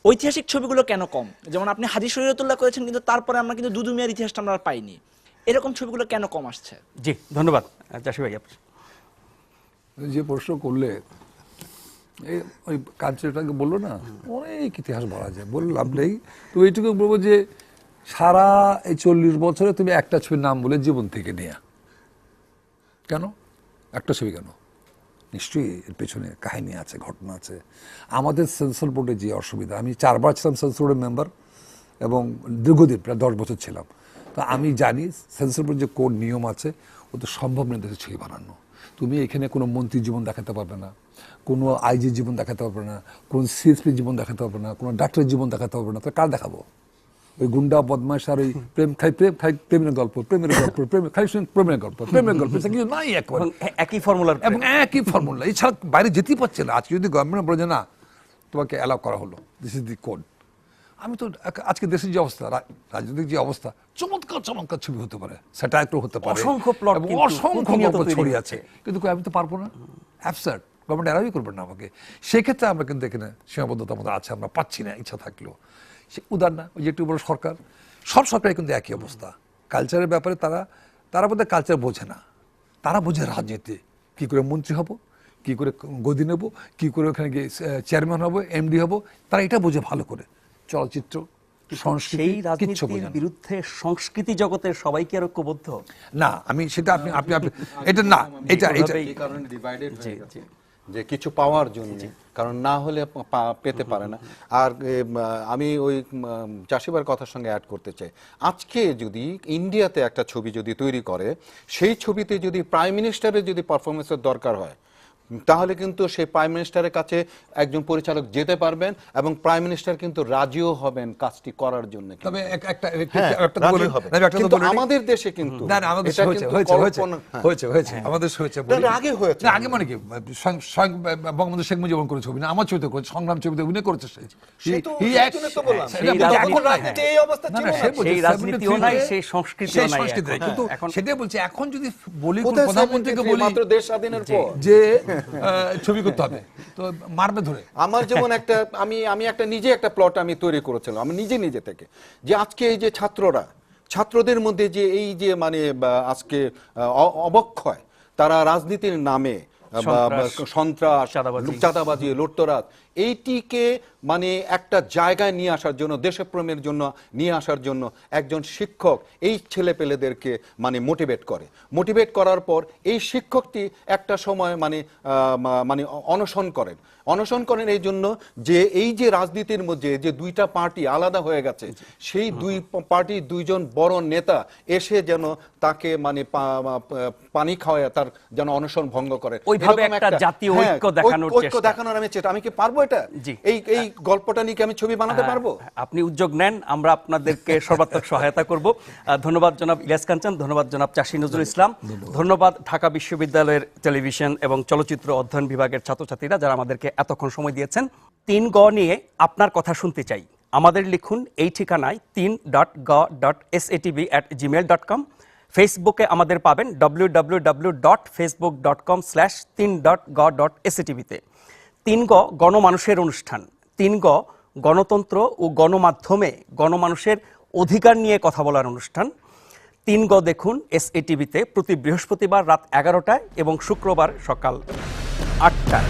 ঐতিহাসিক ছবিগুলো কেন কম? যেমন আপনি হাজী শরীয়তুল্লাহ করেছেন, কিন্তু তারপরে আমরা কিন্তু দুদু মিয়ার ইতিহাসটা আমরা আর পাইনি। এরকম ছবিগুলো কেন কম আসছে? জি, ধন্যবাদ। চাষি ভাই, যে প্রশ্ন করলে, ওই কাঞ্চনটাকে বললো না, অনেক ইতিহাস বলা যায়, বললাম নেই। তো এইটুকু বলবো যে সারা এই 40 বছরে তুমি একটা ছবির নাম বলে জীবন থেকে নেয়া, কেন একটা ছবি কেন? নিশ্চয়ই এর পেছনে কাহিনী আছে, ঘটনা আছে। আমাদের সেন্সর বোর্ডে যে অসুবিধা, আমি 4 বার ছিলাম সেন্সর বোর্ডের মেম্বার এবং দীর্ঘদিন প্রায় 10 বছর ছিলাম। তো আমি জানি সেন্সর বোর্ডের যে কোড নিয়ম আছে, ও তো সম্ভব নয় দেশে ছবি বানানো। তুমি এখানে কোনো মন্ত্রীর জীবন দেখাতে পারবে না, কোনো আইজির জীবন দেখাতে পারবে না, কোনো সিএসপির জীবন দেখাতে পারবে না, কোনো ডাক্তারের জীবন দেখাতে পারবে না। তো কার দেখাবো? ওই গুন্ডা বদমাশ আর ওই প্রেমের গল্প প্রেমের গল্প কিছু নাই একবার একই ফর্মুলার এবং একই ফর্মুলা, এছাড়া বাইরে যেতেই পারছে না। আজকে যদি গভর্নমেন্ট বলে না তোমাকে অ্যালাউ করা হলো, দিস ইজ দি কোড, আমি তো আজকে দেশের যে অবস্থা, রাজনৈতিক যে অবস্থা, চমৎকার ছবি হতে পারে, স্যাটাইর হতে পারে, অসংখ্য প্লট, অসংখ্য গল্প ছড়িয়ে আছে, কিন্তু আমি তো পারবো না, অ্যাবসার্ড, গভর্নমেন্ট অ্যালাউই করবেন না আমাকে। সেক্ষেত্রে আমরা কিন্তু এখানে সীমাবদ্ধতা আমাদের আছে, আমরা পাচ্ছি না ইচ্ছা থাকলেও। সে উদাহরণ না, ওই যে একটু বড় সরকার, সব সরকারের কিন্তু একই অবস্থা। কালচারের ব্যাপারে তারা বোধহয় কালচার বোঝে না, তারা বোঝে রাজনীতি, কী করে মন্ত্রী হব, কী করে গদি নেব, কী করে ওখানে গিয়ে চেয়ারম্যান হবো, এমডি হবো, তারা এটা বোঝে ভালো করে। চলচ্চিত্র, সংস্কৃতি, সেই রাজনীতির বিরুদ্ধে সংস্কৃতি জগতের সবাই কি আর ঐক্যবদ্ধ? না, আমি সেটা আপনি এটা না, এটা এই কারণে ডিভাইডেড হয়ে গেছে যে কিছু পাওয়ার জন্য, কারণ না হলে পেতে পারে না। আর আমি ওই চাষিবার কথার সঙ্গে অ্যাড করতে চাই, আজকে যদি ইন্ডিয়াতে একটা ছবি যদি তৈরি করে, সেই ছবিতে যদি প্রাইম মিনিস্টারের যদি পারফরমেন্সের দরকার হয়, তাহলে কিন্তু সেই প্রাইম মিনিস্টারের কাছে একজন পরিচালক যেতে পারবেন এবং প্রাইম মিনিস্টার কিন্তু রাজিও হবেন কাজটি করার জন্য। তবে কিন্তু আমাদের দেশে কিন্তু আগে মানে কি বঙ্গবন্ধু শেখ মুজিব করে ছবি না, আমার ছবিতে করেছে, সংগ্রাম ছবিতে অভিনয় করেছে, কিন্তু সেটাই বলছি। এখন যদি বলি প্রধানমন্ত্রীকে বলি দেশ স্বাধীনের পর যে ছবি করতে হবে, তো মারবে ধরে। আমার যেমন একটা আমি একটা নিজে একটা প্লট আমি তৈরি করেছিলাম, আমি নিজে থেকে, যে আজকে এই যে ছাত্রদের মধ্যে যে এই যে মানে আজকে অবক্ষয়, তারা রাজনীতির নামে সন্ত্রাস, চাঁদাবাজি, লুটতরাজ, এইটিকে মানে একটা জায়গায় নিয়ে আসার জন্য, দেশপ্রেমের জন্য নিয়ে আসার জন্য একজন শিক্ষক এই ছেলেপেলেদেরকে মানে মোটিভেট করার পর এই শিক্ষকটি একটা সময় মানে অনশন করেন এই জন্য যে এই যে রাজনীতির মধ্যে যে দুইটা পার্টি আলাদা হয়ে গেছে, সেই দুই পার্টি দুইজন বড় নেতা এসে যেন তাকে মানে পানি খাওয়ায় তার যেন অনশন ভঙ্গ করে, ওইভাবে একটা জাতীয় ঐক্য দেখানোর আমি কি পারবো এটা? এই গল্পটা নিয়ে কি আমি ছবি বানাতে পারবো? আপনি উদ্যোগ নেন, আমরা আপনাদেরকে সর্বাত্মক সহায়তা করব। ধন্যবাদ জনাব ইলিয়াস কাঞ্চন, ধন্যবাদ জনাব চাষী নজরুল ইসলাম, ধন্যবাদ ঢাকা বিশ্ববিদ্যালয়ের টেলিভিশন এবং চলচ্চিত্র অধ্যয়ন বিভাগের ছাত্রছাত্রীরা যারা আমাদেরকে এতক্ষণ সময় দিয়েছেন। 3গ নিয়ে আপনার কথা শুনতে চাই, আমাদের লিখুন এই ঠিকানায় 3.g.satv@gmail.com। ফেসবুকে আমাদের পাবেন www.facebook.com/3.g.satv-তে। 3গ গণমানুষের অনুষ্ঠান, 3গ গণতন্ত্র ও গণমাধ্যমে গণমানুষের অধিকার নিয়ে কথা বলার অনুষ্ঠান। 3গ দেখুন SATV-তে প্রতি বৃহস্পতিবার রাত 11টায় এবং শুক্রবার সকাল 8টায়।